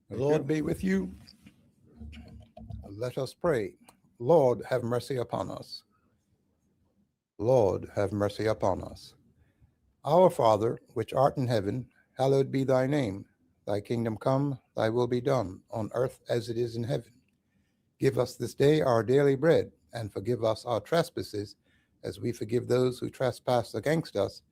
The Lord be with you. Let us pray. Lord, have mercy upon us. Lord, have mercy upon us. Our Father, which art in heaven, hallowed be thy name. Thy kingdom come, thy will be done, on earth as it is in heaven. Give us this day our daily bread, and forgive us our trespasses, as we forgive those who trespass against us.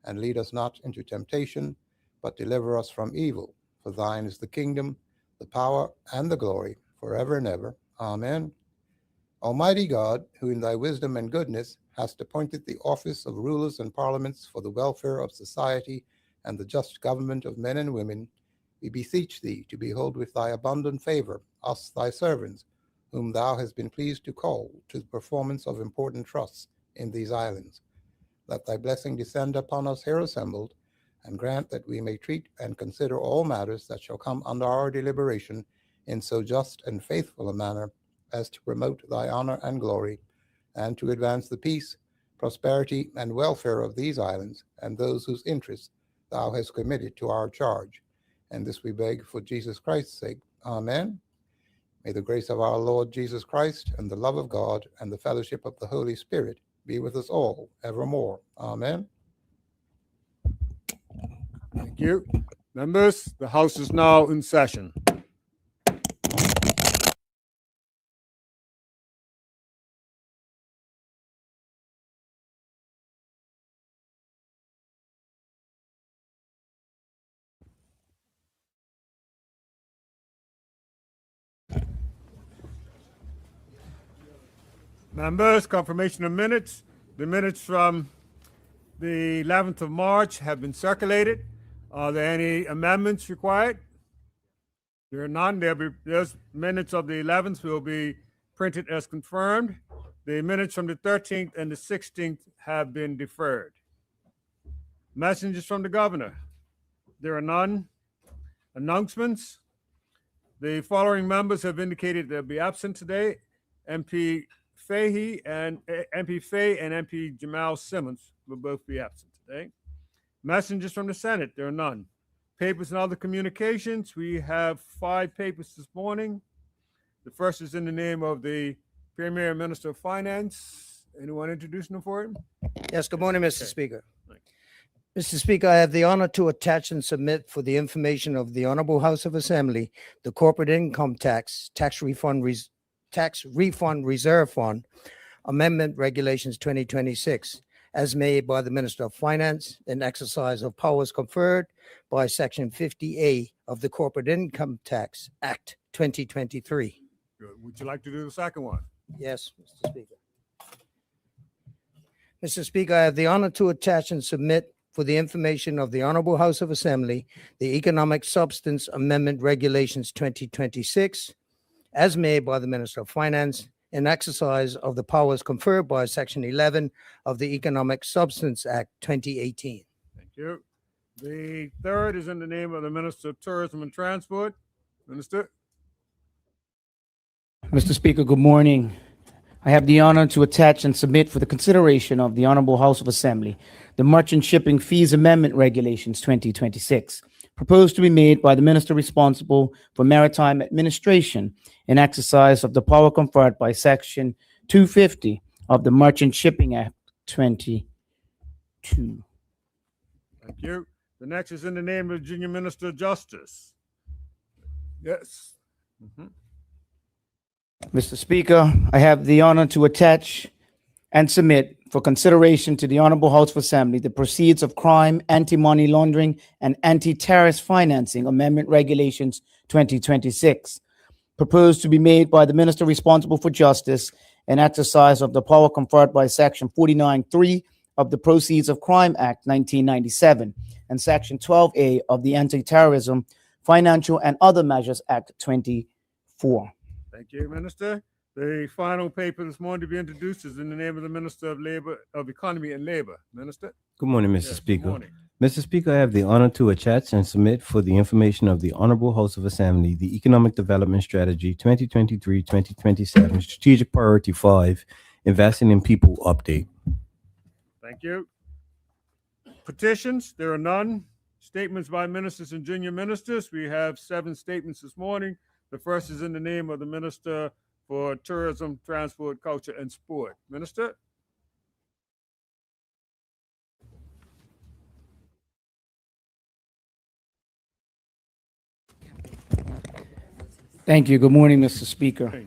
And lead us not into temptation, but deliver us from evil. For thine is the kingdom, the power, and the glory, forever and ever. Amen. Almighty God, who in thy wisdom and goodness hast appointed the office of rulers and parliaments for the welfare of society and the just government of men and women, we beseech thee to behold with thy abundant favor us, thy servants, whom thou hast been pleased to call to the performance of important trusts in these islands. Let thy blessing descend upon us here assembled, and grant that we may treat and consider all matters that shall come under our deliberation in so just and faithful a manner as to promote thy honor and glory, and to advance the peace, prosperity, and welfare of these islands and those whose interests thou hast committed to our charge. And this we beg for Jesus Christ's sake. Amen. May the grace of our Lord Jesus Christ and the love of God and the fellowship of the Holy Spirit be with us all evermore. Amen. Thank you. Members, the House is now in session. Members, confirmation of minutes. The minutes from the 11th of March have been circulated. Are there any amendments required? There are none. Those minutes of the 11th will be printed as confirmed. The minutes from the 13th and the 16th have been deferred. Messages from the governor. There are none. Announcements. The following members have indicated they'll be absent today. MP Fahey and MP Fay and MP Jamal Simmons will both be absent today. Messengers from the Senate, there are none. Papers and other communications, we have 5 papers this morning. The first is in the name of the Premier and Minister of Finance. Anyone introducing them for him? Yes, good morning, Mr. Okay. Speaker. Thank Mr. Speaker, I have the honor to attach and submit for the information of the Honorable House of Assembly, the Corporate Income Tax Refund Reserve Fund Amendment Regulations 2026, as made by the Minister of Finance in exercise of powers conferred by Section 50A of the Corporate Income Tax Act 2023. Good. Would you like to do the second one? Yes, Mr. Speaker. Mr. Speaker, I have the honor to attach and submit for the information of the Honorable House of Assembly, the Economic Substance Amendment Regulations 2026, as made by the Minister of Finance in exercise of the powers conferred by Section 11 of the Economic Substance Act 2018. Thank you. The third is in the name of the Minister of Tourism and Transport. Minister? Mr. Speaker, good morning. I have the honor to attach and submit for the consideration of the Honorable House of Assembly the Merchant Shipping Fees Amendment Regulations 2026, proposed to be made by the Minister responsible for maritime administration in exercise of the power conferred by Section 250 of the Merchant Shipping Act 22. Thank you. The next is in the name of Junior Minister of Justice. Yes. Mr. Speaker, I have the honor to attach and submit for consideration to the Honorable House of Assembly the Proceeds of Crime, Anti-Money Laundering, and Anti-Terrorist Financing Amendment Regulations 2026, proposed to be made by the Minister responsible for justice in exercise of the power conferred by Section 49(3) of the Proceeds of Crime Act 1997 and Section 12A of the Anti-Terrorism, Financial, and Other Measures Act 24. Thank you, Minister. The final paper this morning to be introduced is in the name of the Minister of Economy and Labor. Minister? Good morning, Mr. Yes, Speaker. Good morning. Mr. Speaker, I have the honor to attach and submit for the information of the Honorable House of Assembly the Economic Development Strategy 2023-2027 Strategic Priority 5, Investing in People Update. Thank you. Petitions, there are none. Statements by ministers and junior ministers. We have 7 statements this morning. The first is in the name of the Minister for Tourism, Transport, Culture, and Sport. Minister? Thank you. Good morning, Mr. Speaker.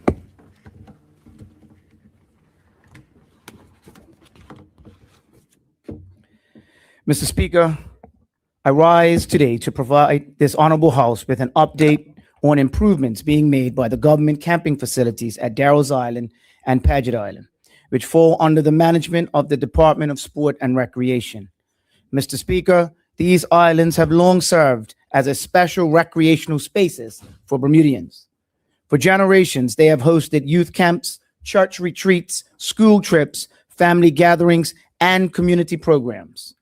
Mr. Speaker, I rise today to provide this honorable House with an update on improvements being made by the government camping facilities at Darrow's Island and Paget Island, which fall under the management of the Department of Sport and Recreation. Mr. Speaker, these islands have long served as a special recreational spaces for Bermudians. For generations, they have hosted youth camps, church retreats, school trips, family gatherings, and community programs.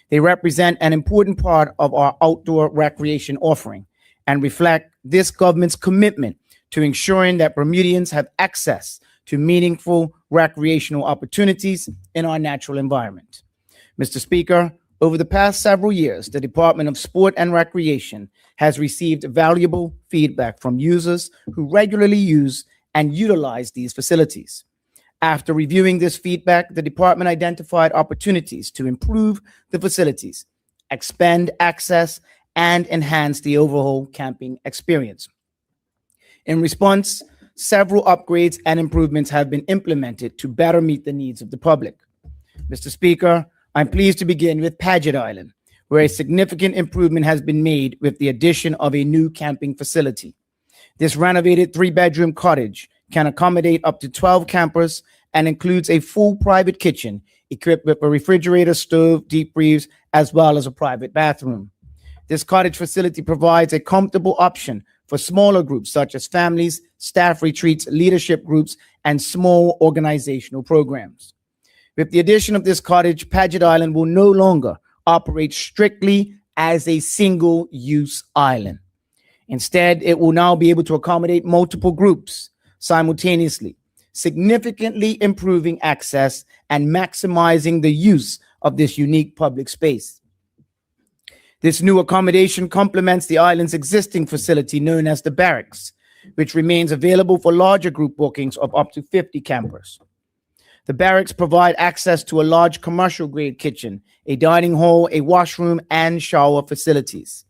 They represent an important part of our outdoor recreation offering and reflect this government's commitment to ensuring that Bermudians have access to meaningful recreational opportunities in our natural environment. Mr. Speaker, over the past several years, the Department of Sport and Recreation has received valuable feedback from users who regularly use and utilize these facilities. After reviewing this feedback, the department identified opportunities to improve the facilities, expand access, and enhance the overall camping experience. In response, several upgrades and improvements have been implemented to better meet the needs of the public. Mr. Speaker, I'm pleased to begin with Paget Island, where a significant improvement has been made with the addition of a new camping facility. This renovated 3-bedroom cottage can accommodate up to 12 campers and includes a full private kitchen equipped with a refrigerator, stove, deep freeze, as well as a private bathroom. This cottage facility provides a comfortable option for smaller groups such as families, staff retreats, leadership groups, and small organizational programs. With the addition of this cottage, Paget Island will no longer operate strictly as a single-use island. Instead, it will now be able to accommodate multiple groups simultaneously, significantly improving access and maximizing the use of this unique public space. This new accommodation complements the island's existing facility known as the Barracks, which remains available for larger group bookings of up to 50 campers. The Barracks provide access to a large commercial-grade kitchen, a dining hall, a washroom, and shower facilities.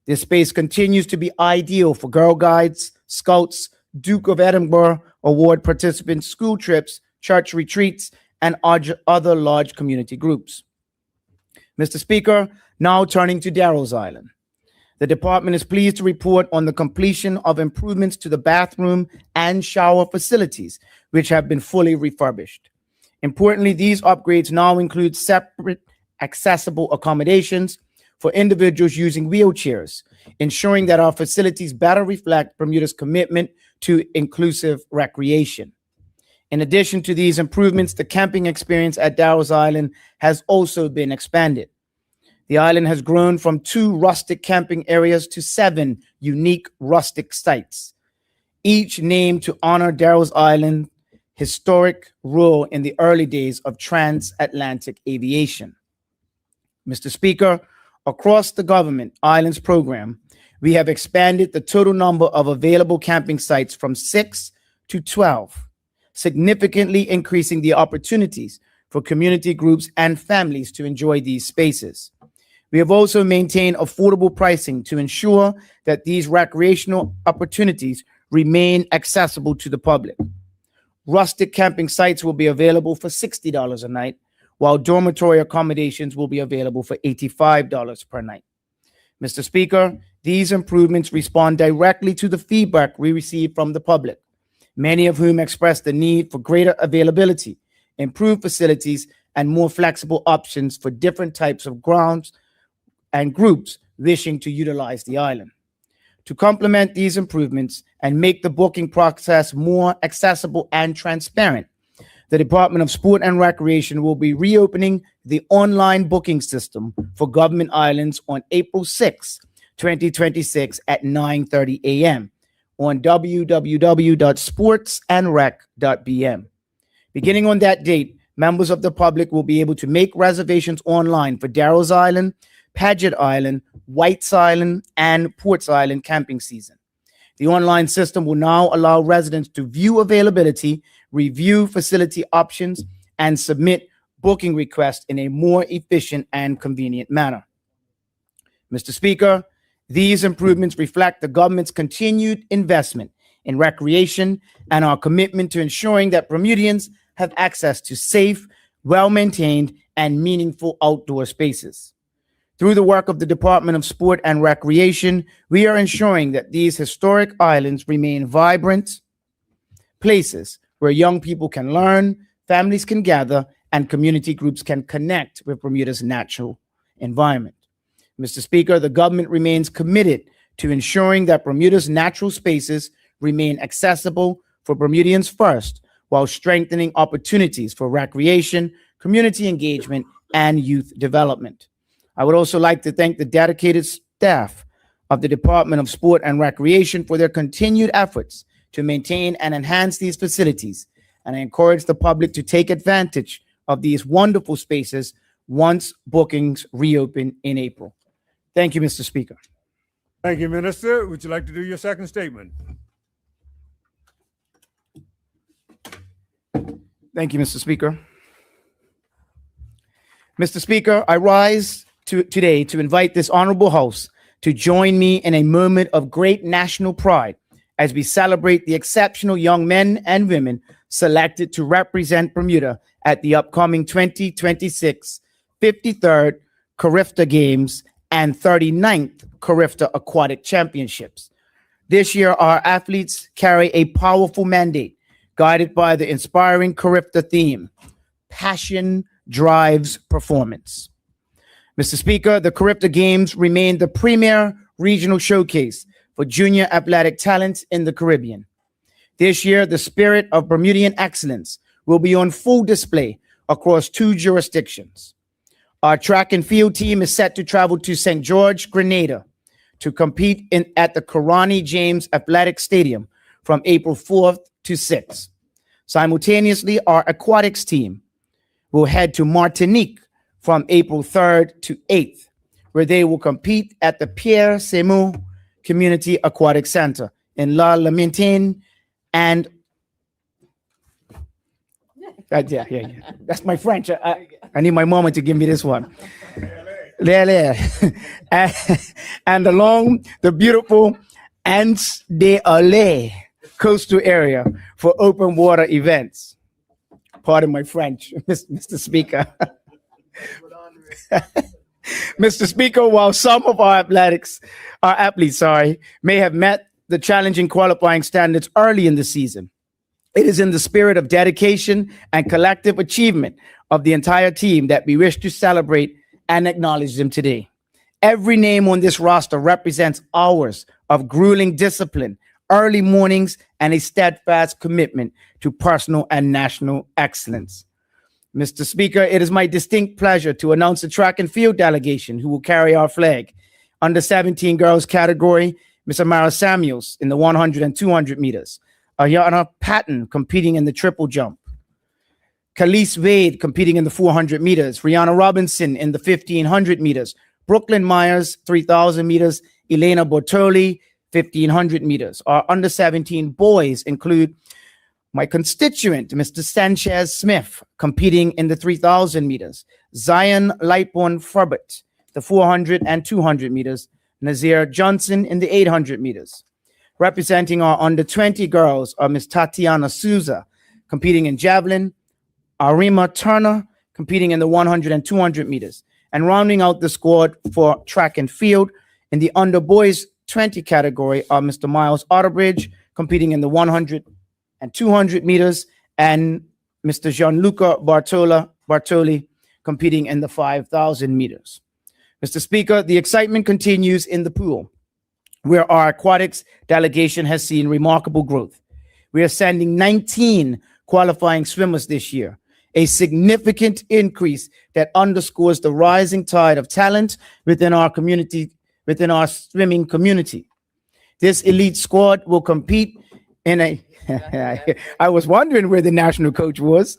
This space continues to be ideal for Girl Guides, Scouts, Duke of Edinburgh Award participants, school trips, church retreats, and other large community groups. Mr. Speaker, now turning to Darrow's Island. The department is pleased to report on the completion of improvements to the bathroom and shower facilities, which have been fully refurbished. Importantly, these upgrades now include separate accessible accommodations for individuals using wheelchairs, ensuring that our facilities better reflect Bermuda's commitment to inclusive recreation. In addition to these improvements, the camping experience at Darrow's Island has also been expanded. The island has grown from 2 rustic camping areas to 7 unique rustic sites, each named to honor Darrow's Island historic role in the early days of transatlantic aviation. Mr. Speaker, across the government islands program, we have expanded the total number of available camping sites from 6 to 12, significantly increasing the opportunities for community groups and families to enjoy these spaces. We have also maintained affordable pricing to ensure that these recreational opportunities remain accessible to the public. Rustic camping sites will be available for $60 a night, while dormitory accommodations will be available for $85 per night. Mr. Speaker, these improvements respond directly to the feedback we received from the public, many of whom expressed the need for greater availability, improved facilities, and more flexible options for different types of grounds and groups wishing to utilize the island. To complement these improvements and make the booking process more accessible and transparent, the Department of Sport and Recreation will be reopening the online booking system for government islands on April 6, 2026 at 9:30 a.m. on www.sportsandrec.bm. Beginning on that date, members of the public will be able to make reservations online for Darrow's Island, Paget Island, Whites Island, and Ports Island camping season. The online system will now allow residents to view availability, review facility options, and submit booking requests in a more efficient and convenient manner. Mr. Speaker, these improvements reflect the government's continued investment in recreation and our commitment to ensuring that Bermudians have access to safe, well-maintained, and meaningful outdoor spaces. Through the work of the Department of Sport and Recreation, we are ensuring that these historic islands remain vibrant places where young people can learn, families can gather, and community groups can connect with Bermuda's natural environment. Mr. Speaker, the government remains committed to ensuring that Bermuda's natural spaces remain accessible for Bermudians first, while strengthening opportunities for recreation, community engagement, and youth development. I would also like to thank the dedicated staff of the Department of Sport and Recreation for their continued efforts to maintain and enhance these facilities, and I encourage the public to take advantage of these wonderful spaces once bookings reopen in April. Thank you, Mr. Speaker. Thank you, Minister. Would you like to do your second statement? Thank you, Mr. Speaker. Mr. Speaker, I rise today to invite this honorable House to join me in a moment of great national pride as we celebrate the exceptional young men and women selected to represent Bermuda at the upcoming 2026 53rd Carifta Games and 39th Carifta Aquatic Championships. This year, our athletes carry a powerful mandate guided by the inspiring Carifta theme, Passion Drives Performance. Mr. Speaker, the Carifta Games remain the premier regional showcase for junior athletic talent in the Caribbean. This year, the spirit of Bermudian excellence will be on full display across 2 jurisdictions. Our track and field team is set to travel to St. George, Grenada, to compete at the Karani James Athletic Stadium from April 4th to 6th. Simultaneously, our aquatics team will head to Martinique from April 3rd to 8th, where they will compete at the Pierre Seymour Community Aquatic Center in La Lamentine and yeah. That's my French. I need my mama to give me this one. And along the beautiful Anse des Alais coastal area for open water events. Pardon my French, Mr. Speaker. Mr. Speaker, while some of our athletes, may have met the challenging qualifying standards early in the season, it is in the spirit of dedication and collective achievement of the entire team that we wish to celebrate and acknowledge them today. Every name on this roster represents hours of grueling discipline, early mornings, and a steadfast commitment to personal and national excellence. Mr. Speaker, it is my distinct pleasure to announce the track and field delegation who will carry our flag. Under 17 girls category, Ms. Amara Samuels in the 100 and 200 meters. Ayana Patton competing in the triple jump. Khalees Wade competing in the 400 meters. Rihanna Robinson in the 1500 meters. Brooklyn Myers, 3000 meters. Elena Bortoli, 1500 meters. Our under 17 boys include my constituent, Mr. Sanchez Smith, competing in the 3000 meters. Zion Lightborn Furbert, the 400 and 200 meters. Nazir Johnson in the 800 meters. Representing our under 20 girls are Ms. Tatiana Souza, competing in javelin. Arima Turner, competing in the 100 and 200 meters. And rounding out the squad for track and field in the under boys 20 category are Mr. Miles Otterbridge, competing in the 100 and 200 meters, and Mr. Gianluca Bartoli, competing in the 5,000 meters. Mr. Speaker, the excitement continues in the pool, where our aquatics delegation has seen remarkable growth. We are sending 19 qualifying swimmers this year, a significant increase that underscores the rising tide of talent within our community, within our swimming community. This elite squad will compete in a I was wondering where the national coach was.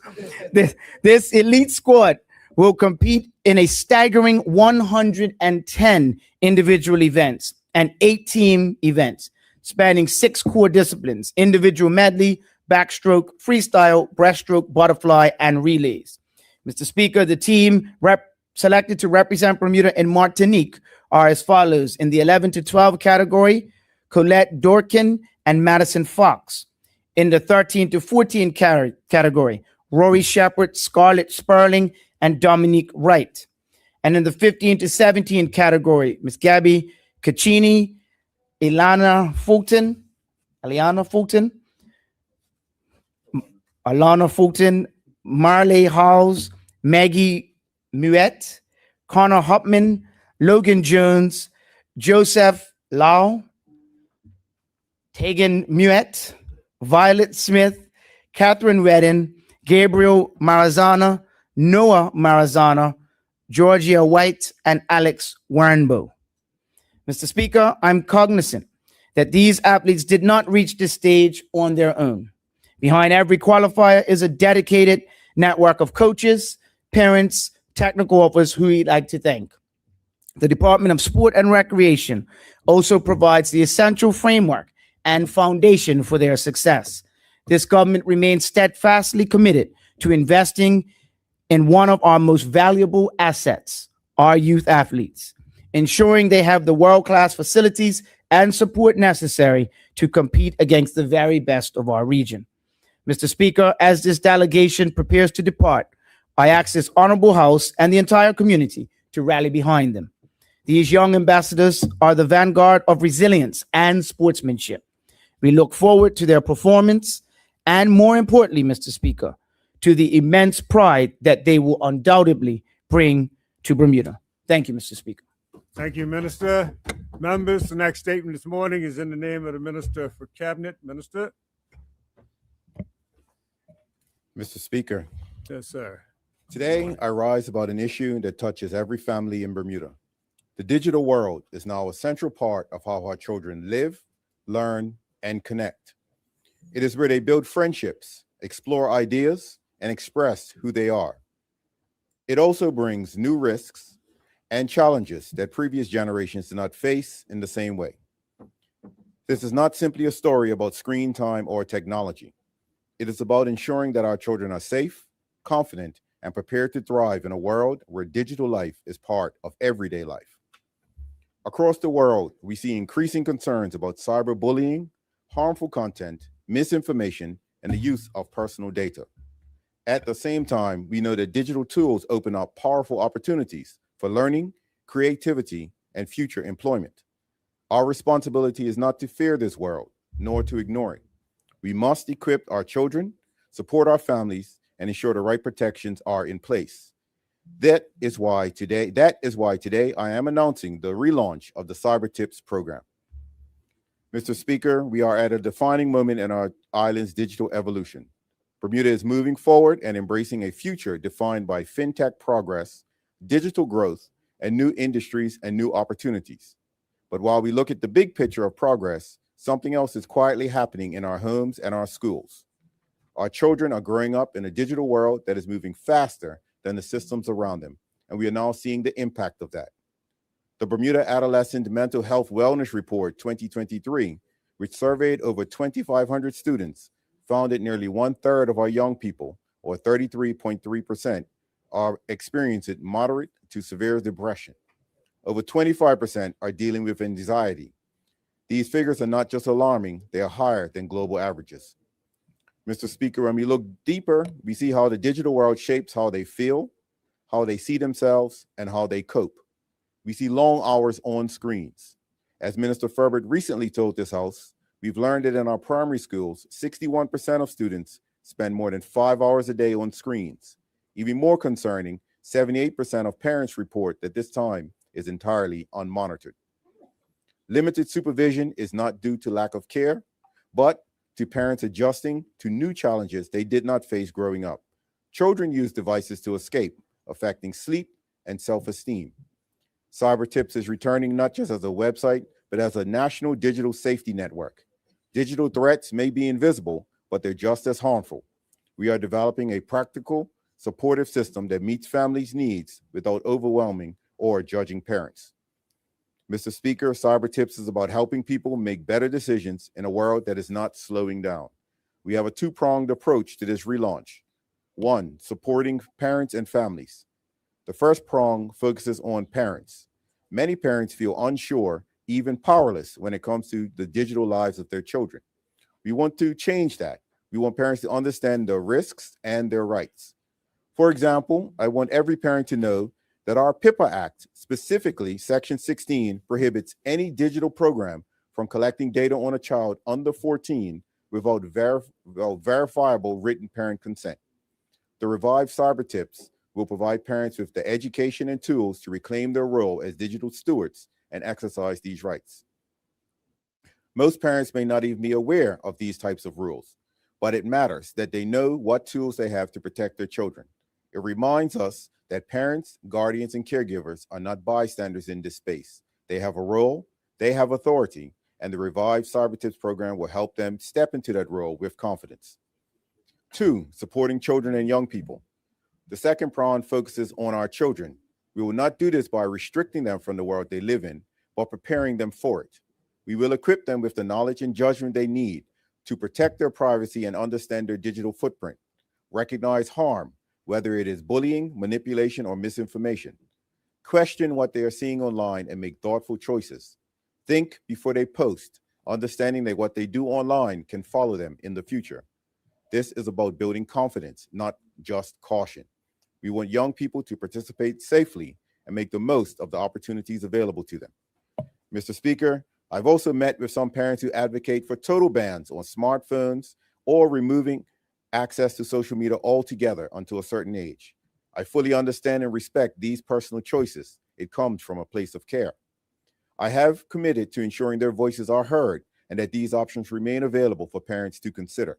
This elite squad will compete in a staggering 110 individual events and 8 team events, spanning 6 core disciplines: individual medley, backstroke, freestyle, breaststroke, butterfly, and relays. Mr. Speaker, the team selected to represent Bermuda in Martinique are as follows: in the 11 to 12 category, Colette Dorkin and Madison Fox; in the 13 to 14 category, Rory Shepard, Scarlett Sperling, and Dominique Wright; and in the 15 to 17 category, Miss Gabby Caccini, Alana Fulton, Marley Hawes, Maggie Muet, Connor Hopman, Logan Jones, Joseph Lau, Tegan Muet, Violet Smith, Catherine Redden, Gabriel Marazana, Noah Marazana, Georgia White, and Alex Warrenbow. Mr. Speaker, I'm cognizant that these athletes did not reach this stage on their own. Behind every qualifier is a dedicated network of coaches, parents, technical officers who we'd like to thank. The Department of Sport and Recreation also provides the essential framework and foundation for their success. This government remains steadfastly committed to investing in one of our most valuable assets, our youth athletes, ensuring they have the world-class facilities and support necessary to compete against the very best of our region. Mr. Speaker, as this delegation prepares to depart, I ask this honorable House and the entire community to rally behind them. These young ambassadors are the vanguard of resilience and sportsmanship. We look forward to their performance and, more importantly, Mr. Speaker, to the immense pride that they will undoubtedly bring to Bermuda. Thank you, Mr. Speaker. Thank you, Minister. Members, the next statement this morning is in the name of the Minister for Cabinet. Minister? Mr. Speaker, Yes, sir. today I rise about an issue that touches every family in Bermuda. The digital world is now a central part of how our children live, learn, and connect. It is where they build friendships, explore ideas, and express who they are. It also brings new risks and challenges that previous generations did not face in the same way. This is not simply a story about screen time or technology. It is about ensuring that our children are safe, confident, and prepared to thrive in a world where digital life is part of everyday life. Across the world, we see increasing concerns about cyberbullying, harmful content, misinformation, and the use of personal data. At the same time, we know that digital tools open up powerful opportunities for learning, creativity, and future employment. Our responsibility is not to fear this world, nor to ignore it. We must equip our children, support our families, and ensure the right protections are in place. That is why today I am announcing the relaunch of the Cyber Tips program. Mr. Speaker, we are at a defining moment in our island's digital evolution. Bermuda is moving forward and embracing a future defined by fintech progress, digital growth, and new industries and new opportunities. But while we look at the big picture of progress, something else is quietly happening in our homes and our schools. Our children are growing up in a digital world that is moving faster than the systems around them, and we are now seeing the impact of that. The Bermuda Adolescent Mental Health Wellness Report 2023, which surveyed over 2,500 students, found that nearly 1/3 of our young people, or 33.3%, are experiencing moderate to severe depression. Over 25% are dealing with anxiety. These figures are not just alarming, they are higher than global averages. Mr. Speaker, when we look deeper, we see how the digital world shapes how they feel, how they see themselves, and how they cope. We see long hours on screens. As Minister Ferbert recently told this House, we've learned that in our primary schools, 61% of students spend more than 5 hours a day on screens. Even more concerning, 78% of parents report that this time is entirely unmonitored. Limited supervision is not due to lack of care, but to parents adjusting to new challenges they did not face growing up. Children use devices to escape, affecting sleep and self-esteem. Cyber Tips is returning not just as a website, but as a national digital safety network. Digital threats may be invisible, but they're just as harmful. We are developing a practical, supportive system that meets families' needs without overwhelming or judging parents. Mr. Speaker, Cyber Tips is about helping people make better decisions in a world that is not slowing down. We have a two-pronged approach to this relaunch. One, supporting parents and families. The first prong focuses on parents. Many parents feel unsure, even powerless when it comes to the digital lives of their children. We want to change that. We want parents to understand the risks and their rights. For example, I want every parent to know that our PIPA Act, specifically Section 16, prohibits any digital program from collecting data on a child under 14 without verifiable written parent consent. The revived Cyber Tips will provide parents with the education and tools to reclaim their role as digital stewards and exercise these rights. Most parents may not even be aware of these types of rules, but it matters that they know what tools they have to protect their children. It reminds us that parents, guardians, and caregivers are not bystanders in this space. They have a role, they have authority, and the revived Cyber Tips program will help them step into that role with confidence. Two, supporting children and young people. The second prong focuses on our children. We will not do this by restricting them from the world they live in, but preparing them for it. We will equip them with the knowledge and judgment they need to protect their privacy and understand their digital footprint, recognize harm, whether it is bullying, manipulation, or misinformation. Question what they are seeing online and make thoughtful choices. Think before they post, understanding that what they do online can follow them in the future. This is about building confidence, not just caution. We want young people to participate safely and make the most of the opportunities available to them. Mr. Speaker, I've also met with some parents who advocate for total bans on smartphones or removing access to social media altogether until a certain age. I fully understand and respect these personal choices. It comes from a place of care. I have committed to ensuring their voices are heard and that these options remain available for parents to consider.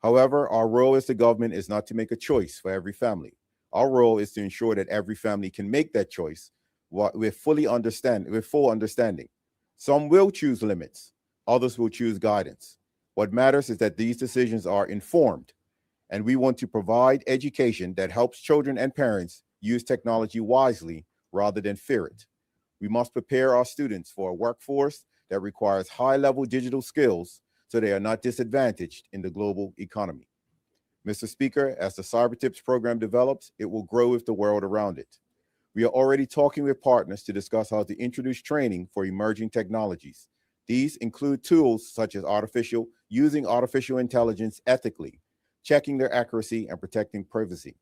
However, our role as the government is not to make a choice for every family. Our role is to ensure that every family can make that choice with full understanding. Some will choose limits, others will choose guidance. What matters is that these decisions are informed, and we want to provide education that helps children and parents use technology wisely rather than fear it. We must prepare our students for a workforce that requires high-level digital skills so they are not disadvantaged in the global economy. Mr. Speaker, as the Cyber Tips program develops, it will grow with the world around it. We are already talking with partners to discuss how to introduce training for emerging technologies. These include tools such as using artificial intelligence ethically, checking their accuracy, and protecting privacy.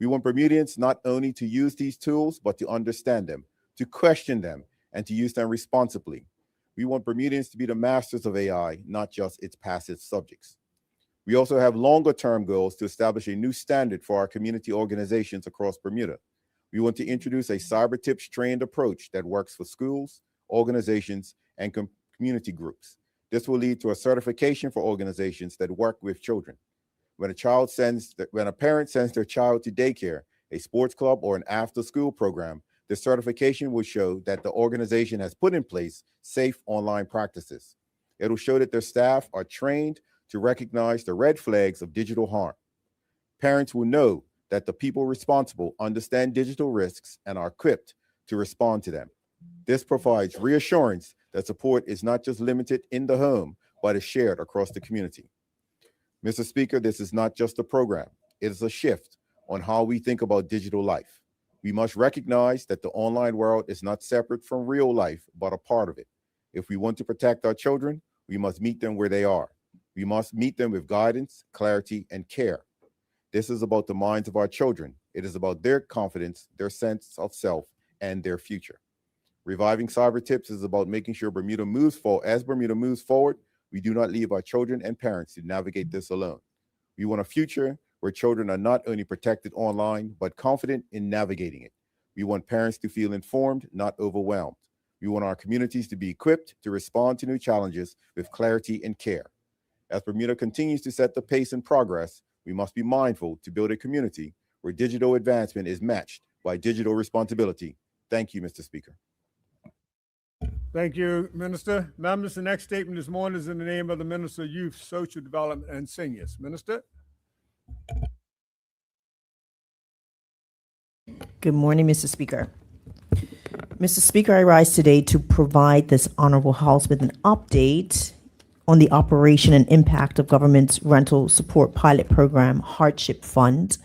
We want Bermudians not only to use these tools, but to understand them, to question them, and to use them responsibly. We want Bermudians to be the masters of AI, not just its passive subjects. We also have longer-term goals to establish a new standard for our community organizations across Bermuda. We want to introduce a Cyber Tips trained approach that works for schools, organizations, and community groups. This will lead to a certification for organizations that work with children. When a parent sends their child to daycare, a sports club, or an after-school program, the certification will show that the organization has put in place safe online practices. It will show that their staff are trained to recognize the red flags of digital harm. Parents will know that the people responsible understand digital risks and are equipped to respond to them. This provides reassurance that support is not just limited in the home, but is shared across the community. Mr. Speaker, this is not just a program. It is a shift on how we think about digital life. We must recognize that the online world is not separate from real life, but a part of it. If we want to protect our children, we must meet them where they are. We must meet them with guidance, clarity, and care. This is about the minds of our children. It is about their confidence, their sense of self, and their future. Reviving Cyber Tips is about making sure Bermuda moves forward. As Bermuda moves forward, we do not leave our children and parents to navigate this alone. We want a future where children are not only protected online, but confident in navigating it. We want parents to feel informed, not overwhelmed. We want our communities to be equipped to respond to new challenges with clarity and care. As Bermuda continues to set the pace and progress, we must be mindful to build a community where digital advancement is matched by digital responsibility. Thank you, Mr. Speaker. Thank you, Minister. Members, the next statement this morning is in the name of the Minister of Youth, Social Development, and Seniors. Minister. Good morning, Mr. Speaker. Mr. Speaker, I rise today to provide this honorable House with an update on the operation and impact of government's rental support pilot program, Hardship Fund,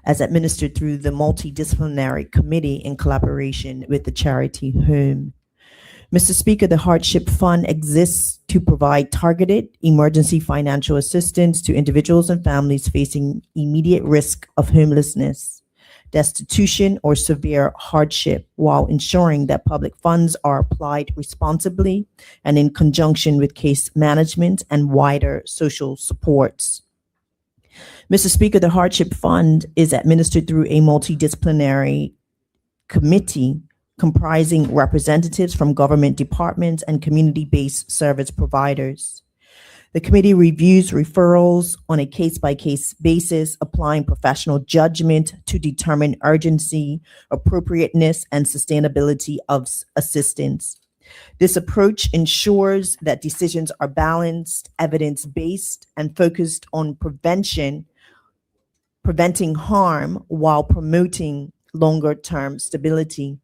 as administered through the Multidisciplinary Committee in collaboration with the charity Home. Mr. Speaker, the Hardship Fund exists to provide targeted emergency financial assistance to individuals and families facing immediate risk of homelessness, destitution, or severe hardship, while ensuring that public funds are applied responsibly and in conjunction with case management and wider social supports. Mr. Speaker, the Hardship Fund is administered through a multidisciplinary committee comprising representatives from government departments and community-based service providers. The committee reviews referrals on a case-by-case basis, applying professional judgment to determine urgency, appropriateness, and sustainability of assistance. This approach ensures that decisions are balanced, evidence-based, and focused on preventing harm while promoting longer-term stability.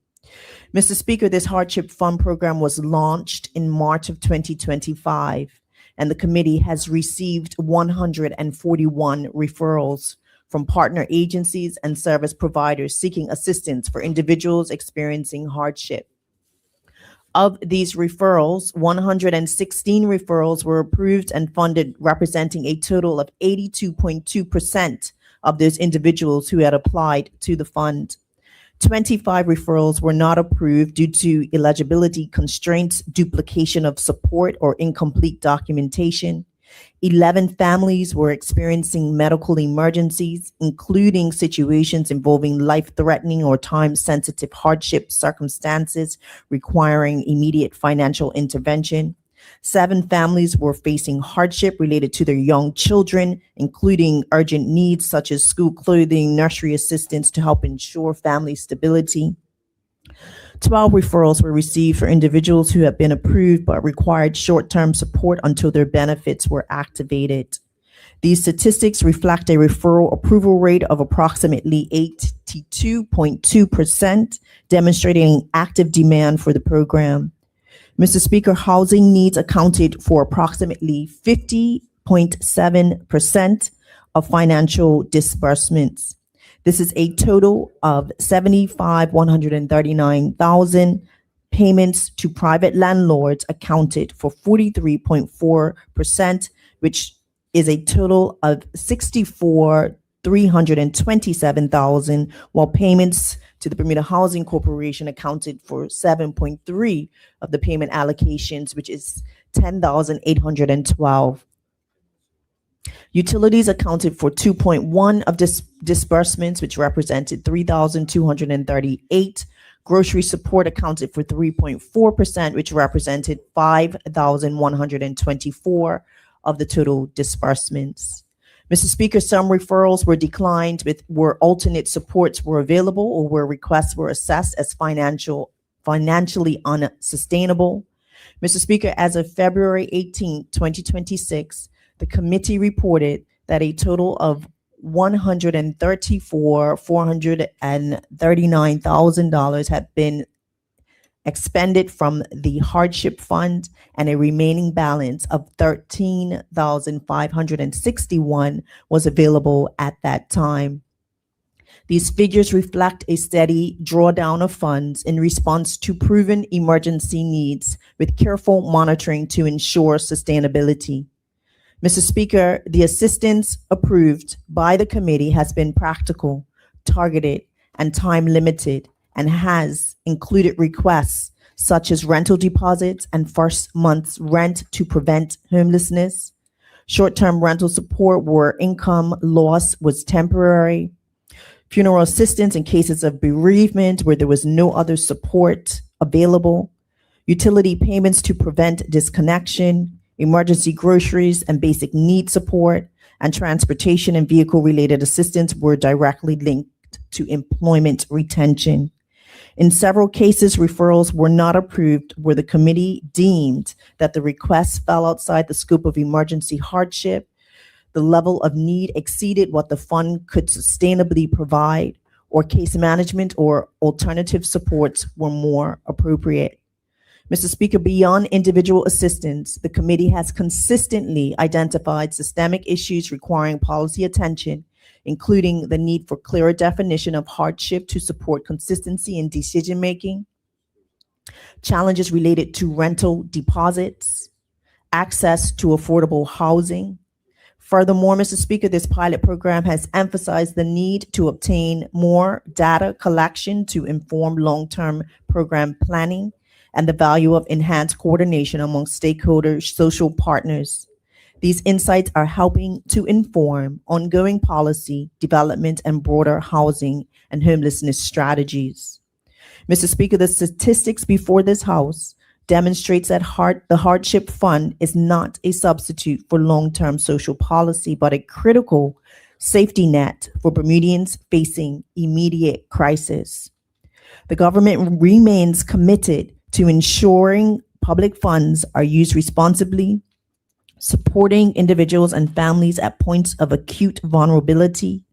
Mr. Speaker, this Hardship Fund program was launched in March of 2025, and the committee has received 141 referrals from partner agencies and service providers seeking assistance for individuals experiencing hardship. Of these referrals, 116 referrals were approved and funded, representing a total of 82.2% of those individuals who had applied to the fund. 25 referrals were not approved due to eligibility constraints, duplication of support, or incomplete documentation. 11 families were experiencing medical emergencies, including situations involving life-threatening or time-sensitive hardship circumstances requiring immediate financial intervention. 7 families were facing hardship related to their young children, including urgent needs such as school clothing, nursery assistance to help ensure family stability. 12 referrals were received for individuals who have been approved but required short-term support until their benefits were activated. These statistics reflect a referral approval rate of approximately 82.2%, demonstrating active demand for the program. Mr. Speaker, housing needs accounted for approximately 50.7% of financial disbursements. This is a total of $75,139,000. Payments to private landlords accounted for 43.4%, which is a total of $64,327,000, while payments to the Bermuda Housing Corporation accounted for 7.3% of the payment allocations, which is $10,812. Utilities accounted for 2.1% of disbursements, which represented $3,238. Grocery support accounted for 3.4%, which represented $5,124 of the total disbursements. Mr. Speaker, some referrals were declined where alternate supports were available or where requests were assessed as financially unsustainable. Mr. Speaker, as of February 18, 2026, the committee reported that a total of $134,439,000 had been expended from the Hardship Fund, and a remaining balance of $13,561 was available at that time. These figures reflect a steady drawdown of funds in response to proven emergency needs, with careful monitoring to ensure sustainability. Mr. Speaker, the assistance approved by the committee has been practical, targeted, and time-limited, and has included requests such as rental deposits and first month's rent to prevent homelessness, short-term rental support where income loss was temporary, funeral assistance in cases of bereavement where there was no other support available, utility payments to prevent disconnection, emergency groceries and basic need support, and transportation and vehicle-related assistance were directly linked to employment retention. In several cases, referrals were not approved where the committee deemed that the requests fell outside the scope of emergency hardship, the level of need exceeded what the fund could sustainably provide, or case management or alternative supports were more appropriate. Mr. Speaker, beyond individual assistance, the committee has consistently identified systemic issues requiring policy attention, including the need for clearer definition of hardship to support consistency in decision-making, challenges related to rental deposits, access to affordable housing. Furthermore, Mr. Speaker, this pilot program has emphasized the need to obtain more data collection to inform long-term program planning and the value of enhanced coordination among stakeholders, social partners. These insights are helping to inform ongoing policy development and broader housing and homelessness strategies. Mr. Speaker, the statistics before this House demonstrates that the Hardship Fund is not a substitute for long-term social policy, but a critical safety net for Bermudians facing immediate crisis. The government remains committed to ensuring public funds are used responsibly, supporting individuals and families at points of acute vulnerability,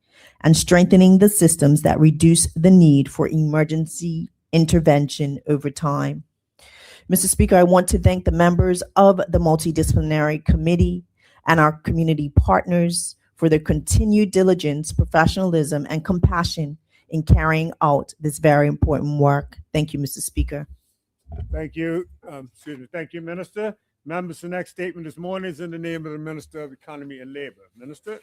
and strengthening the systems that reduce the need for emergency intervention over time. Mr. Speaker, I want to thank the members of the Multidisciplinary Committee and our community partners for their continued diligence, professionalism, and compassion in carrying out this very important work. Thank you, Mr. Speaker. Thank you. Thank you, Minister. Members, the next statement this morning is in the name of the Minister of Economy and Labor. Minister.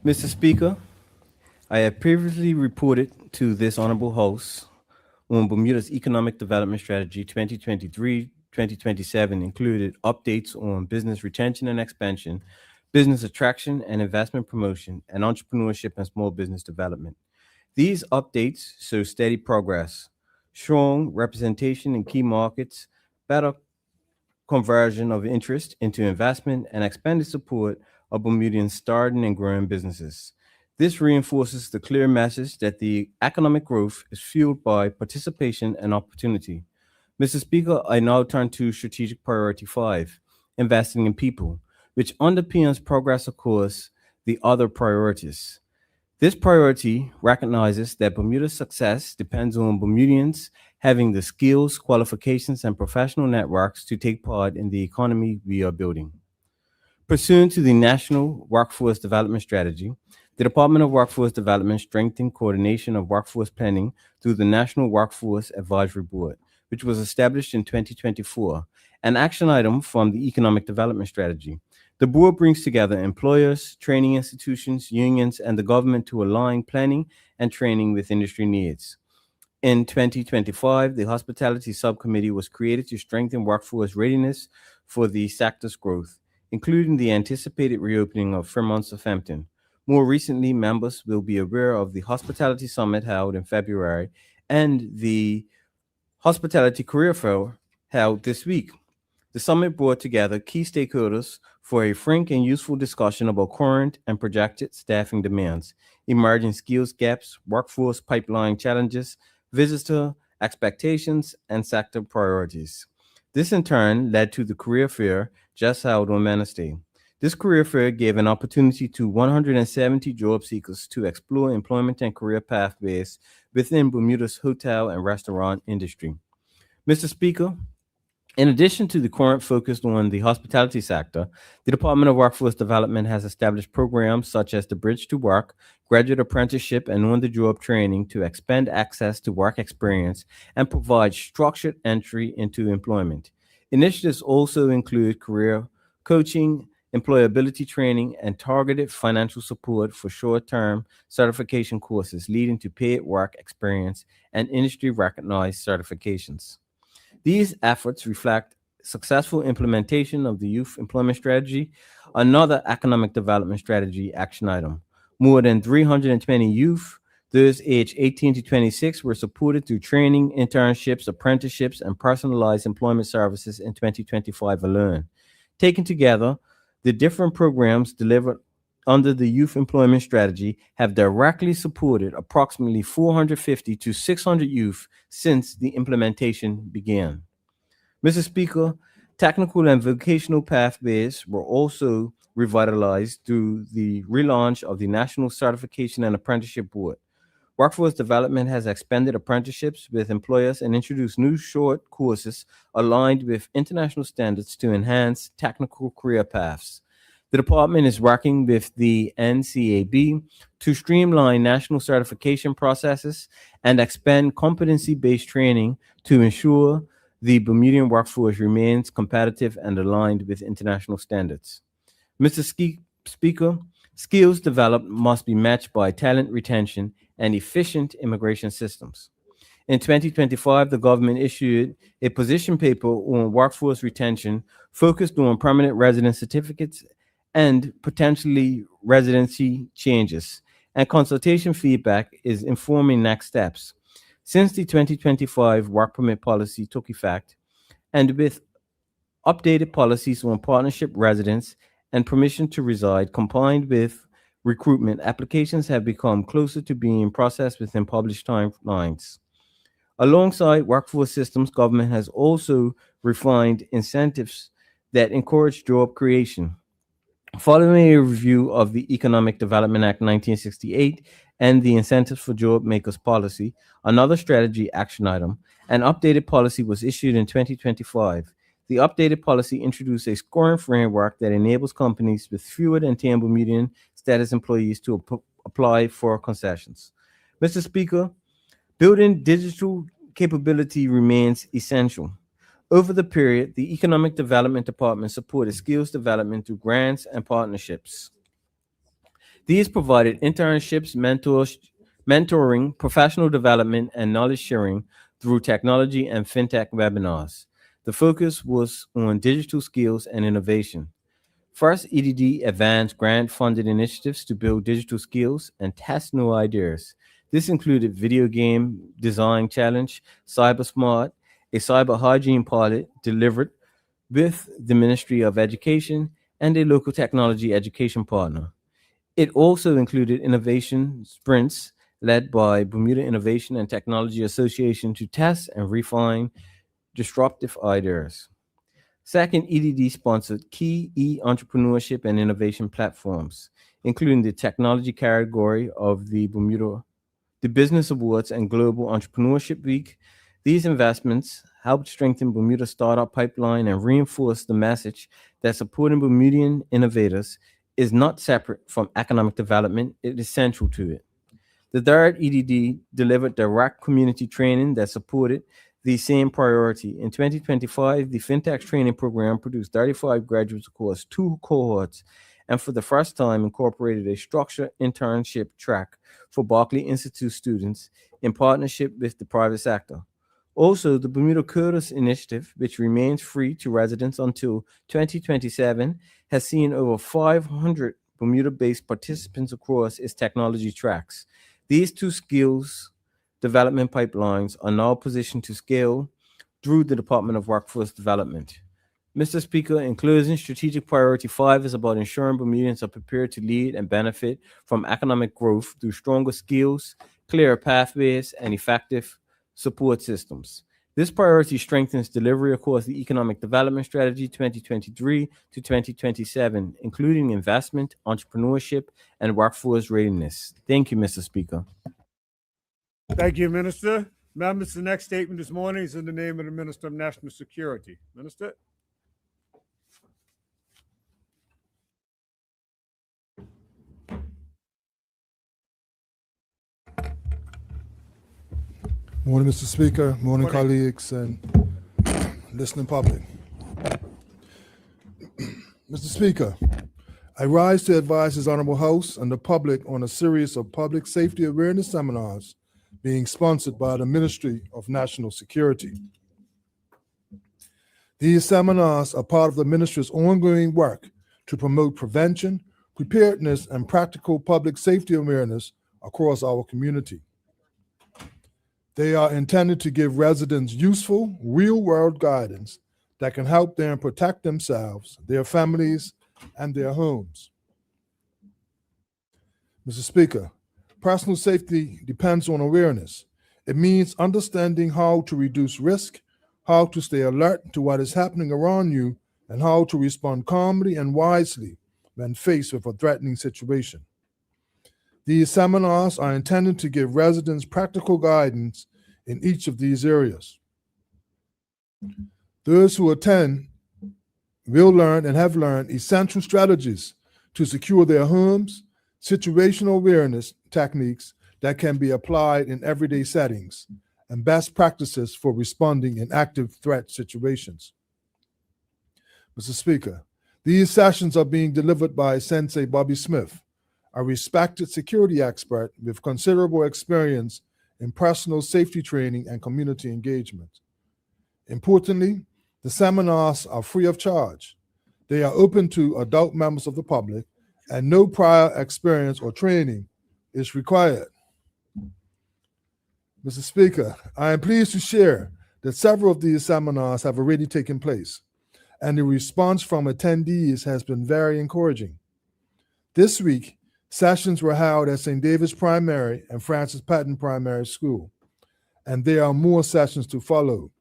Mr. Speaker, I have previously reported to this honorable House on Bermuda's Economic Development Strategy 2023-2027 included updates on business retention and expansion, business attraction and investment promotion, and entrepreneurship and small business development. These updates show steady progress, strong representation in key markets, better conversion of interest into investment, and expanded support of Bermudians starting and growing businesses. This reinforces the clear message that the economic growth is fueled by participation and opportunity. Mr. Speaker, I now turn to Strategic Priority 5, Investing in People, which underpins progress across the other priorities. This priority recognizes that Bermuda's success depends on Bermudians having the skills, qualifications, and professional networks to take part in the economy we are building. Pursuant to the National Workforce Development Strategy, the Department of Workforce Development strengthened coordination of workforce planning through the National Workforce Advisory Board, which was established in 2024, an action item from the Economic Development Strategy. The board brings together employers, training institutions, unions, and the government to align planning and training with industry needs. In 2025, the Hospitality Subcommittee was created to strengthen workforce readiness for the sector's growth, including the anticipated reopening of Fairmont Southampton. More recently, members will be aware of the Hospitality Summit held in February and the Hospitality Career Fair held this week. The summit brought together key stakeholders for a frank and useful discussion about current and projected staffing demands, emerging skills gaps, workforce pipeline challenges, visitor expectations, and sector priorities. This in turn led to the career fair just held on Wednesday. This career fair gave an opportunity to 170 job seekers to explore employment and career pathways within Bermuda's hotel and restaurant industry. Mr. Speaker, in addition to the current focus on the hospitality sector, the Department of Workforce Development has established programs such as the Bridge to Work, graduate apprenticeship, and on-the-job training to expand access to work experience and provide structured entry into employment. Initiatives also include career coaching, employability training, and targeted financial support for short-term certification courses leading to paid work experience and industry-recognized certifications. These efforts reflect successful implementation of the Youth Employment Strategy, another economic development strategy action item. More than 320 youth, those aged 18 to 26, were supported through training, internships, apprenticeships, and personalized employment services in 2025 alone. Taken together, the different programs delivered under the Youth Employment Strategy have directly supported approximately 450 to 600 youth since the implementation began. Mr. Speaker, Technical and vocational pathways were also revitalized through the relaunch of the National Certification and Apprenticeship Board. Workforce development has expanded apprenticeships with employers and introduced new short courses aligned with international standards to enhance technical career paths. The department is working with the NCAB to streamline national certification processes and expand competency-based training to ensure the Bermudian workforce remains competitive and aligned with international standards. Mr. Speaker, skills developed must be matched by talent retention and efficient immigration systems. In 2025, the government issued a position paper on workforce retention focused on permanent resident certificates and potentially residency changes, and consultation feedback is informing next steps. Since the 2025 work permit policy took effect, and with updated policies on partnership residence and permission to reside combined with recruitment, applications have become closer to being processed within published timelines. Alongside workforce systems, government has also refined incentives that encourage job creation. Following a review of the Economic Development Act 1968 and the Incentives for Job Makers policy, another strategy action item, an updated policy was issued in 2025. The updated policy introduced a scoring framework that enables companies with fewer than 10 Bermudian status employees to apply for concessions. Mr. Speaker, building digital capability remains essential. Over the period, the Economic Development Department supported skills development through grants and partnerships. These provided internships, mentoring, professional development, and knowledge sharing through technology and fintech webinars. The focus was on digital skills and innovation. First, EDD advanced grant-funded initiatives to build digital skills and test new ideas. This included video game design challenge, CyberSmart, a cyber hygiene pilot delivered with the Ministry of Education and a local technology education partner. It also included innovation sprints led by Bermuda Innovation and Technology Association to test and refine disruptive ideas. Second, EDD sponsored key e-entrepreneurship and innovation platforms, including the technology category of the Business Awards and Global Entrepreneurship Week. These investments helped strengthen Bermuda's startup pipeline and reinforce the message that supporting Bermudian innovators is not separate from economic development, it is central to it. The third, EDD delivered direct community training that supported the same priority. In 2025, the FinTech training program produced 35 graduates across 2 cohorts and for the first time incorporated a structured internship track for Berkeley Institute students in partnership with the private sector. Also, the Bermuda Curtis Initiative, which remains free to residents until 2027, has seen over 500 Bermuda-based participants across its technology tracks. These 2 skills development pipelines are now positioned to scale through the Department of Workforce Development. Mr. Speaker, in closing, strategic priority 5 is about ensuring Bermudians are prepared to lead and benefit from economic growth through stronger skills, clearer pathways, and effective support systems. This priority strengthens delivery across the Economic Development Strategy 2023 to 2027, including investment, entrepreneurship, and workforce readiness. Thank you, Mr. Speaker. Thank you, Minister. Members, the next statement this morning is in the name of the Minister of National Security. Minister. Morning, Mr. Speaker. Morning, Morning. colleagues and listening public. Mr. Speaker, I rise to advise His Honorable House and the public on a series of public safety awareness seminars being sponsored by the Ministry of National Security. These seminars are part of the ministry's ongoing work to promote prevention, preparedness, and practical public safety awareness across our community. They are intended to give residents useful, real-world guidance that can help them protect themselves, their families, and their homes. Mr. Speaker, personal safety depends on awareness. It means understanding how to reduce risk, how to stay alert to what is happening around you, and how to respond calmly and wisely when faced with a threatening situation. These seminars are intended to give residents practical guidance in each of these areas. Those who attend will learn and have learned essential strategies to secure their homes, situational awareness techniques that can be applied in everyday settings, and best practices for responding in active threat situations. Mr. Speaker, these sessions are being delivered by Sensei Bobby Smith, a respected security expert with considerable experience in personal safety training and community engagement. Importantly, the seminars are free of charge. They are open to adult members of the public, and no prior experience or training is required. Mr. Speaker, I am pleased to share that several of these seminars have already taken place, and the response from attendees has been very encouraging. This week, sessions were held at St. David's Primary and Francis Patton Primary School, and there are more sessions to follow.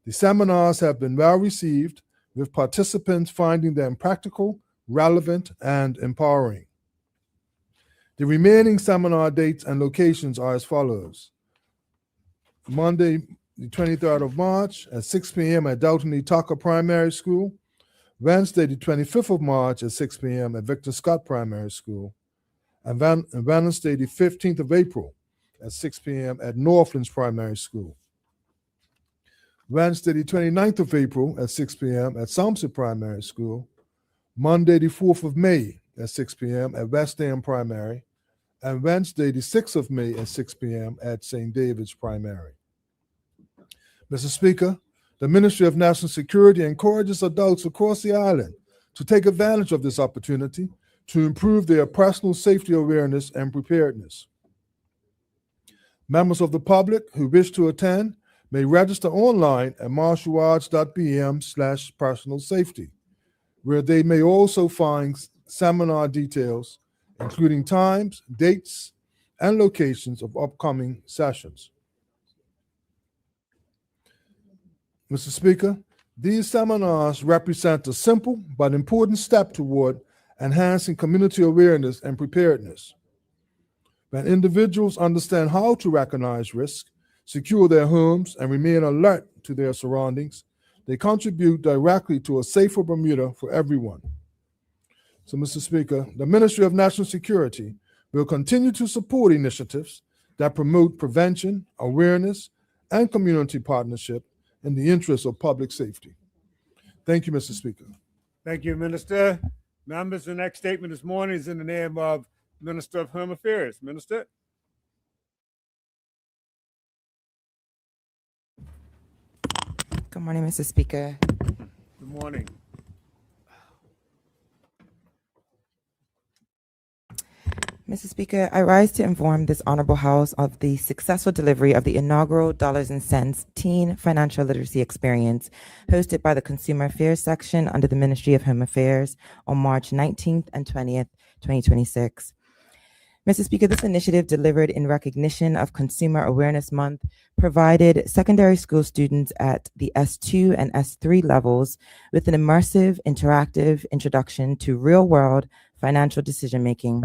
The seminars have been well received, with participants finding them practical, relevant, and empowering. The remaining seminar dates and locations are as follows. Monday, the 23rd of March at 6 p.m. at Dalton E. Tucker Primary School. Wednesday, the 25th of March at 6 p.m. at Victor Scott Primary School. And Wednesday, the 15th of April at 6 p.m. at Northlands Primary School. Wednesday, the 29th of April at 6 p.m. at Somerset Primary School. Monday, the 4th of May at 6 p.m. at West End Primary. And Wednesday, the 6th of May at 6 p.m. at St. David's Primary. Mr. Speaker, the Ministry of National Security encourages adults across the island to take advantage of this opportunity to improve their personal safety awareness and preparedness. Members of the public who wish to attend may register online at marshallwatch.bm/personal safety, where they may also find seminar details, including times, dates, and locations of upcoming sessions. Mr. Speaker, these seminars represent a simple but important step toward enhancing community awareness and preparedness. When individuals understand how to recognize risk, secure their homes, and remain alert to their surroundings, they contribute directly to a safer Bermuda for everyone. So, Mr. Speaker, the Ministry of National Security will continue to support initiatives that promote prevention, awareness, and community partnership in the interest of public safety. Thank you, Mr. Speaker. Thank you, Minister. Members, the next statement this morning is in the name of Minister of Home Affairs. Minister. Good morning, Mr. Speaker. Good morning. Mr. Speaker, I rise to inform this honorable House of the successful delivery of the inaugural Dollars and Cents Teen Financial Literacy Experience hosted by the Consumer Affairs section under the Ministry of Home Affairs on March 19th and 20th, 2026. Mr. Speaker, this initiative, delivered in recognition of Consumer Awareness Month, provided secondary school students at the S2 and S3 levels with an immersive, interactive introduction to real-world financial decision-making.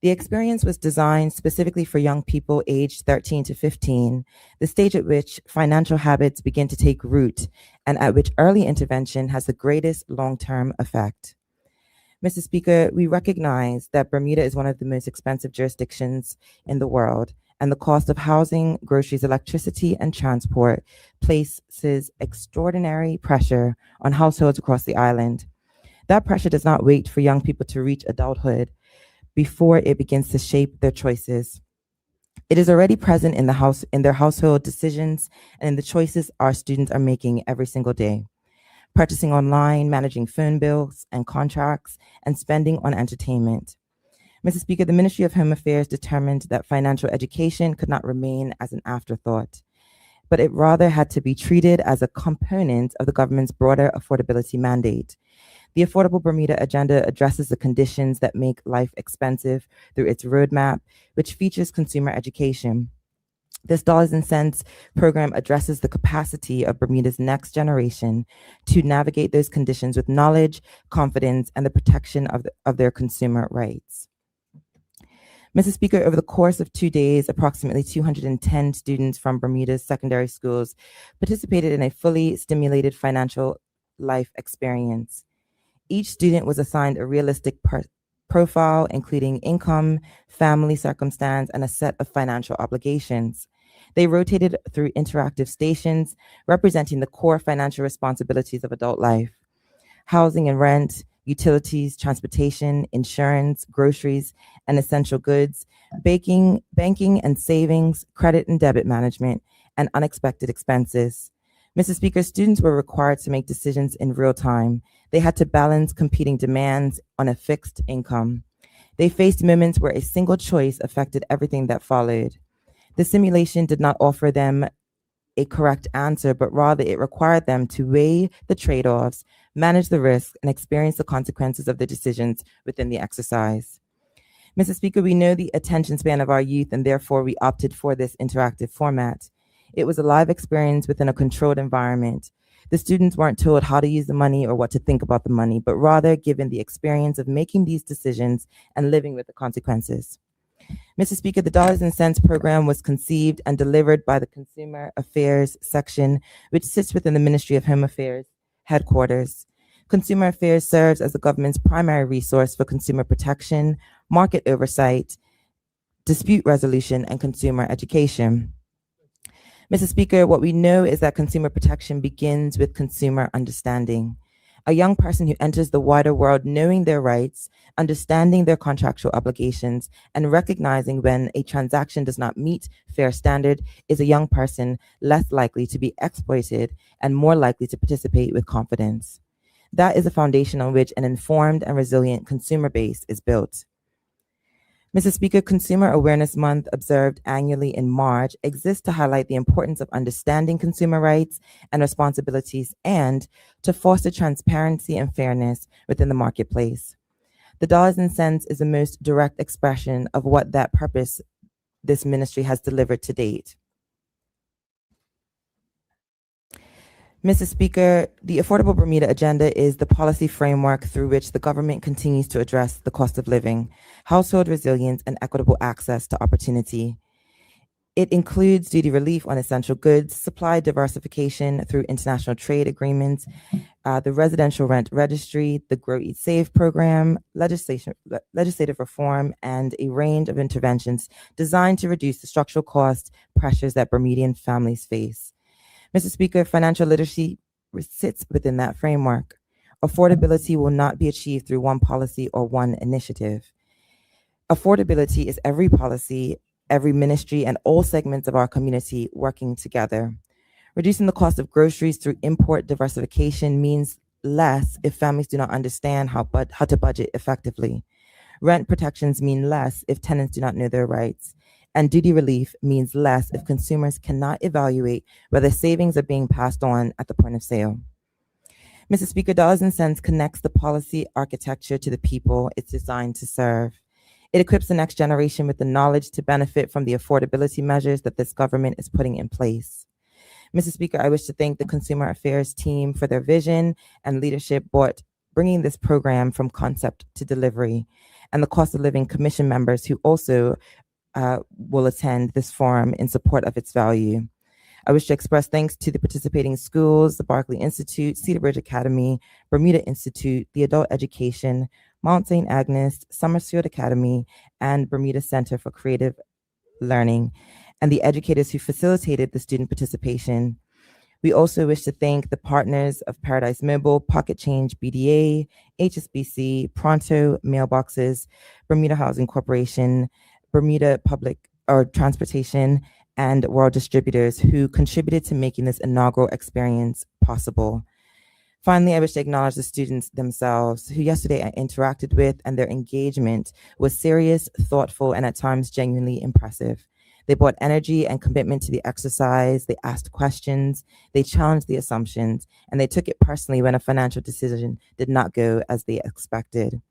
The experience was designed specifically for young people aged 13 to 15, the stage at which financial habits begin to take root and at which early intervention has the greatest long-term effect. Mr. Speaker, we recognize that Bermuda is one of the most expensive jurisdictions in the world, and the cost of housing, groceries, electricity, and transport places extraordinary pressure on households across the island. That pressure does not wait for young people to reach adulthood before it begins to shape their choices. It is already present in their household decisions and in the choices our students are making every single day. Purchasing online, managing phone bills and contracts, and spending on entertainment. Mr. Speaker, the Ministry of Home Affairs determined that financial education could not remain as an afterthought, but it rather had to be treated as a component of the government's broader affordability mandate. The Affordable Bermuda Agenda addresses the conditions that make life expensive through its roadmap, which features consumer education. This Dollars and Cents program addresses the capacity of Bermuda's next generation to navigate those conditions with knowledge, confidence, and the protection of their consumer rights. Mrs. Speaker, over the course of 2 days, approximately 210 students from Bermuda's secondary schools participated in a fully stimulated financial life experience. Each student was assigned a realistic profile, including income, family circumstance, and a set of financial obligations. They rotated through interactive stations representing the core financial responsibilities of adult life: housing and rent, utilities, transportation, insurance, groceries, and essential goods, banking and savings, credit and debit management, and unexpected expenses. Mrs. Speaker, students were required to make decisions in real time. They had to balance competing demands on a fixed income. They faced moments where a single choice affected everything that followed. The simulation did not offer them a correct answer, but rather it required them to weigh the trade-offs, manage the risk, and experience the consequences of the decisions within the exercise. Mrs. Speaker, we know the attention span of our youth, and therefore we opted for this interactive format. It was a live experience within a controlled environment. The students weren't told how to use the money or what to think about the money, but rather given the experience of making these decisions and living with the consequences. Mr. Speaker, the Dollars and Cents program was conceived and delivered by the Consumer Affairs section, which sits within the Ministry of Home Affairs headquarters. Consumer Affairs serves as the government's primary resource for consumer protection, market oversight, dispute resolution, and consumer education. Mr. Speaker, what we know is that consumer protection begins with consumer understanding. A young person who enters the wider world knowing their rights, understanding their contractual obligations, and recognizing when a transaction does not meet fair standard is a young person less likely to be exploited and more likely to participate with confidence. That is a foundation on which an informed and resilient consumer base is built. Mr. Speaker, Consumer Awareness Month, observed annually in March, exists to highlight the importance of understanding consumer rights and responsibilities and to foster transparency and fairness within the marketplace. The Dollars and Cents is the most direct expression of what that purpose this ministry has delivered to date. Mr. Speaker, the Affordable Bermuda Agenda is the policy framework through which the government continues to address the cost of living, household resilience, and equitable access to opportunity. It includes duty relief on essential goods, supply diversification through international trade agreements, the residential rent registry, the Grow Eat Save program, legislative reform, and a range of interventions designed to reduce the structural cost pressures that Bermudian families face. Mr. Speaker, financial literacy sits within that framework. Affordability will not be achieved through one policy or one initiative. Affordability is every policy, every ministry, and all segments of our community working together. Reducing the cost of groceries through import diversification means less if families do not understand how to budget effectively. Rent protections mean less if tenants do not know their rights. And duty relief means less if consumers cannot evaluate whether savings are being passed on at the point of sale. Mr. Speaker, Dollars and Cents connects the policy architecture to the people it's designed to serve. It equips the next generation with the knowledge to benefit from the affordability measures that this government is putting in place. Mr. Speaker, I wish to thank the Consumer Affairs team for their vision and leadership bringing this program from concept to delivery, and the Cost of Living Commission members who also will attend this forum in support of its value. I wish to express thanks to the participating schools, the Barclay Institute, Cedar Bridge Academy, Bermuda Institute, the Adult Education, Mount St. Agnes, Summerfield Academy, and Bermuda Center for Creative Learning, and the educators who facilitated the student participation. We also wish to thank the partners of Paradise Mobile, Pocket Change BDA, HSBC, Pronto Mailboxes, Bermuda Housing Corporation, Bermuda Public or Transportation, and World Distributors who contributed to making this inaugural experience possible. Finally, I wish to acknowledge the students themselves who yesterday I interacted with, and their engagement was serious, thoughtful, and at times genuinely impressive. They brought energy and commitment to the exercise. They asked questions, they challenged the assumptions, and they took it personally when a financial decision did not go as they expected.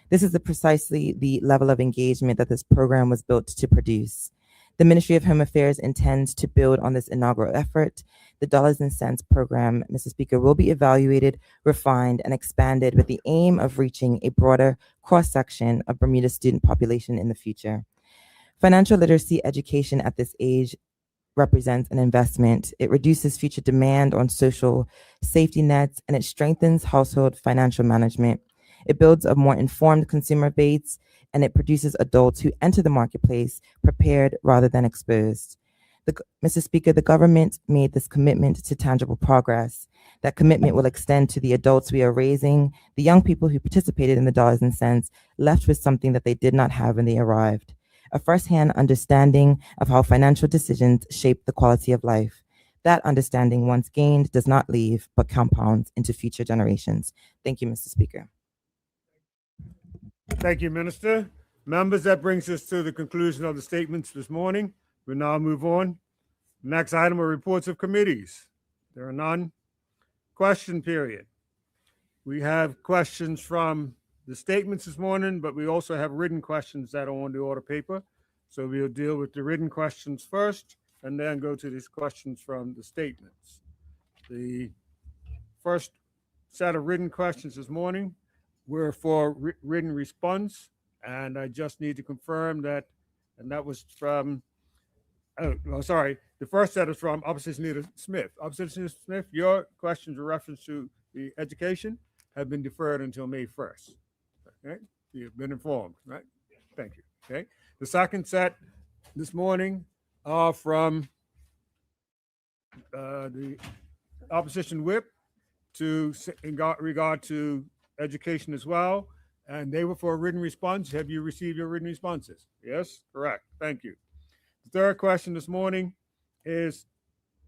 This is precisely the level of engagement that this program was built to produce. The Ministry of Home Affairs intends to build on this inaugural effort. The Dollars and Cents program, Mr. Speaker, will be evaluated, refined, and expanded with the aim of reaching a broader cross-section of Bermuda's student population in the future. Financial literacy education at this age represents an investment. It reduces future demand on social safety nets, and it strengthens household financial management. It builds a more informed consumer base, and it produces adults who enter the marketplace prepared rather than exposed. Mr. Speaker, the government made this commitment to tangible progress. That commitment will extend to the adults we are raising, the young people who participated in the Dollars and Cents, left with something that they did not have when they arrived: a firsthand understanding of how financial decisions shape the quality of life. That understanding, once gained, does not leave, but compounds into future generations. Thank you, Mr. Speaker. Thank you, Minister. Members, that brings us to the conclusion of the statements this morning. We'll now move on. Next item are reports of committees. There are none. Question period. We have questions from the statements this morning, but we also have written questions that are on the order paper. So we'll deal with the written questions first and then go to these questions from the statements. The first set of written questions this morning were for written response, and I just need to confirm that, and that was from, the first set is from Opposition Leader Smith. Opposition Leader Smith, your questions in reference to the education have been deferred until May 1st. Okay, you've been informed, right? Thank you. Okay, the second set this morning are from the opposition whip in regard to education as well, and they were for a written response. Have you received your written responses? Yes, correct. Thank you. The third question this morning is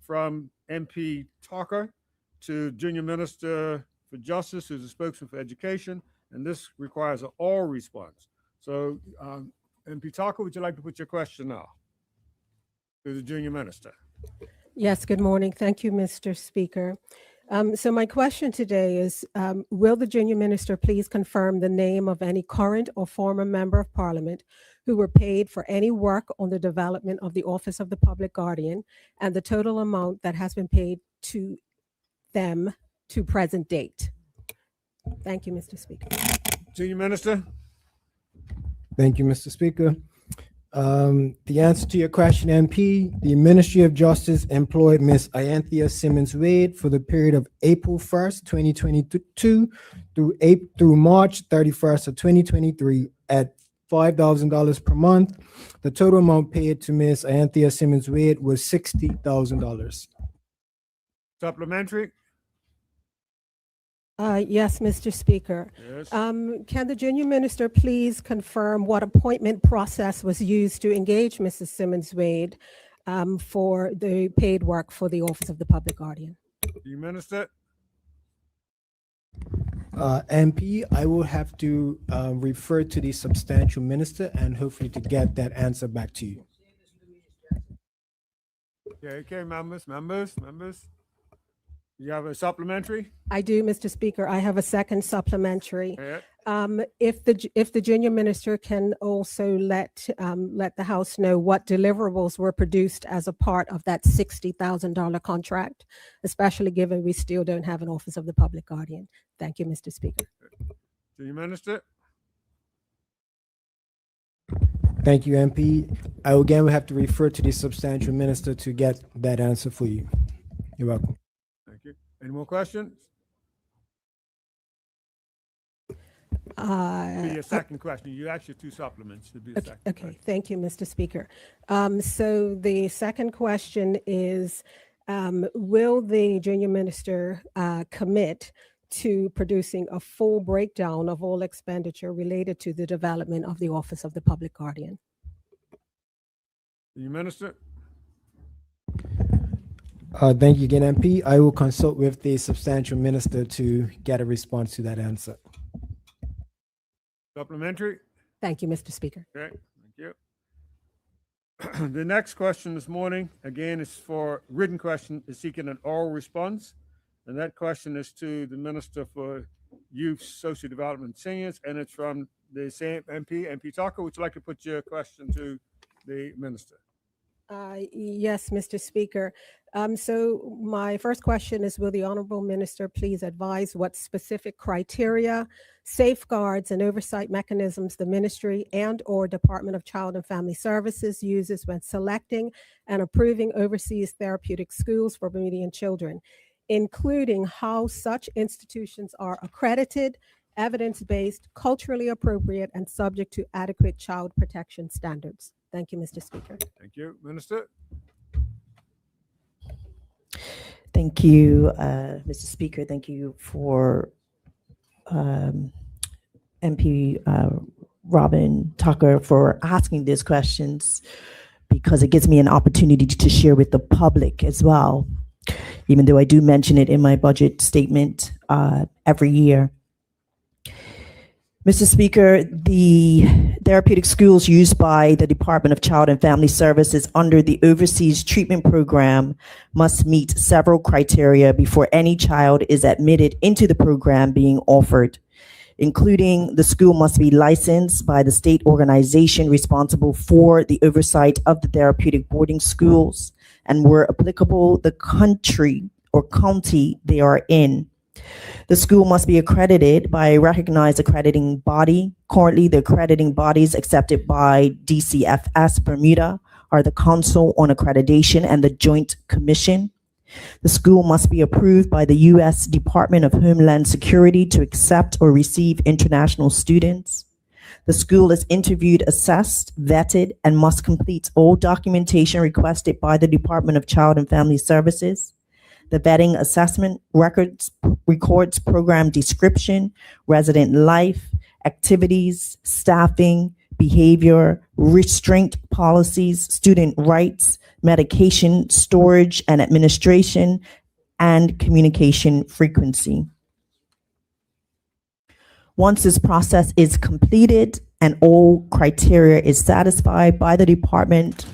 from MP Talker to Junior Minister for Justice, who's a spokesman for education, and this requires an oral response. So, MP Talker, would you like to put your question now to the Junior Minister? Yes, good morning. Thank you, Mr. Speaker. So my question today is, will the Junior Minister please confirm the name of any current or former member of Parliament who were paid for any work on the development of the Office of the Public Guardian and the total amount that has been paid to them to present date? Thank you, Mr. Speaker. Junior Minister? Thank you, Mr. Speaker. The answer to your question, MP, the Ministry of Justice employed Ms. Ianthea Simmons Wade for the period of April 1st, 2022 through March 31st of 2023 at $5,000 per month. The total amount paid to Ms. Ianthea Simmons Wade was $60,000. Supplementary? Yes, Mr. Speaker. Yes. Can the Junior Minister please confirm what appointment process was used to engage Mrs. Simmons Wade for the paid work for the Office of the Public Guardian? Junior Minister? MP, I will have to refer to the substantial minister and hopefully to get that answer back to you. Okay, members. You have a supplementary? I do, Mr. Speaker. I have a second supplementary. Yeah. If the Junior Minister can also let the House know what deliverables were produced as a part of that $60,000 contract, especially given we still don't have an Office of the Public Guardian. Thank you, Mr. Speaker. Junior Minister? Thank you, MP. I again will have to refer to the substantial minister to get that answer for you. You're welcome. Thank you. Any more questions? Be your second question. You asked your two supplements to be the second. Okay, question. thank you, Mr. Speaker. So the second question is, will the Junior Minister commit to producing a full breakdown of all expenditure related to the development of the Office of the Public Guardian? Junior Minister? Thank you again, MP. I will consult with the substantial minister to get a response to that answer. Supplementary? Thank you, Mr. Speaker. Okay, thank you. The next question this morning, again, is for written question, is seeking an oral response. And that question is to the Minister for Youth, Social Development, and Seniors, and it's from the same MP, MP Talker. Would you like to put your question to the Minister? Yes, Mr. Speaker. So my first question is, will the Honorable Minister please advise what specific criteria, safeguards, and oversight mechanisms the Ministry and/or Department of Child and Family Services uses when selecting and approving overseas therapeutic schools for Bermudian children, including how such institutions are accredited, evidence-based, culturally appropriate, and subject to adequate child protection standards? Thank you, Mr. Speaker. Thank you, Minister. Thank you, Mr. Speaker. Thank you for MP Robin Tucker for asking these questions, because it gives me an opportunity to share with the public as well, even though I do mention it in my budget statement every year. Mr. Speaker, the therapeutic schools used by the Department of Child and Family Services under the Overseas Treatment Program must meet several criteria before any child is admitted into the program being offered, including the school must be licensed by the state organization responsible for the oversight of the therapeutic boarding schools, and where applicable, the country or county they are in. The school must be accredited by a recognized accrediting body. Currently, the accrediting bodies accepted by DCFS Bermuda are the Council on Accreditation and the Joint Commission. The school must be approved by the U.S. Department of Homeland Security to accept or receive international students. The school is interviewed, assessed, vetted, and must complete all documentation requested by the Department of Child and Family Services. The vetting assessment records program description, resident life, activities, staffing, behavior, restraint policies, student rights, medication storage and administration, and communication frequency. Once this process is completed and all criteria is satisfied by the department,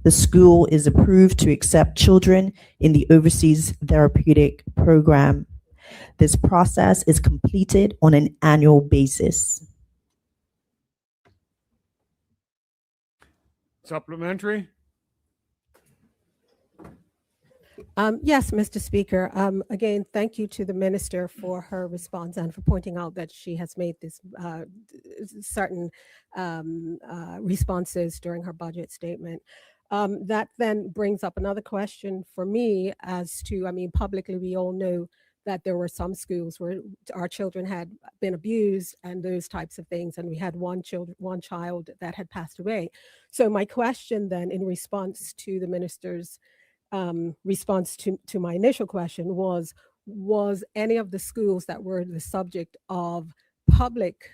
the school is approved to accept children in the overseas therapeutic program. This process is completed on an annual basis. Supplementary? Yes, Mr. Speaker. Again, thank you to the minister for her response and for pointing out that she has made this certain responses during her budget statement. That then brings up another question for me as to, I mean, publicly, we all know that there were some schools where our children had been abused and those types of things. And we had one child that had passed away. So my question then, in response to the minister's response to my initial question was any of the schools that were the subject of public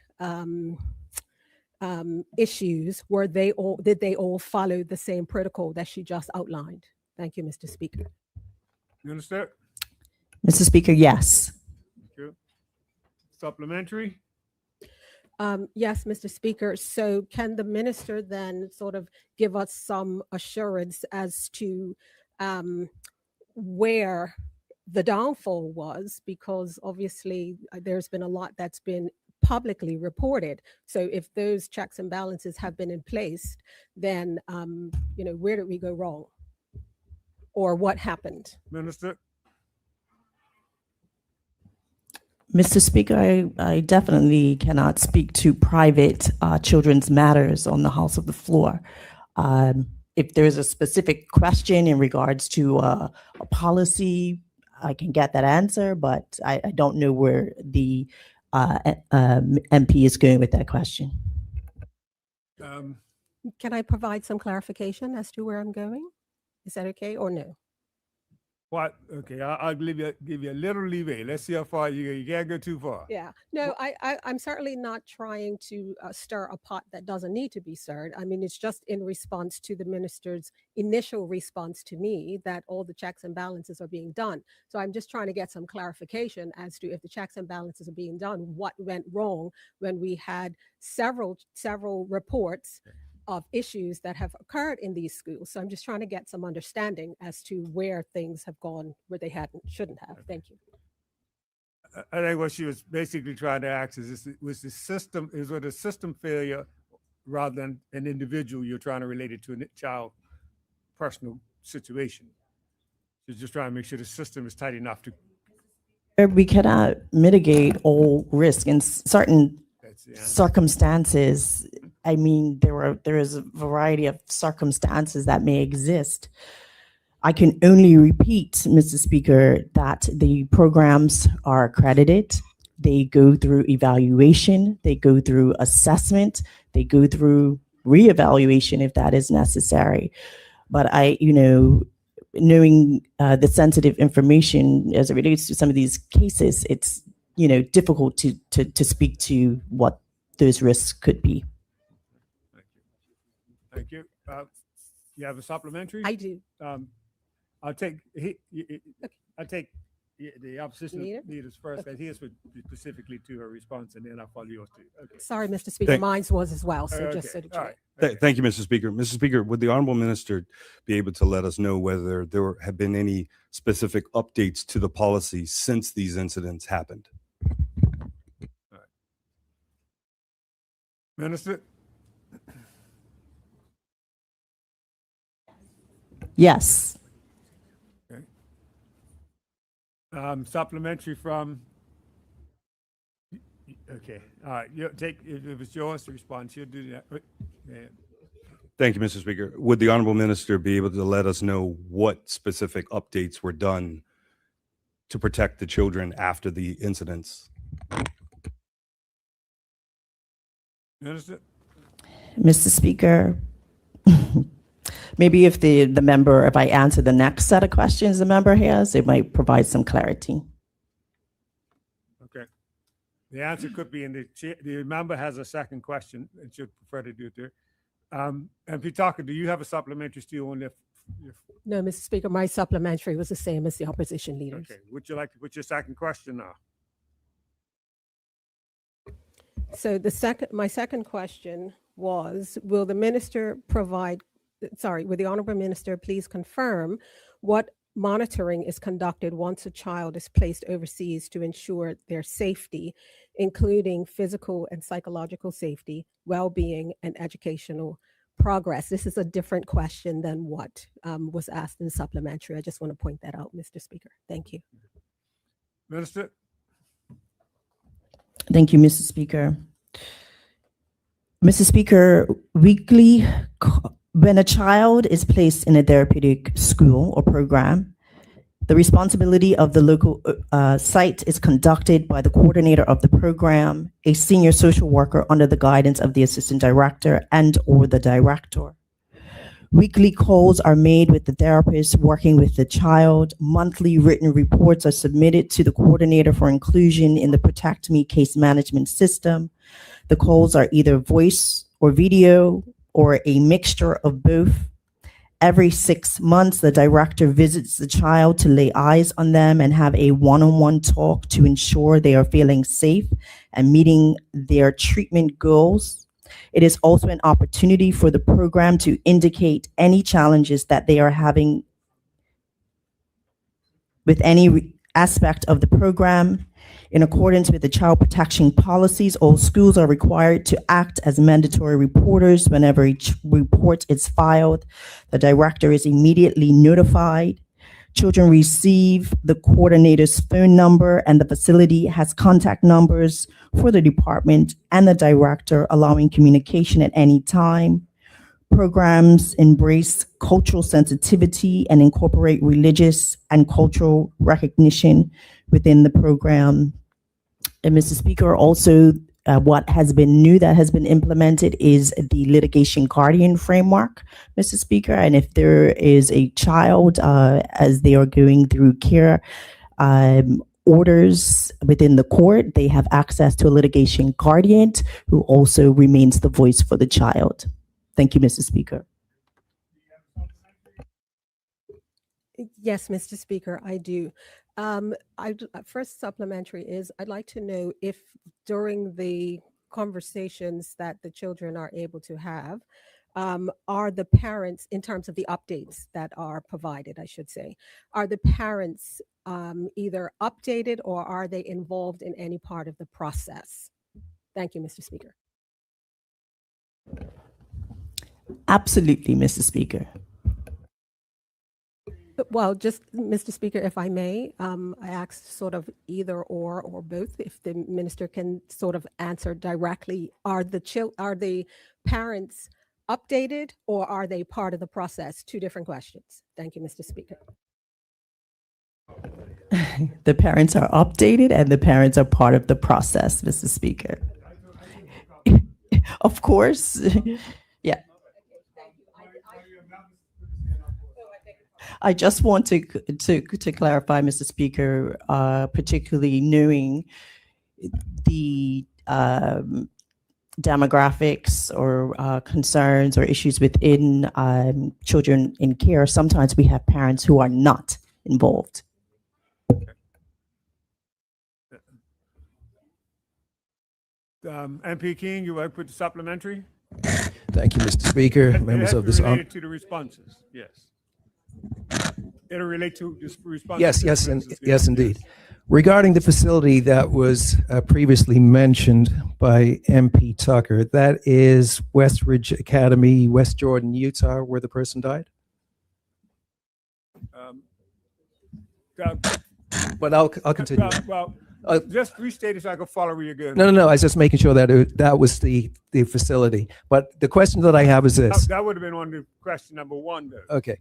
issues, did they all follow the same protocol that she just outlined? Thank you, Mr. Speaker. Minister? Mr. Speaker, yes. Thank you. Supplementary? Yes, Mr. Speaker. So can the minister then sort of give us some assurance as to where the downfall was? Because obviously there's been a lot that's been publicly reported. So if those checks and balances have been in place, then where did we go wrong, or what happened? Minister? Mr. Speaker, I definitely cannot speak to private children's matters on the House of the Floor. If there's a specific question in regards to a policy, I can get that answer, but I don't know where the MP is going with that question. Can I provide some clarification as to where I'm going? Is that okay or no? What? Okay, I'll give you a little leeway. Let's see how far you can't go too far. Yeah, no, I'm certainly not trying to stir a pot that doesn't need to be stirred. I mean, it's just in response to the minister's initial response to me that all the checks and balances are being done. So I'm just trying to get some clarification as to if the checks and balances are being done, what went wrong when we had several reports of issues that have occurred in these schools. So I'm just trying to get some understanding as to where things have gone where they shouldn't have. Thank you. I think what she was basically trying to ask is was it a system failure rather than an individual you're trying to relate it to a child personal situation. She's just trying to make sure the system is tight enough to. We cannot mitigate all risk in certain That's the answer. circumstances. I mean, there is a variety of circumstances that may exist. I can only repeat, Mr. Speaker, that the programs are accredited. They go through evaluation, they go through assessment, they go through reevaluation if that is necessary. But knowing the sensitive information as it relates to some of these cases, it's difficult to speak to what those risks could be. Thank you. You have a supplementary? I do. I'll take the opposition Leader? leaders first, because his would be specifically to her response, and then I'll follow yours too. Okay. Sorry, Mr. Speaker, mine was as well, so just so Okay, that all you. right. Okay. Thank you, Mr. Speaker. Mr. Speaker, would the Honorable Minister be able to let us know whether there have been any specific updates to the policy since these incidents happened? Minister? Yes. Supplementary from, okay, all right, you take, if it was yours to respond, you'll do that. Yeah. Thank you, Mr. Speaker. Would the Honorable Minister be able to let us know what specific updates were done to protect the children after the incidents? Minister? Mr. Speaker, maybe if if I answer the next set of questions the member has, it might provide some clarity. Okay. The answer could be in the member has a second question, and should prefer to do it there. And Pitaka, do you have a supplementary still on there? No, Mr. Speaker, my supplementary was the same as the opposition leaders. Okay, would you like to put your second question now? So my second question was, will the Honorable Minister please confirm what monitoring is conducted once a child is placed overseas to ensure their safety, including physical and psychological safety, well-being, and educational progress? This is a different question than what was asked in supplementary. I just want to point that out, Mr. Speaker. Thank you. Minister? Thank you, Mr. Speaker. Mr. Speaker, weekly, when a child is placed in a therapeutic school or program, the responsibility of the local site is conducted by the coordinator of the program, a senior social worker under the guidance of the assistant director and/or the director. Weekly calls are made with the therapist working with the child. Monthly written reports are submitted to the coordinator for inclusion in the Protect Me case management system. The calls are either voice or video or a mixture of both. Every 6 months, the director visits the child to lay eyes on them and have a one-on-one talk to ensure they are feeling safe and meeting their treatment goals. It is also an opportunity for the program to indicate any challenges that they are having with any aspect of the program. In accordance with the child protection policies, all schools are required to act as mandatory reporters whenever each report is filed. The director is immediately notified. Children receive the coordinator's phone number, and the facility has contact numbers for the department and the director, allowing communication at any time. Programs embrace cultural sensitivity and incorporate religious and cultural recognition within the program. And Mr. Speaker, also what has been new that has been implemented is the litigation guardian framework, Mr. Speaker. And if there is a child as they are going through care orders within the court, they have access to a litigation guardian who also remains the voice for the child. Thank you, Mr. Speaker. Yes, Mr. Speaker, I do. First supplementary is, I'd like to know if during the conversations that the children are able to have, are the parents, in terms of the updates that are provided, I should say, are the parents either updated or are they involved in any part of the process? Thank you, Mr. Speaker. Absolutely, Mr. Speaker. Well, just, Mr. Speaker, if I may, I asked sort of either or both, if the minister can sort of answer directly, are the parents updated or are they part of the process? Two different questions. Thank you, Mr. Speaker. The parents are updated and the parents are part of the process, Mr. Speaker. Of course. Yeah. I just want to clarify, Mr. Speaker, particularly knowing the demographics or concerns or issues within children in care. Sometimes we have parents who are not involved. MP King, you want to put the supplementary? Thank you, Mr. Speaker, It members has of to this. be related to the responses, yes. It'll relate to this response. Yes, indeed. Regarding the facility that was previously mentioned by MP Tucker, that is Westridge Academy, West Jordan, Utah, where the person died? But I'll continue. Well, just restate it so I can follow where you're going. No. I was just making sure that that was the facility. But the question that I have is this. That would have been on the question number one, though. Okay.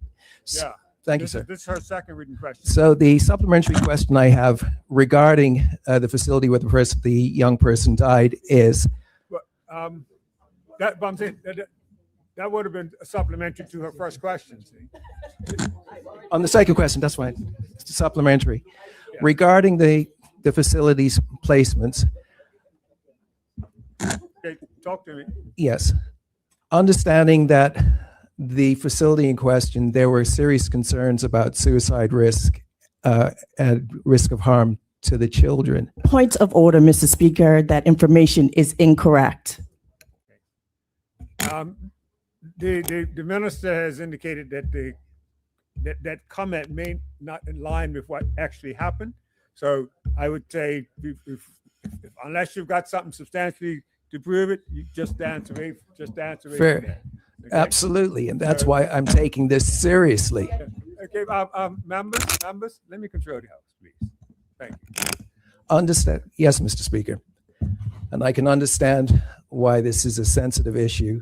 Yeah. Thank you, This sir. is her second written question. So the supplementary question I have regarding the facility where the young person died is, But I'm saying that would have been a supplementary to her first question. See? on the second question, that's fine, it's supplementary. Regarding the facilities placements, Okay, talk to me. yes. Understanding that the facility in question, there were serious concerns about suicide risk and risk of harm to the children. Point of order, Mr. Speaker, that information is incorrect. The minister has indicated that that comment may not in line with what actually happened. So I would say, unless you've got something substantially to prove it, you just dance away. Fair. From that. Okay? Absolutely, and that's why I'm taking this seriously. Okay, members, let me control the house, please. Thank you. Understand, yes, Mr. Speaker. And I can understand why this is a sensitive issue,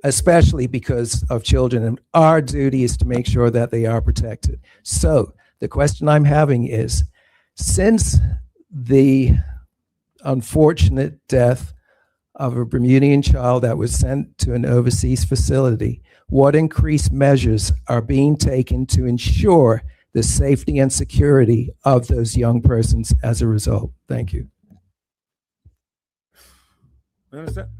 especially because of children. And our duty is to make sure that they are protected. So the question I'm having is, since the unfortunate death of a Bermudian child that was sent to an overseas facility, what increased measures are being taken to ensure the safety and security of those young persons as a result? Thank you. Minister?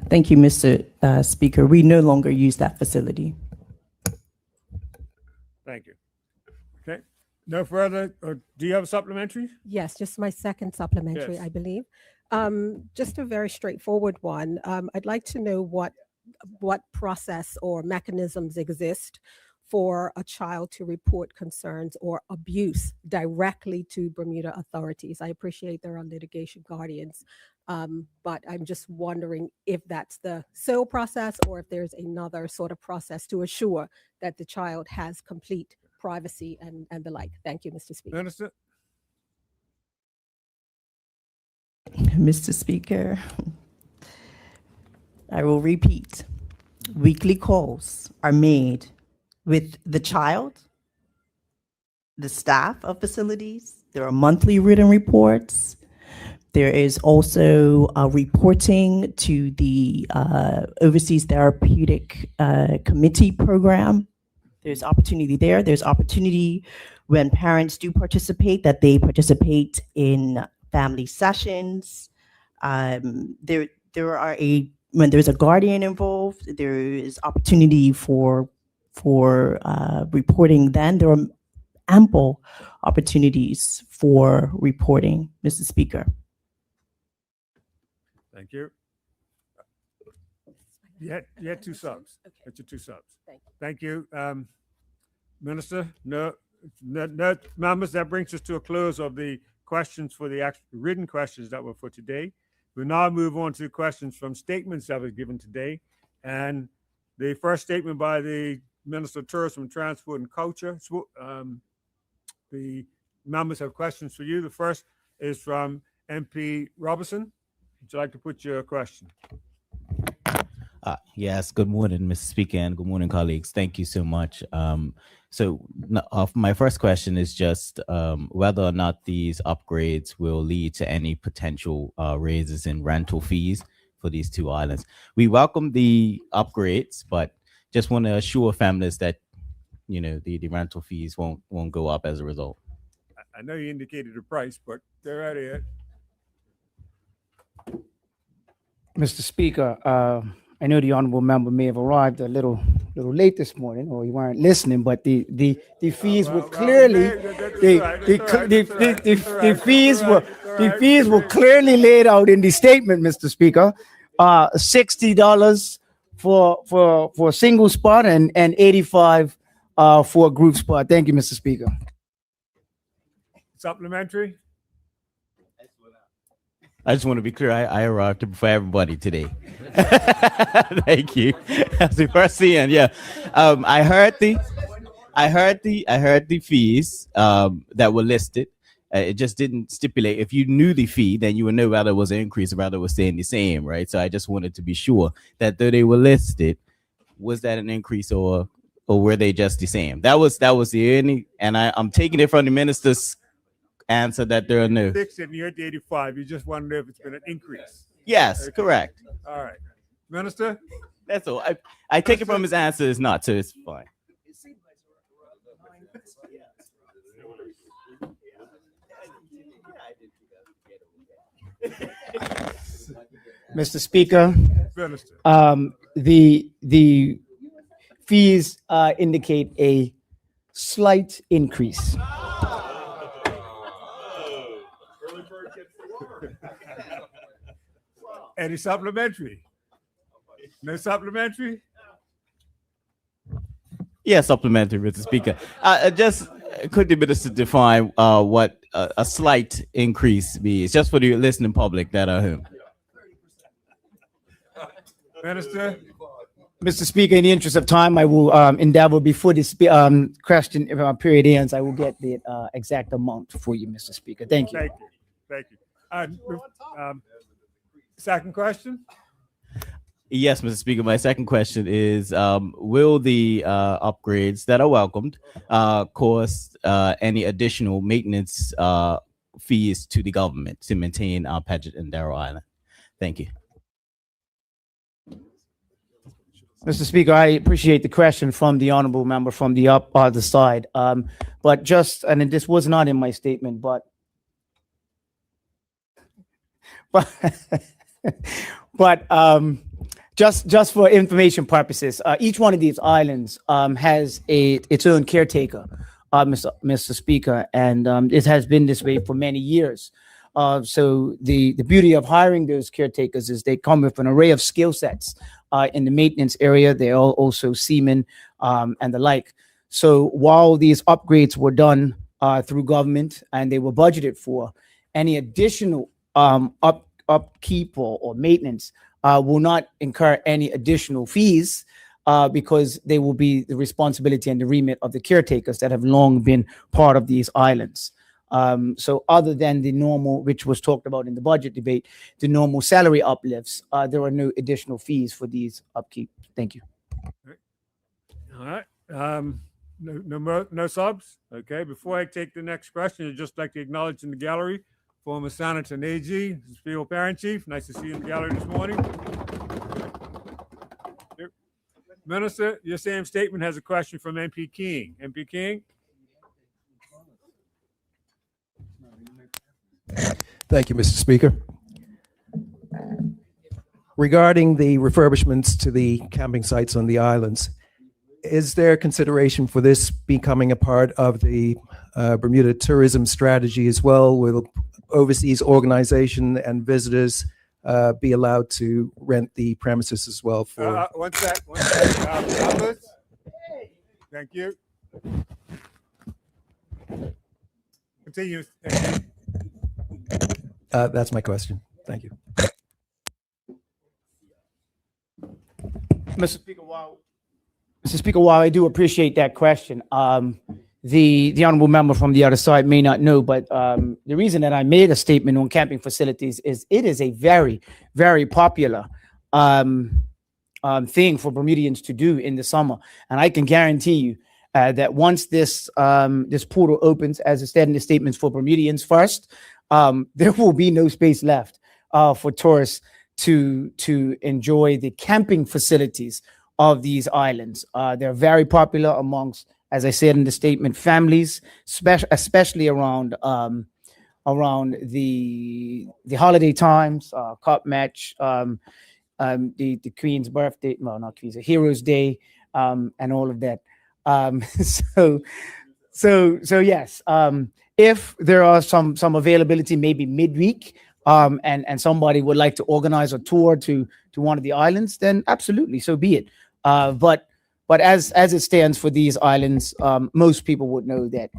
Thank you, Mr. Speaker. We no longer use that facility. Thank you. Okay, no further, do you have a supplementary? Yes, just my second supplementary, Yes. I believe. Just a very straightforward one. I'd like to know what process or mechanisms exist for a child to report concerns or abuse directly to Bermuda authorities. I appreciate there are litigation guardians, but I'm just wondering if that's the sole process or if there's another sort of process to assure that the child has complete privacy and the like. Thank you, Mr. Speaker. Minister? Mr. Speaker, I will repeat. Weekly calls are made with the child, the staff of facilities. There are monthly written reports. There is also reporting to the Overseas Therapeutic Committee program. There's opportunity there. There's opportunity when parents do participate, that they participate in family sessions. When there's a guardian involved, there is opportunity for reporting. Then there are ample opportunities for reporting, Mr. Speaker. Thank you. You had two subs. That's your two subs. Thank you. Minister, no, members, that brings us to a close of the questions for the written questions that were for today. We'll now move on to questions from statements that were given today. And the first statement by the Minister of Tourism, Transport, and Culture. The members have questions for you. The first is from MP Robertson. Would you like to put your question? Yes, good morning, Mr. Speaker, and good morning, colleagues. Thank you so much. My first question is just whether or not these upgrades will lead to any potential raises in rental fees for these two islands. We welcome the upgrades, but just want to assure families that, you know, the rental fees won't go up as a result. I know you indicated the price, but they're right here. Mr. Speaker, I know the honorable member may have arrived a little late this morning, or you weren't listening, but the fees were clearly the fees were clearly laid out in the statement, Mr. Speaker. $60 for a single spot and $85 for a group spot. Thank you, Mr. Speaker. Supplementary? I just want to be clear. I arrived before everybody today. Thank you. That's the first thing. Yeah, I heard the fees that were listed. It just didn't stipulate. If you knew the fee, then you would know whether it was an increase or whether it was staying the same, right? So I just wanted to be sure that though they were listed, was that an increase or were they just the same? That was the only. And I'm taking it from the minister's answer that there are no. 60 and you're at the 85. You just wonder if it's been an increase. Yes, Okay. correct. All right. Minister? That's all. I take it from his answer it's not, so it's fine. Mr. Speaker, Minister. the fees indicate a slight increase. Any supplementary? No supplementary? Yeah, supplementary, Mr. Speaker. Just could the minister define what a slight increase means, just for the listening public that are home? Minister? Mr. Speaker, in the interest of time, I will endeavor before this question period ends, I will get the exact amount for you, Mr. Speaker. Thank you. Thank you. Thank you. Second question? Yes, Mr. Speaker. My second question is, will the upgrades that are welcomed cost any additional maintenance fees to the government to maintain Paget and Darrow Island? Thank you. Mr. Speaker, I appreciate the question from the honorable member from the other side. But just, and this was not in my statement, but just for information purposes, each one of these islands has its own caretaker, Mr. Speaker, and it has been this way for many years. So the beauty of hiring those caretakers is they come with an array of skill sets in the maintenance area. They're all also seamen and the like. So while these upgrades were done through government and they were budgeted for, any additional upkeep or maintenance will not incur any additional fees because they will be the responsibility and the remit of the caretakers that have long been part of these islands. So other than the normal, which was talked about in the budget debate, the normal salary uplifts, there are no additional fees for these upkeep. Thank you. All right. No subs? Okay. Before I take the next question, I'd just like to acknowledge in the gallery former Senator Nagy, Field Parent Chief. Nice to see you in the gallery this morning. Minister, your same statement has a question from MP King. MP King? Thank you, Mr. Speaker. Regarding the refurbishments to the camping sites on the islands, is there consideration for this becoming a part of the Bermuda tourism strategy as well? Will overseas organization and visitors be allowed to rent the premises as well for? One sec. Others? Thank you. Continue. That's my question. Thank you. Mr. Mr. Speaker, while I do appreciate that question, the honorable member from the other side may not know, but the reason that I made a statement on camping facilities is it is a very, very popular thing for Bermudians to do in the summer. And I can guarantee you that once this portal opens, as is said in the statements for Bermudians first, there will be no space left for tourists to enjoy the camping facilities of these islands. They're very popular amongst, as I said in the statement, families, especially around the holiday times, cup match, the Queen's birthday, well, not Queen's, Heroes Day, and all of that. So yes, if there are some availability, maybe midweek, and somebody would like to organize a tour to one of the islands, then absolutely, so be it. But as it stands for these islands, most people would know that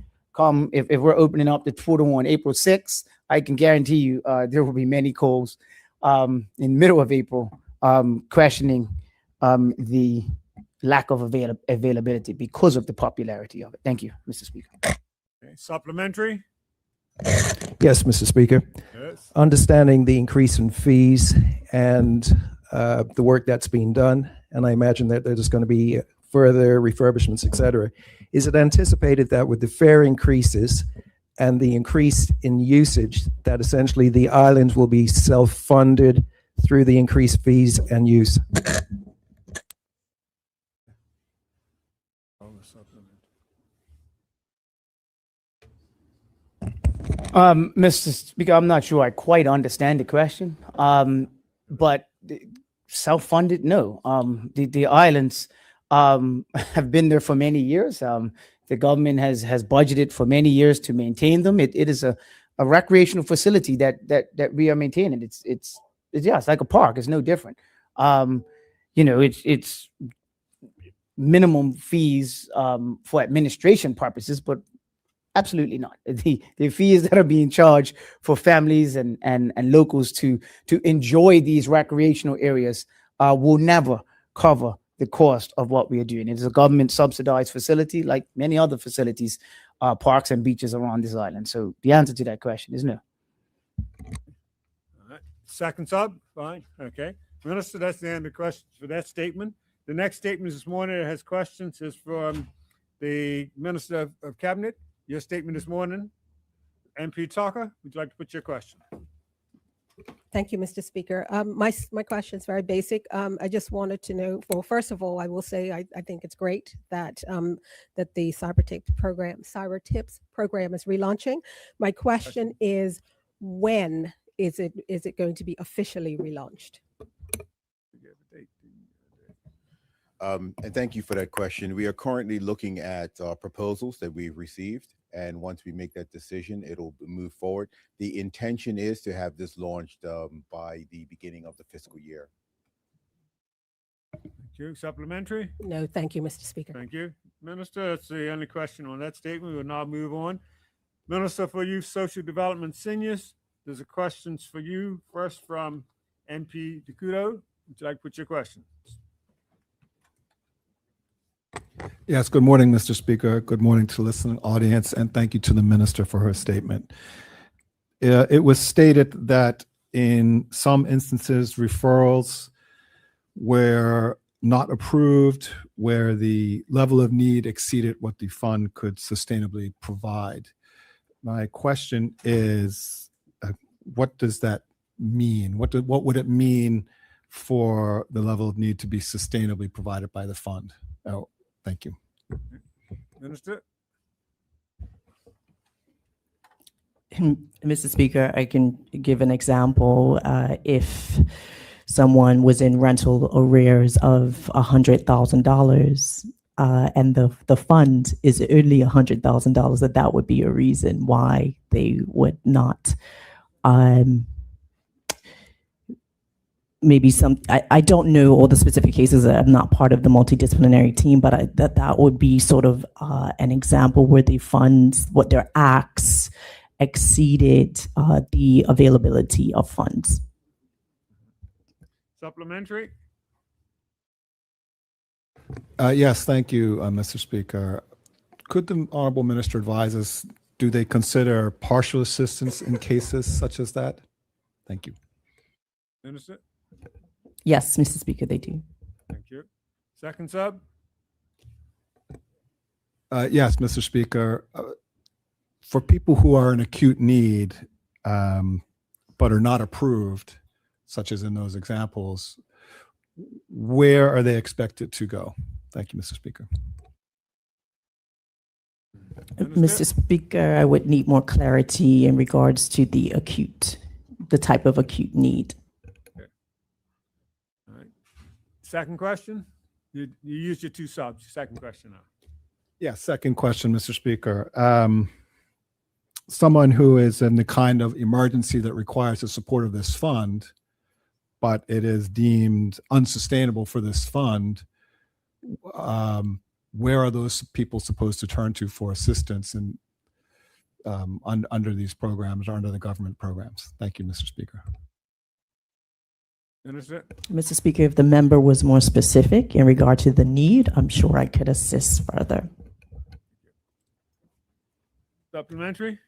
if we're opening up the portal on April 6th, I can guarantee you there will be many calls in middle of April questioning the lack of availability because of the popularity of it. Thank you, Mr. Speaker. Okay, supplementary? Yes, Mr. Speaker. Yes. Understanding the increase in fees and the work that's being done, and I imagine that there's going to be further refurbishments, et cetera. Is it anticipated that with the fare increases and the increase in usage, that essentially the islands will be self-funded through the increased fees and use? Mr. Speaker, I'm not sure I quite understand the question, but self-funded, no. The islands have been there for many years. The government has budgeted for many years to maintain them. It is a recreational facility that we are maintaining. It's like a park. It's no different. It's minimum fees for administration purposes, but absolutely not. The fees that are being charged for families and locals to enjoy these recreational areas will never cover the cost of what we are doing. It is a government subsidized facility like many other facilities, parks and beaches around this island. So the answer to that question is no. All right. Seconds up. Fine. Okay. Minister, that's the end of the questions for that statement. The next statement this morning that has questions is from the Minister of Cabinet. Your statement this morning, MP Tucker, would you like to put your question? Thank you, Mr. Speaker. My question is very basic. I just wanted to know, well, first of all, I will say I think it's great that that the Cyber Tips program is relaunching. My question is, when is it going to be officially relaunched? And thank you for that question. We are currently looking at proposals that we've received. And once we make that decision, it'll move forward. The intention is to have this launched by the beginning of the fiscal year. Thank you. Supplementary? No, thank you, Mr. Speaker. Thank you. Minister, that's the only question on that statement. We will now move on. Minister for Youth, Social Development, Seniors, there's a questions for you. First from MP Dekudo. Would you like to put your question? Yes, good morning, Mr. Speaker. Good morning to the listening audience, and thank you to the minister for her statement. It was stated that in some instances, referrals were not approved, where the level of need exceeded what the fund could sustainably provide. My question is, what does that mean? What would it mean for the level of need to be sustainably provided by the fund? Oh, thank you. Minister? Mr. Speaker, I can give an example. If someone was in rental arrears of $100,000 and the fund is only $100,000, that would be a reason why they would not. Maybe I don't know all the specific cases. I'm not part of the multidisciplinary team, but that would be sort of an example where the funds, what their acts exceeded the availability of funds. Supplementary? Yes, thank you, Mr. Speaker. Could the Honorable Minister advise us, do they consider partial assistance in cases such as that? Thank you. Minister? Yes, Mr. Speaker, they do. Thank you. Second sub? Yes, Mr. Speaker. For people who are in acute need but are not approved, such as in those examples, where are they expected to go? Thank you, Mr. Speaker. Mr. Speaker, I would need more clarity in regards to the type of acute need. All right. Second question? You used your two subs. Second question now. Yeah, second question, Mr. Speaker. Someone who is in the kind of emergency that requires the support of this fund, but it is deemed unsustainable for this fund, where are those people supposed to turn to for assistance in, under these programs or under the government programs? Thank you, Mr. Speaker. Minister? Mr. Speaker, if the member was more specific in regard to the need, I'm sure I could assist further. Supplementary?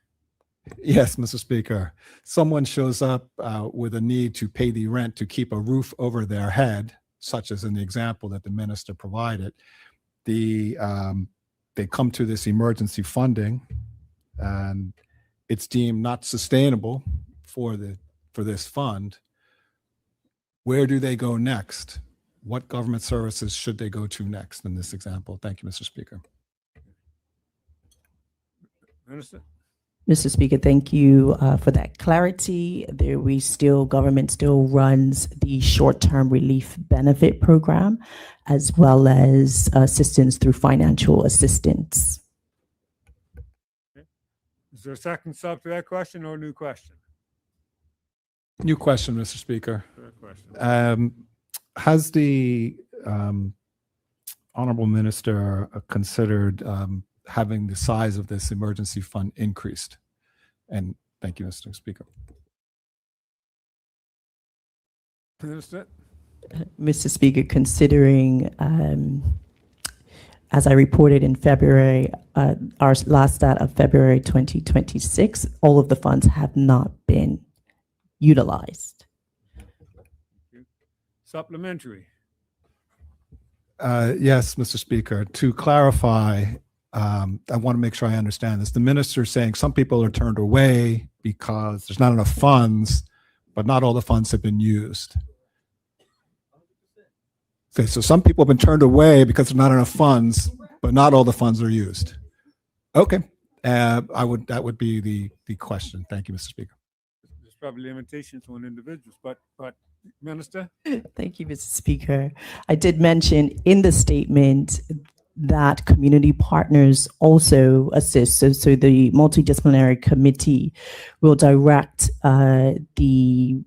Yes, Mr. Speaker. Someone shows up with a need to pay the rent to keep a roof over their head, such as in the example that the minister provided. They come to this emergency funding, and it's deemed not sustainable for this fund. Where do they go next? What government services should they go to next in this example? Thank you, Mr. Speaker. Minister? Mr. Speaker, thank you for that clarity. Government still runs the short-term relief benefit program, as well as assistance through financial assistance. Is there a second sub to that question or a new question? New question, Mr. Speaker. Third question. Has the Honorable Minister considered having the size of this emergency fund increased? And thank you, Mr. Speaker. Minister? Mr. Speaker, considering, as I reported in February, our last stat of February 2026, all of the funds have not been utilized. Supplementary? Yes, Mr. Speaker. To clarify, I want to make sure I understand this. The minister is saying some people are turned away because there's not enough funds, but not all the funds have been used. Okay, so some people have been turned away because there's not enough funds, but not all the funds are used. Okay, that would be the question. Thank you, Mr. Speaker. There's probably limitations on individuals, but Minister? Thank you, Mr. Speaker. I did mention in the statement that community partners also assist. So the multidisciplinary committee will direct the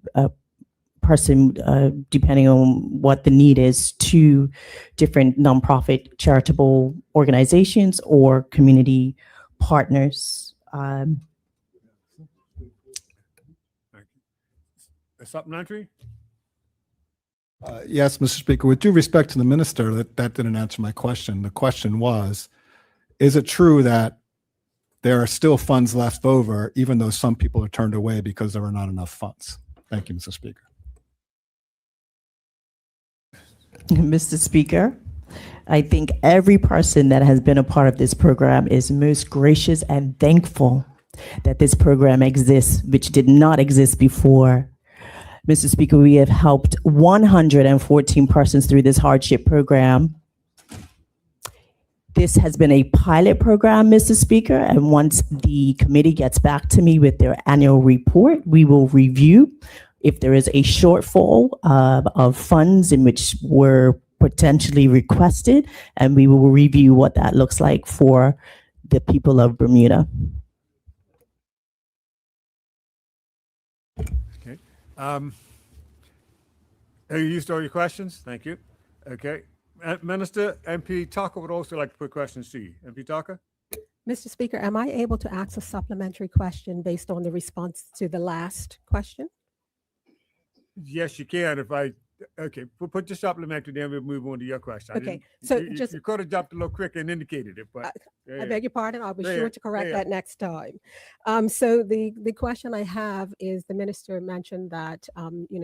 person, depending on what the need is, to different nonprofit charitable organizations or community partners. A supplementary? Yes, Mr. Speaker. With due respect to the minister, that didn't answer my question. The question was, is it true that there are still funds left over, even though some people are turned away because there are not enough funds? Thank you, Mr. Speaker. Mr. Speaker, I think every person that has been a part of this program is most gracious and thankful that this program exists, which did not exist before. Mr. Speaker, we have helped 114 persons through this hardship program. This has been a pilot program, Mr. Speaker, and once the committee gets back to me with their annual report, we will review if there is a shortfall of funds in which were potentially requested, and we will review what that looks like for the people of Bermuda. Okay. Have you used all your questions? Thank you. Okay. Minister, MP Tucker would also like to put questions to you. MP Tucker? Mr. Speaker, am I able to ask a supplementary question based on the response to the last question? Yes, you can. If I Okay, put your supplementary, then we'll move on to your question. I Okay, didn't- so you just- could have jumped a little quicker and indicated it, but. I beg your pardon. I'll be Go sure ahead. to correct Go that ahead. next time. So the question I have is the minister mentioned that,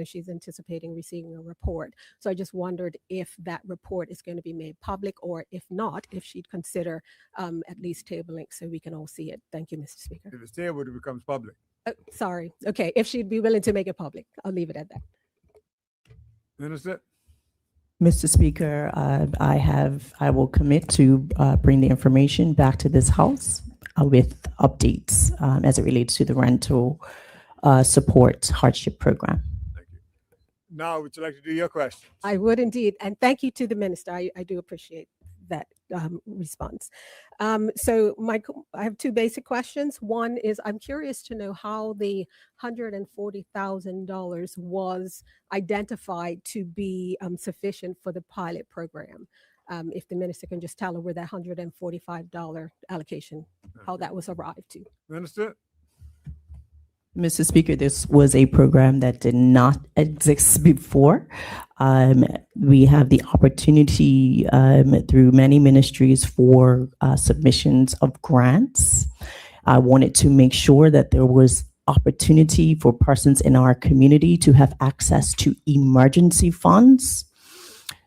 she's anticipating receiving a report. So I just wondered if that report is going to be made public, or if not, if she'd consider at least tabling so we can all see it. Thank you, Mr. Speaker. If it's tabled, it becomes public. Sorry. Okay, if she'd be willing to make it public, I'll leave it at that. Minister? Mr. Speaker, I will commit to bring the information back to this House with updates as it relates to the rental support hardship program. Now, would you like to do your question? I would indeed. And thank you to the minister. I do appreciate that response. So I have two basic questions. One is I'm curious to know how the $140,000 was identified to be sufficient for the pilot program. If the minister can just tell her where that $145 allocation, how that was arrived to. Minister? Mr. Speaker, this was a program that did not exist before. We have the opportunity through many ministries for submissions of grants. I wanted to make sure that there was opportunity for persons in our community to have access to emergency funds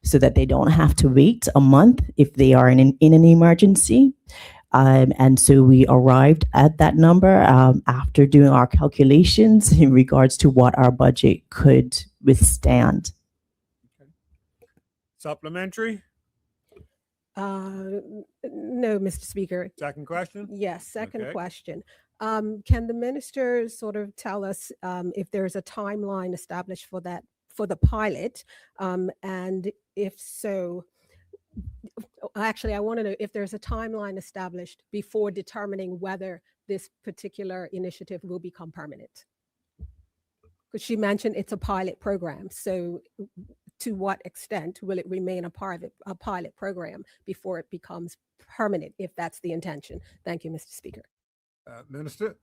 so that they don't have to wait a month if they are in an emergency. And so we arrived at that number after doing our calculations in regards to what our budget could withstand. Supplementary? No, Mr. Speaker. Second question? Yes, second Okay. question. Can the minister sort of tell us if there's a timeline established for that, for the pilot? And if so, actually, I want to know if there's a timeline established before determining whether this particular initiative will become permanent. Because she mentioned it's a pilot program. So to what extent will it remain a pilot program before it becomes permanent, if that's the intention? Thank you, Mr. Speaker. Minister?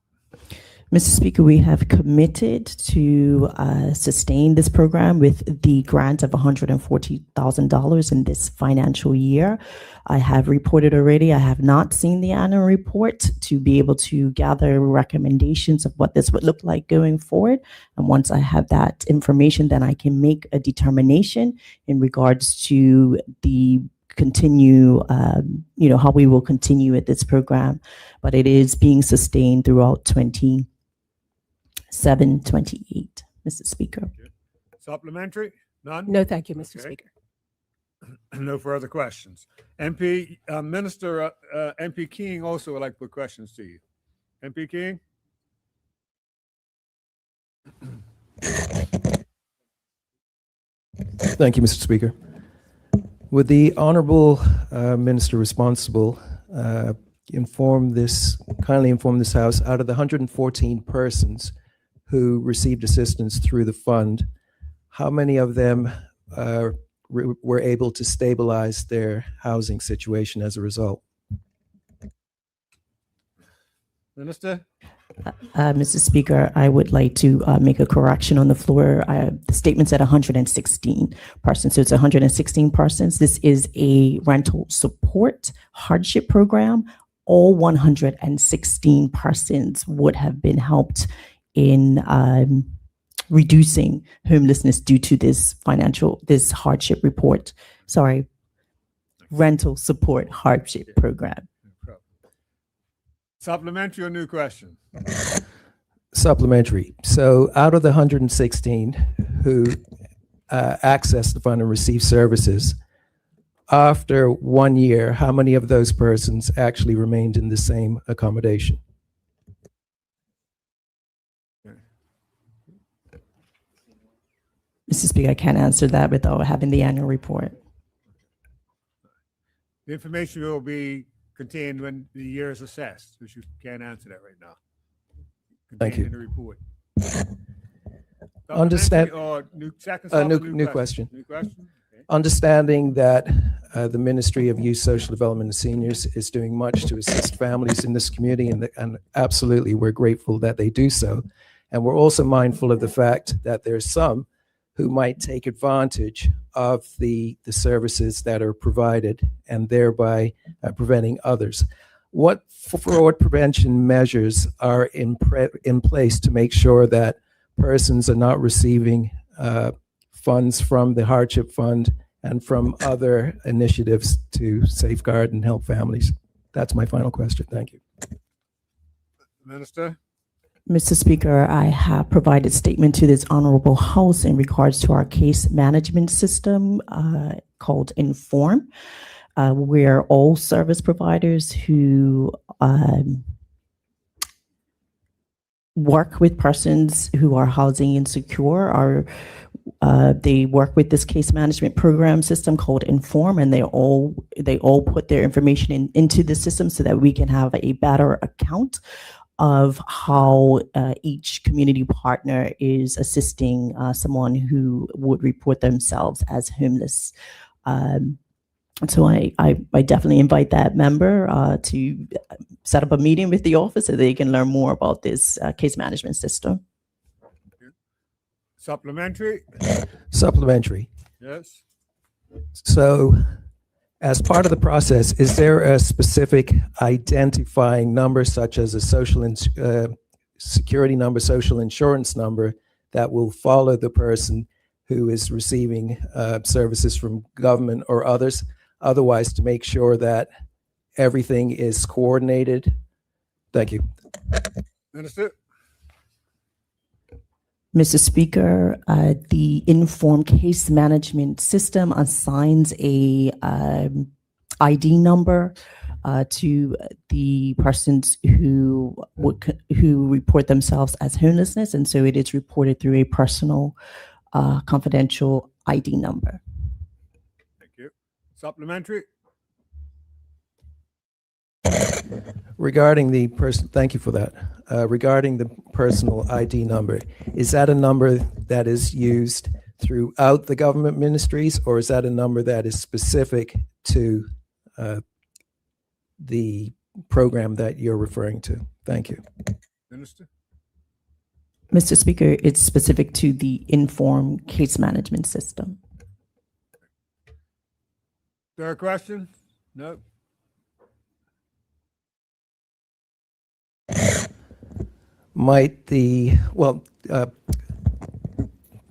Mr. Speaker, we have committed to sustain this program with the grant of $140,000 in this financial year. I have reported already, I have not seen the annual report to be able to gather recommendations of what this would look like going forward. And once I have that information, then I can make a determination in regards to the continue, how we will continue with this program, but it is being sustained throughout 27-28, Mr. Speaker. Supplementary? None? No, thank you, Mr. Okay. Speaker. No further questions. MP, Minister, MP King also would like to put questions to you. MP King? Thank you, Mr. Speaker. Would the honorable minister responsible kindly inform this House, out of the 114 persons who received assistance through the fund, how many of them were able to stabilize their housing situation as a result? Minister? Mr. Speaker, I would like to make a correction on the floor. The statement said 116 persons, so it's 116 persons. This is a rental support hardship program. All 116 persons would have been helped in reducing homelessness due to this hardship report. Sorry, rental support hardship program. Supplementary or new question? Supplementary. So out of the 116 who accessed the fund and received services, after 1 year, how many of those persons actually remained in the same accommodation? Mr. Speaker, I can't answer that without having the annual report. The information will be contained when the year is assessed, which you can't answer that right now. Thank you. Contained in the report. Understand- Supplementary or second New question. New question? Okay. Understanding that the Ministry of Youth, Social Development and Seniors is doing much to assist families in this community, and absolutely we're grateful that they do so. And we're also mindful of the fact that there's some who might take advantage of the services that are provided and thereby preventing others. What fraud prevention measures are in place to make sure that persons are not receiving funds from the hardship fund and from other initiatives to safeguard and help families? That's my final question. Thank you. Minister? Mr. Speaker, I have provided statement to this honorable house in regards to our case management system called Inform, where all service providers who work with persons who are housing insecure they work with this case management program system called Inform, and they all put their information into the system so that we can have a better account of how each community partner is assisting someone who would report themselves as homeless. So I definitely invite that member to set up a meeting with the office so they can learn more about this case management system. Supplementary? Supplementary. Yes. So, as part of the process, is there a specific identifying number, such as a security number, social insurance number, that will follow the person who is receiving services from government or others, otherwise to make sure that everything is coordinated? Thank you. Minister? Mr. Speaker, the Inform case management system assigns a ID number to the persons who report themselves as homelessness, and so it is reported through a personal confidential ID number. Thank you. Supplementary? Regarding the person, thank you for that. Regarding the personal ID number, is that a number that is used throughout the government ministries, or is that a number that is specific to the program that you're referring to? Thank you. Minister? Mr. Speaker, it's specific to the Inform case management system. Third question? No. Might the,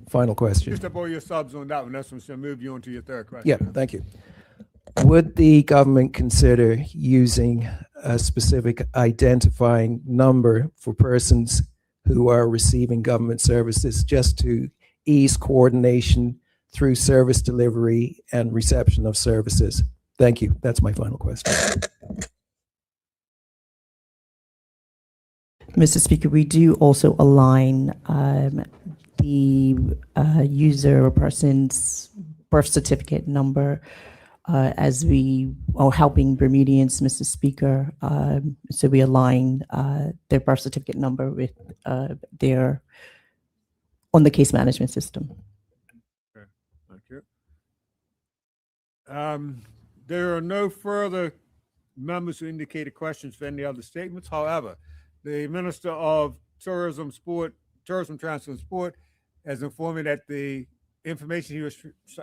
final question. Just about your subs on that one. That's what's going to move you on to your third question. Yeah, thank you. Would the government consider using a specific identifying number for persons who are receiving government services just to ease coordination through service delivery and reception of services? Thank you. That's my final question. Mr. Speaker, we do also align the user or person's birth certificate number as we are helping Bermudians, Mr. Speaker. So we align their birth certificate number with their on the case management system. Okay, thank you. There are no further members who indicated questions for any other statements. However, the Minister of Tourism, Transport, and Sport has informed me that the information he was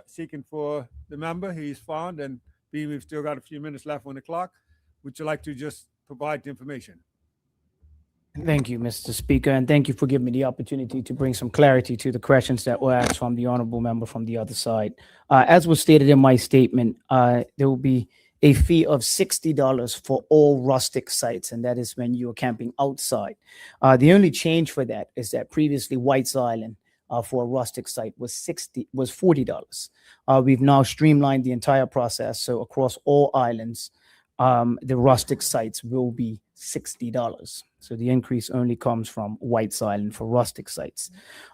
seeking for the member, he's found, and we've still got a few minutes left on the clock. Would you like to just provide the information? Thank you, Mr. Speaker, and thank you for giving me the opportunity to bring some clarity to the questions that were asked from the honorable member from the other side. As was stated in my statement, there will be a fee of $60 for all rustic sites, and that is when you are camping outside. The only change for that is that previously White's Island for a rustic site was $40. We've now streamlined the entire process, so across all islands, the rustic sites will be $60. So the increase only comes from White's Island for rustic sites.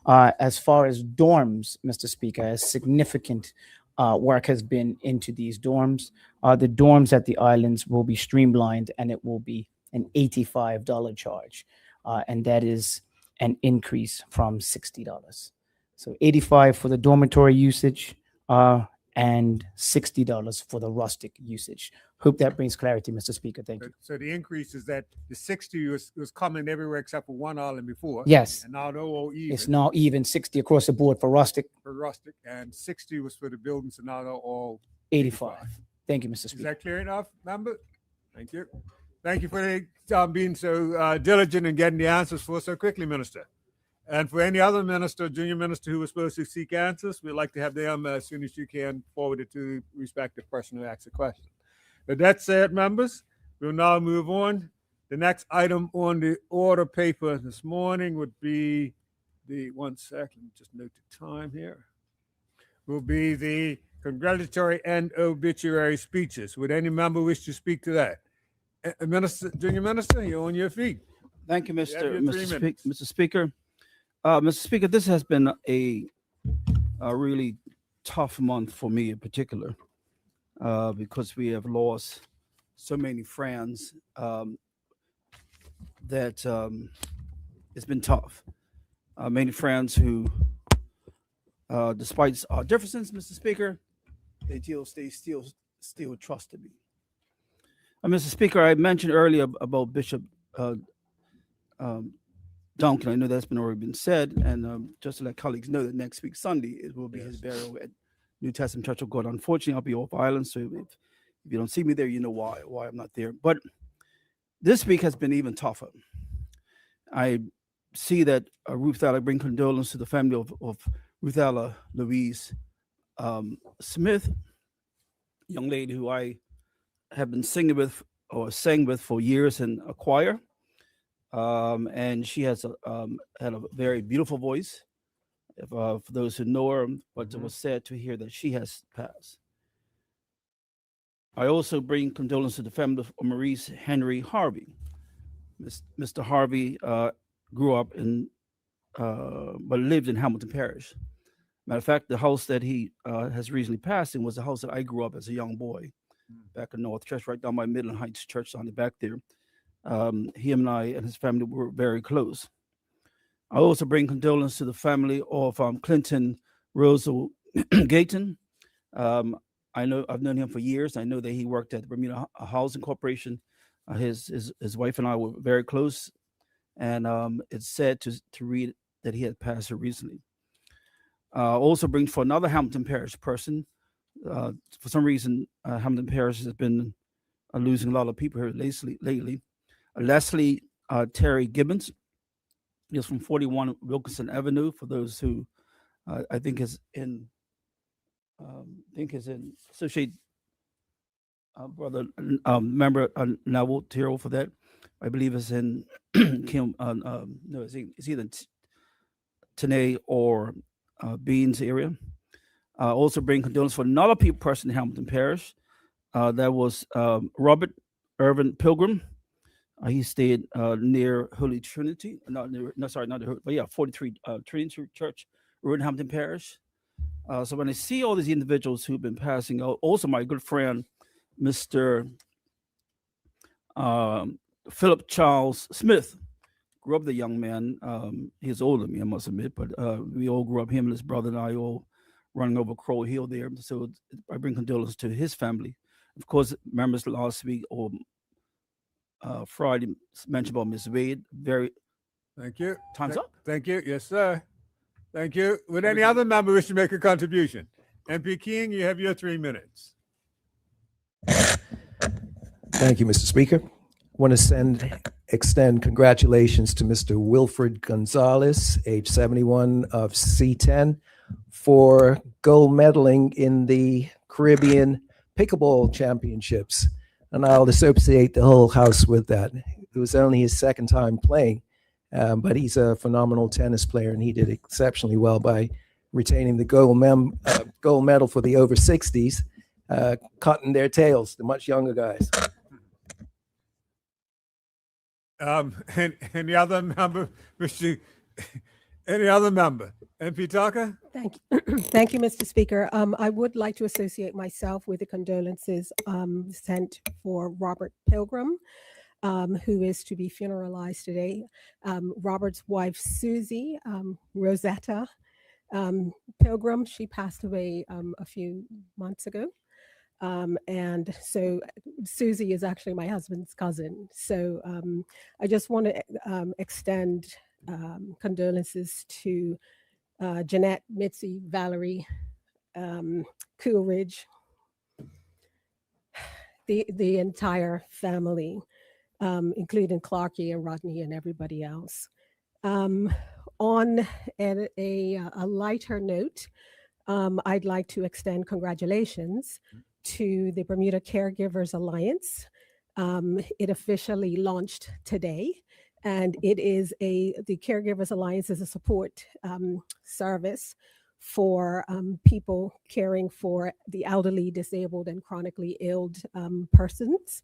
As far as dorms, Mr. Speaker, a significant work has been into these dorms. The dorms at the islands will be streamlined, and it will be an $85 charge. And that is an increase from $60. So $85 for the dormitory usage, and $60 for the rustic usage. Hope that brings clarity, Mr. Speaker. Thank you. So the increase is that the 60 was coming everywhere except for one island before. Yes. And now they're all even. It's now even 60 across the board for rustic, For rustic, and 60 was for the buildings, and now they're all 85. Thank you, Mr. Is Speaker. that clear enough, member? Thank you. Thank you for being so diligent in getting the answers for us so quickly, Minister. And for any other minister, junior minister who was supposed to seek answers, we'd like to have them as soon as you can forward it to the respective person who asked the question. With that said, members, we'll now move on. The next item on the order paper this morning would be one second, just note the time here, will be the congratulatory and obituary speeches. Would any member wish to speak to that? Minister, junior minister, you're on your feet. Thank you, You have your 3 minutes. Mr. Speaker. Mr. Speaker, this has been a really tough month for me in particular because we have lost so many friends that it's been tough. Many friends who, despite our differences, Mr. Speaker, they still trusted me. Mr. Speaker, I mentioned earlier about Bishop Duncan. I know that's already been said, and just to let colleagues know that next week Sunday it will be his burial at New Testament Church of God. Unfortunately, I'll be off island, so if you don't see me there, you know why I'm not there. But this week has been even tougher. I see that Ruth Ella, bring condolence to the family of Ruth Ella Louise Smith, young lady who I have been singing with or sang with for years in a choir. And she has had a very beautiful voice for those who know her, but it was sad to hear that she has passed. I also bring condolence to the family of Maurice Henry Harvey. Mr. Harvey grew up in, but lived in Hamilton Parish. Matter of fact, the house that he has recently passed in was the house that I grew up as a young boy back in North Church, right down by Midland Heights Church on the back there. Him and I and his family were very close. I also bring condolence to the family of Clinton Rosal Gayton. I've known him for years. I know that he worked at the Bermuda Housing Corporation. His wife and I were very close, and it's sad to read that he had passed recently. Also bring for another Hamilton Parish person. For some reason, Hamilton Parish has been losing a lot of people here lately. Leslie Terry Gibbons. He is from 41 Wilkinson Avenue. For those who I think is in associate brother member Nawal Tiro for that. I believe is in Kim. No, it's either Tanae or Beans area. Also bring condolence for another person in Hamilton Parish. That was Robert Irvin Pilgrim. He stayed near Holy Trinity, not the, but yeah, 43 Trinity Church, in Hampton Parish. So when I see all these individuals who've been passing out, also my good friend, Mr. Philip Charles Smith, grew up the young man. He's older than me, I must admit, but we all grew up, him and his brother and I all running over Crow Hill there. So I bring condolences to his family. Of course, members last week or Friday mentioned about Ms. Wade. Thank you. Time's up. Thank you. Yes, sir. Thank you. Would any other member wish to make a contribution? MP King, you have your 3 minutes. Thank you, Mr. Speaker. I want to extend congratulations to Mr. Wilfred Gonzalez, age 71 of C10, for gold medaling in the Caribbean Pickleball Championships. And I'll associate the whole house with that. It was only his second time playing, but he's a phenomenal tennis player, and he did exceptionally well by retaining the gold medal for the over 60s, cutting their tails, the much younger guys. Any other member, any other member? MP Tucker? Thank you. Thank you, Mr. Speaker. I would like to associate myself with the condolences sent for Robert Pilgrim, who is to be funeralized today. Robert's wife, Susie Rosetta, Pilgrim. She passed away a few months ago. And so Susie is actually my husband's cousin. So I just want to extend condolences to Jeanette, Mitzi, Valerie, Coolidge, the entire family, including Clarky and Rodney and everybody else. On a lighter note, I'd like to extend congratulations to the Bermuda Caregivers Alliance. It officially launched today, and it is the Caregivers Alliance is a support service for people caring for the elderly, disabled, and chronically ill persons.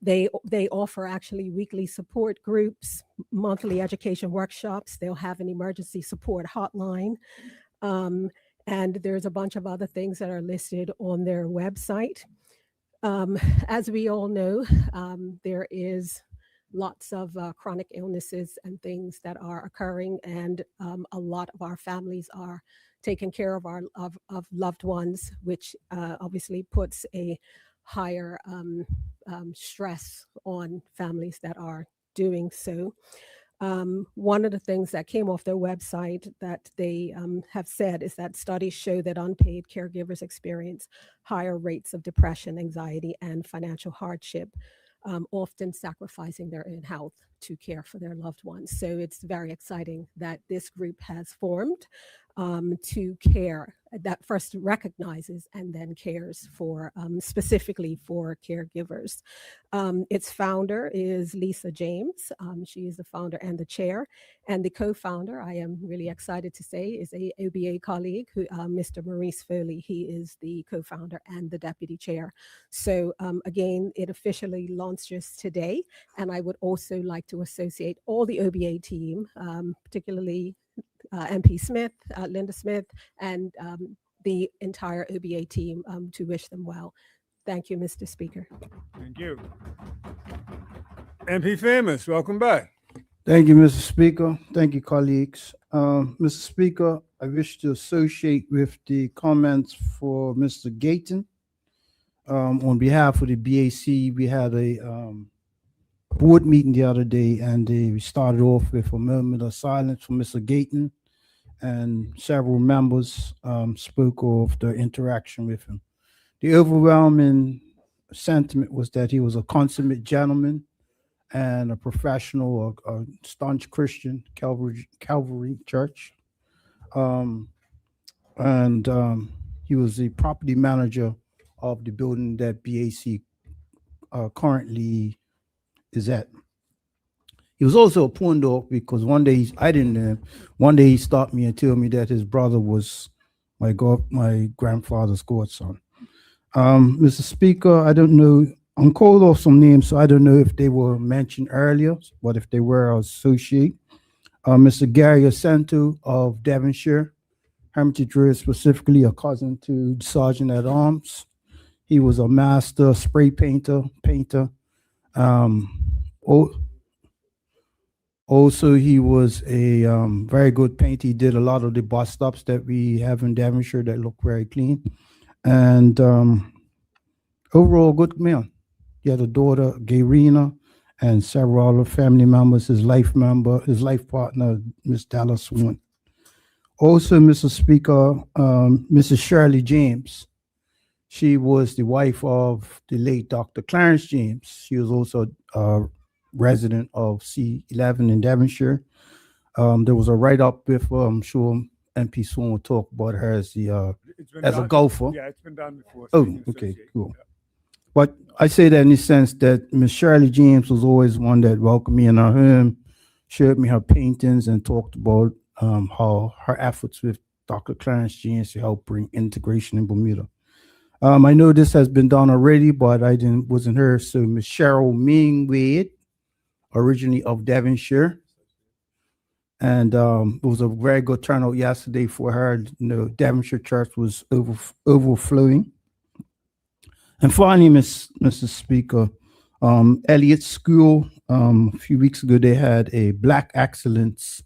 They offer actually weekly support groups, monthly education workshops. They'll have an emergency support hotline. And there's a bunch of other things that are listed on their website. As we all know, there is lots of chronic illnesses and things that are occurring, and a lot of our families are taking care of our of loved ones, which obviously puts a higher stress on families that are doing so. One of the things that came off their website that they have said is that studies show that unpaid caregivers experience higher rates of depression, anxiety, and financial hardship, often sacrificing their own health to care for their loved ones. So it's very exciting that this group has formed to care, that first recognizes and then cares for specifically for caregivers. Its founder is Lisa James. She is the founder and the chair, and the co-founder, I am really excited to say, is a OBA colleague, who, Mr. Maurice Foley. He is the co-founder and the deputy chair. So again, it officially launches today, and I would also like to associate all the OBA team, particularly MP Smith, Linda Smith, and the entire OBA team to wish them well. Thank you, Mr. Speaker. Thank you. MP Famous, welcome back. Thank you, Mr. Speaker. Thank you, colleagues. Mr. Speaker, I wish to associate with the comments for Mr. Gayton. On behalf of the BAC, we had a board meeting the other day, and we started off with a moment of silence for Mr. Gayton, and several members spoke of their interaction with him. The overwhelming sentiment was that he was a consummate gentleman and a professional, a staunch Christian, Calvary Church. He was the property manager of the building that BAC currently is at. He was also a porn dog because one day I didn't know him. One day he stopped me and told me that his brother was my grandfather's godson. Mr. Speaker, I don't know. I'm called off some names, so I don't know if they were mentioned earlier, but if they were, I'll associate. Mr. Gary Asento of Devonshire, Hermitage Road, specifically a cousin to Sergeant at Arms. He was a master spray painter. Also, he was a very good painter. He did a lot of the bus stops that we have in Devonshire that look very clean. And overall, good man. He had a daughter, Gayrina, and several other family members, his life partner, Miss Dallas Swan. Also, Mr. Speaker, Mrs. Shirley James. She was the wife of the late Dr. Clarence James. She was also a resident of C11 in Devonshire. There was a write-up with her. I'm sure MP Swan will talk about her as a golfer. Yeah, it's been done before. Oh, okay, cool. But I say that in the sense that Miss Shirley James was always one that welcomed me in her home, showed me her paintings, and talked about how her efforts with Dr. Clarence James to help bring integration in Bermuda. I know this has been done already, but I wasn't here. So Miss Cheryl Ming Wade, originally of Devonshire, and it was a very good turnout yesterday for her. You know, Devonshire Church was overflowing. And finally, Mr. Speaker, Elliott School, a few weeks ago, they had a Black Excellence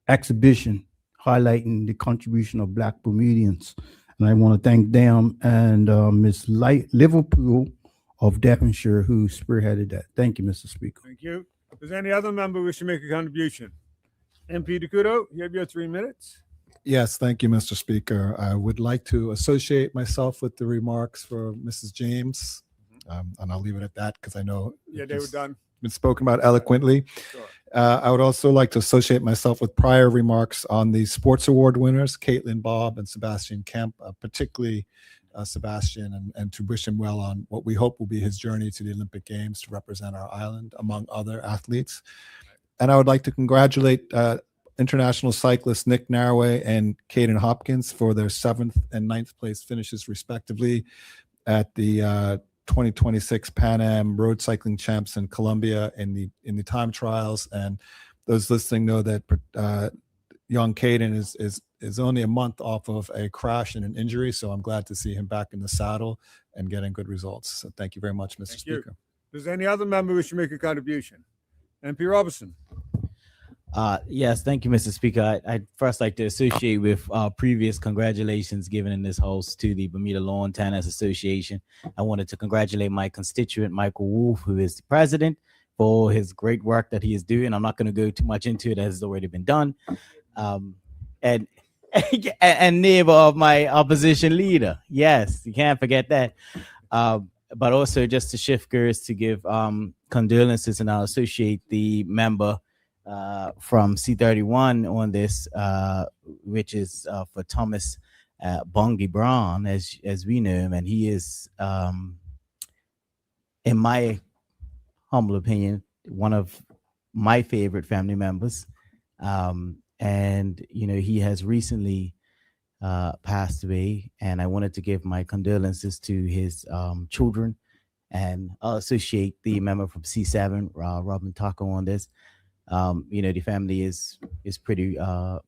exhibition highlighting the contribution of Black Bermudians. And I want to thank them and Ms. Liverpool of Devonshire who spearheaded that. Thank you, Mr. Speaker. Thank you. Does any other member wish to make a contribution? MP DeCudo, you have your 3 minutes. Yes, thank you, Mr. Speaker. I would like to associate myself with the remarks for Mrs. James, and I'll leave it at that because I know Yeah, they were done. been spoken about eloquently. Sure. I would also like to associate myself with prior remarks on the sports award winners, Caitlin Bobb and Sebastian Kemp, particularly Sebastian, and to wish him well on what we hope will be his journey to the Olympic Games to represent our island among other athletes. And I would like to congratulate international cyclists Nick Narraway and Caden Hopkins for their 7th and 9th place finishes respectively at the 2026 Pan Am Road Cycling Champs in Colombia in the time trials. And those listening know that young Caden is only a month off of a crash and an injury, so I'm glad to see him back in the saddle and getting good results. So thank you very much, Mr. Thank you. Speaker. Does any other member wish to make a contribution? MP Robertson. Yes, thank you, Mr. Speaker. I'd first like to associate with previous congratulations given in this host to the Bermuda Lawn Tennis Association. I wanted to congratulate my constituent, Michael Wolf, who is the president, for his great work that he is doing. I'm not going to go too much into it as has already been done. And neighbor of my opposition leader. Yes, you can't forget that. But also just to shift gears to give condolences, and I'll associate the member from C31 on this, which is for Thomas Bongi Brown, as we know him, and he is, in my humble opinion, one of my favorite family members. And he has recently passed away, and I wanted to give my condolences to his children, and I'll associate the member from C7, Robin Taco, on this. The family is pretty torn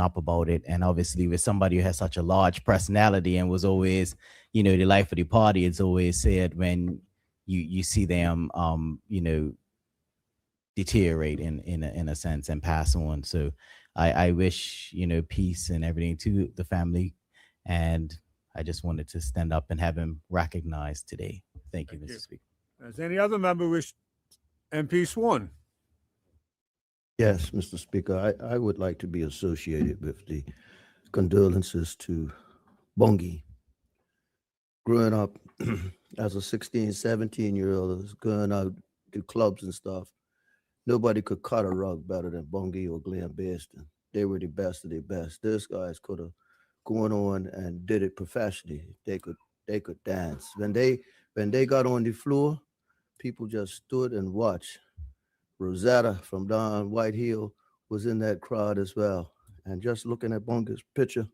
up about it, and obviously with somebody who has such a large personality and was always the life of the party, it's always said when you see them deteriorate in a sense and pass on. So I wish peace and everything to the family, and I just wanted to stand up and have him recognized today. Thank you, Mr. Speaker. Does any other member wish? MP Swan. Yes, Mr. Speaker, I would like to be associated with the condolences to Bongi. Growing up as a 16, 17-year-old, going out to clubs and stuff, nobody could cut a rug better than Bongi or Glenn Bearston. They were the best of the best. Those guys could have gone on and did it professionally. They could dance. When they got on the floor, people just stood and watched. Rosetta from Don Whitehill was in that crowd as well. And just looking at Bongi's picture,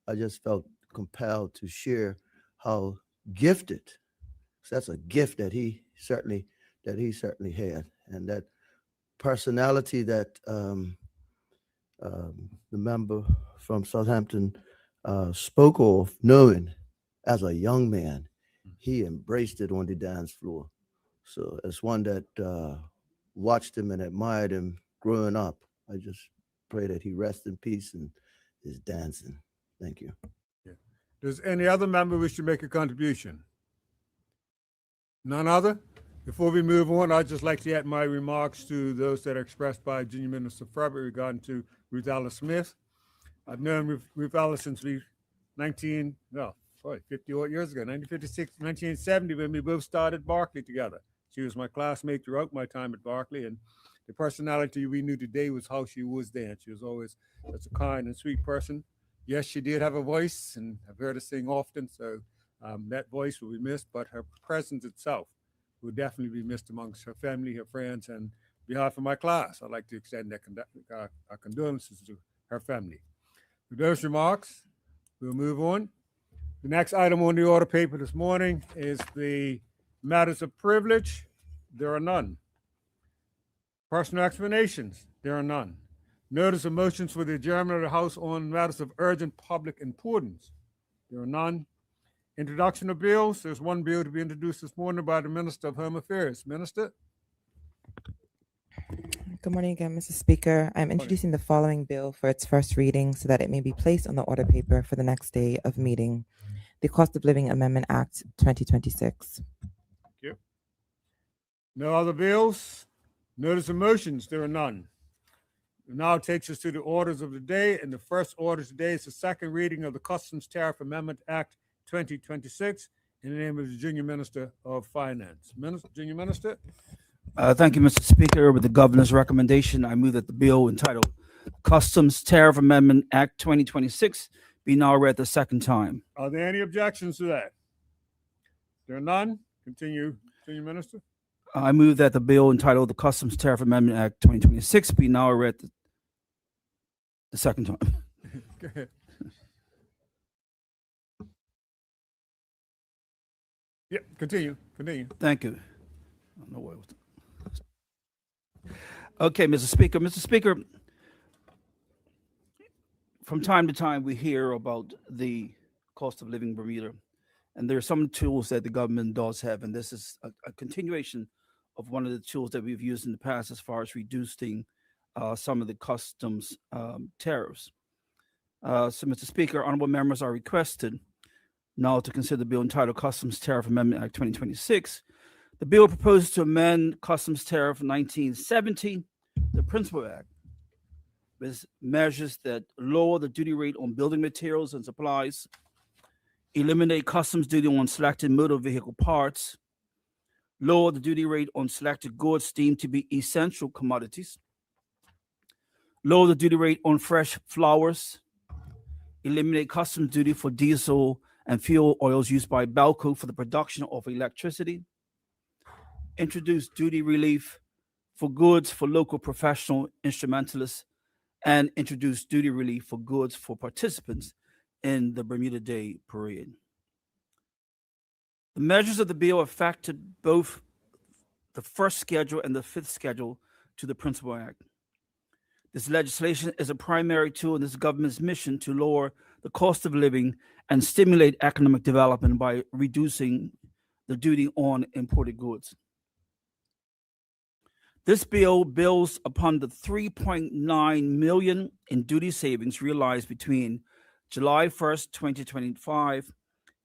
I just felt compelled to share how gifted. That's a gift that he certainly had, and that personality that the member from Southampton spoke of, knowing as a young man, he embraced it on the dance floor. So as one that watched him and admired him growing up, I just pray that he rests in peace and is dancing. Thank you. Yeah. Does any other member wish to make a contribution? None other? Before we move on, I'd just like to add my remarks to those that are expressed by Junior Minister Furber regarding to Ruth Alice Smith. I've known Ruth Alice since 50 odd years ago, 1956, 1970, when we both started Berkeley together. She was my classmate throughout my time at Berkeley, and the personality we knew today was how she was then. She was always such a kind and sweet person. Yes, she did have a voice, and I've heard her sing often, so that voice will be missed, but her presence itself will definitely be missed amongst her family, her friends, and on behalf of my class, I'd like to extend our condolences to her family. With those remarks, we'll move on. The next item on the order paper this morning is the matters of privilege. There are none. Personal explanations. There are none. Notice of motions for the adjournment of the House on matters of urgent public importance. There are none. Introduction of bills. There's one bill to be introduced this morning by the Minister of Home Affairs. Minister? Good morning again, Mr. Speaker. I'm introducing the following bill for its first reading so that it may be placed on the order paper for the next day of meeting. The Cost of Living Amendment Act 2026. Thank you. No other bills? Notice of motions, there are none. It now takes us to the orders of the day, and the first order today is the second reading of the Customs Tariff Amendment Act 2026 in the name of the Junior Minister of Finance. Junior Minister? Thank you, Mr. Speaker. With the governor's recommendation, I move that the bill entitled Customs Tariff Amendment Act 2026 be now read the second time. Are there any objections to that? There are none. Continue, Junior Minister. I move that the bill entitled the Customs Tariff Amendment Act 2026 be now read the second time. Go ahead. Yeah, continue. Thank you. I don't know what it was. Okay, Mr. Speaker. Mr. Speaker, from time to time we hear about the cost of living in Bermuda, and there are some tools that the government does have, and this is a continuation of one of the tools that we've used in the past as far as reducing some of the customs tariffs. So, Mr. Speaker, honorable members are requested now to consider the bill entitled Customs Tariff Amendment Act 2026. The bill proposes to amend Customs Tariff 1970, the Principal Act, with measures that lower the duty rate on building materials and supplies, eliminate customs duty on selected motor vehicle parts, lower the duty rate on selected goods deemed to be essential commodities, lower the duty rate on fresh flowers, eliminate customs duty for diesel and fuel oils used by Balco for the production of electricity, introduce duty relief for goods for local professional instrumentalists, and introduce duty relief for goods for participants in the Bermuda Day Parade. The measures of the bill affected both the first schedule and the fifth schedule to the Principal Act. This legislation is a primary tool in this government's mission to lower the cost of living and stimulate economic development by reducing the duty on imported goods. This bill builds upon the $3.9 million in duty savings realized between July 1st, 2025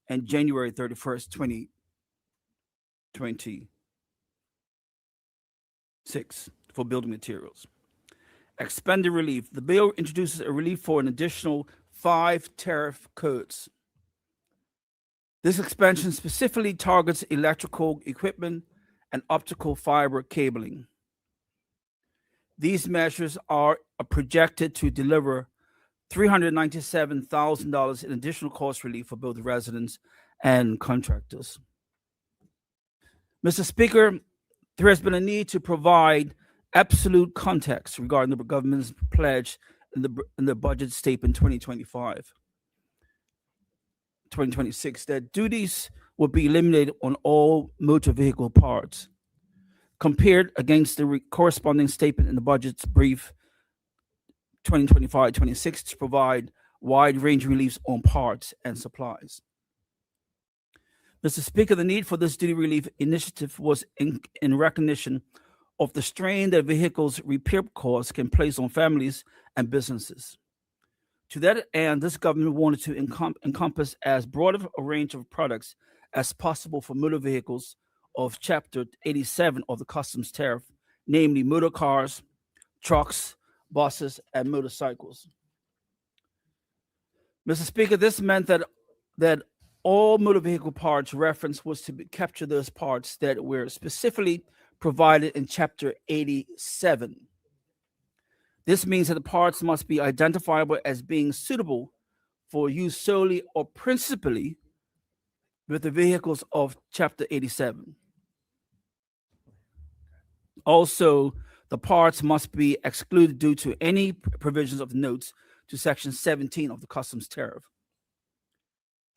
and January 31st, 2026 for building materials. Expended relief. The bill introduces a relief for an additional 5 tariff codes. This expansion specifically targets electrical equipment and optical fiber cabling. These measures are projected to deliver $397,000 in additional cost relief for both residents and contractors. Mr. Speaker, there has been a need to provide absolute context regarding the government's pledge in the budget statement 2026 that duties will be eliminated on all motor vehicle parts, compared against the corresponding statement in the budget's brief 2025-26 to provide wide-range reliefs on parts and supplies. Mr. Speaker, the need for this duty relief initiative was in recognition of the strain that vehicles' repair costs can place on families and businesses. To that end, this government wanted to encompass as broad of a range of products as possible for motor vehicles of Chapter 87 of the Customs Tariff, namely motor cars, trucks, buses, and motorcycles. Mr. Speaker, this meant that all motor vehicle parts referenced was to capture those parts that were specifically provided in Chapter 87. This means that the parts must be identifiable as being suitable for use solely or principally with the vehicles of Chapter 87. Also, the parts must be excluded due to any provisions of notes to Section 17 of the Customs Tariff.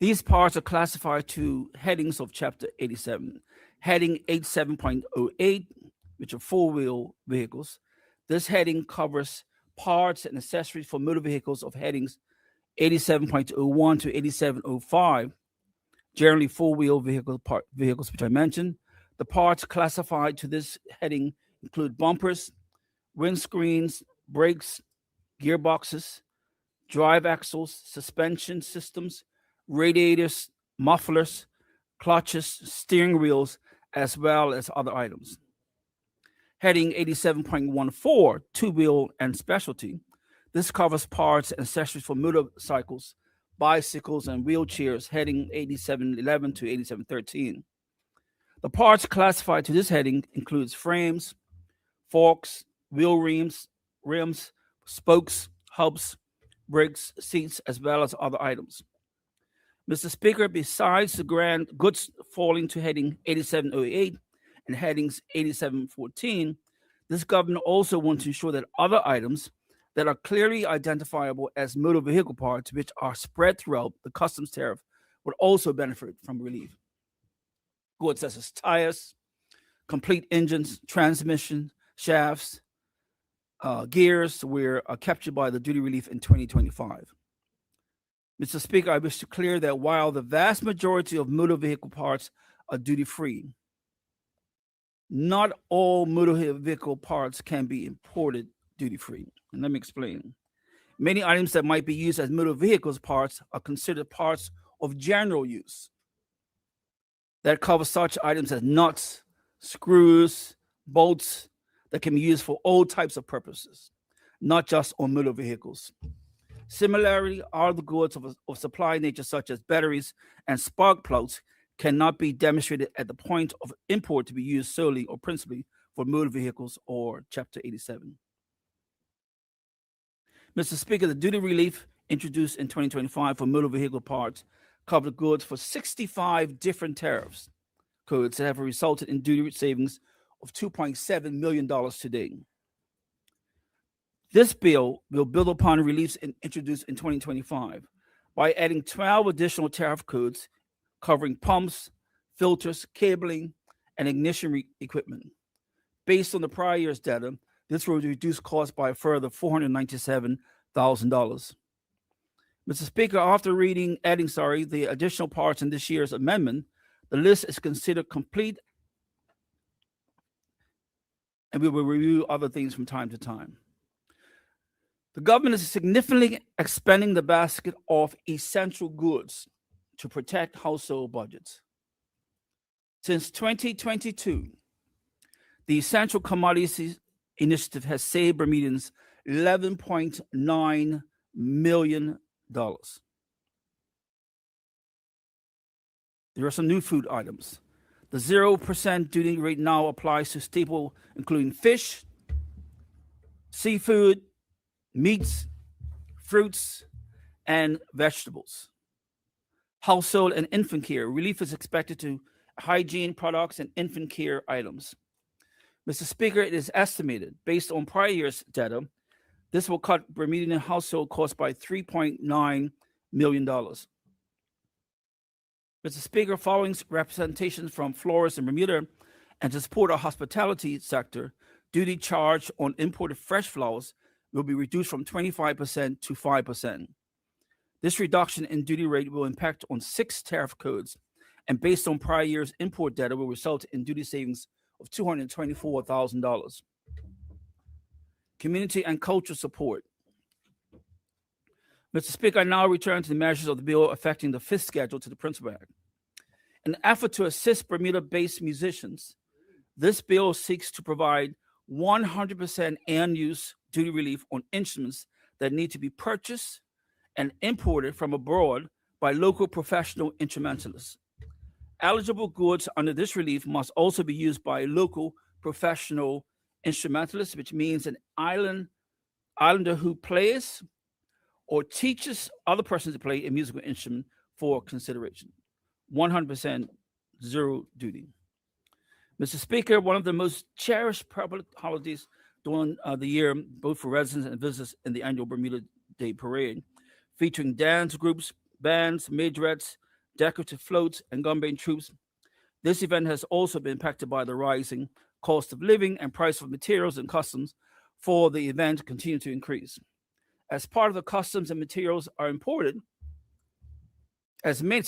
These parts are classified to headings of Chapter 87. Heading 87.08, which are four-wheel vehicles. This heading covers parts and accessories for motor vehicles of headings 87.01 to 87.05, generally four-wheel vehicles, which I mentioned. The parts classified to this heading include bumpers, windscreens, brakes, gearboxes, drive axles, suspension systems, radiators, mufflers, clutches, steering wheels, as well as other items. Heading 87.14, two-wheel and specialty. This covers parts and accessories for motorcycles, bicycles, and wheelchairs, heading 8711 to 8713. The parts classified to this heading includes frames, forks, wheel rims, spokes, hubs, brakes, seats, as well as other items. Mr. Speaker, besides the grand goods falling to heading 8708 and headings 8714, this government also wants to ensure that other items that are clearly identifiable as motor vehicle parts, which are spread throughout the customs tariff, would also benefit from relief. Goods such as tires, complete engines, transmission, shafts, gears were captured by the duty relief in 2025. Mr. Speaker, I wish to clear that while the vast majority of motor vehicle parts are duty-free, not all motor vehicle parts can be imported duty-free. And let me explain. Many items that might be used as motor vehicles parts are considered parts of general use. That covers such items as nuts, screws, bolts that can be used for all types of purposes, not just on motor vehicles. Similarly, other goods of supply nature, such as batteries and spark plugs, cannot be demonstrated at the point of import to be used solely or principally for motor vehicles or Chapter 87. Mr. Speaker, the duty relief introduced in 2025 for motor vehicle parts covered goods for 65 different tariffs codes that have resulted in duty savings of $2.7 million today. This bill will build upon reliefs introduced in 2025 by adding 12 additional tariff codes covering pumps, filters, cabling, and ignition equipment. Based on the prior year's data, this will reduce costs by a further $497,000. Mr. Speaker, after adding the additional parts in this year's amendment, the list is considered complete, and we will review other things from time to time. The government is significantly expanding the basket of essential goods to protect household budgets. Since 2022, the Essential Commodities Initiative has saved Bermudians $11.9 million. There are some new food items. The 0% duty rate now applies to staple, including fish, seafood, meats, fruits, and vegetables. Household and infant care. Relief is expected to hygiene products and infant care items. Mr. Speaker, it is estimated, based on prior year's data, this will cut Bermudian household costs by $3.9 million. Mr. Speaker, following representations from florists in Bermuda and to support our hospitality sector, duty charge on imported fresh flowers will be reduced from 25% to 5%. This reduction in duty rate will impact on 6 tariff codes, and based on prior year's import data, will result in duty savings of $224,000. Community and cultural support. Mr. Speaker, I now return to the measures of the bill affecting the fifth schedule to the Principal Act. In an effort to assist Bermuda-based musicians, this bill seeks to provide 100% end-use duty relief on instruments that need to be purchased and imported from abroad by local professional instrumentalists. Eligible goods under this relief must also be used by local professional instrumentalists, which means an islander who plays or teaches other persons to play a musical instrument for consideration. 100% zero duty. Mr. Speaker, one of the most cherished public holidays during the year, both for residents and visitors, in the annual Bermuda Day Parade, featuring dance groups, bands, majorettes, decorative floats, and gunbane troops. This event has also been impacted by the rising cost of living and price of materials and customs for the event continue to increase. As part of the customs and materials are imported, as many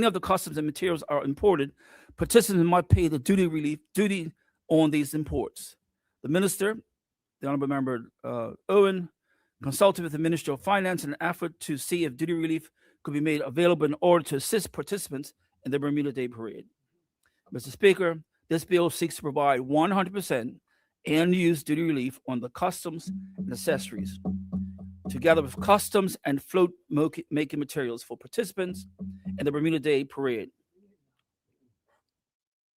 of the customs and materials are imported, participants might pay the duty on these imports. The the Honorable Member Owen consulted with the Ministry of Finance in an effort to see if duty relief could be made available in order to assist participants in the Bermuda Day Parade. Mr. Speaker, this bill seeks to provide 100% end-use duty relief on the customs and accessories, together with customs and float-making materials for participants in the Bermuda Day Parade.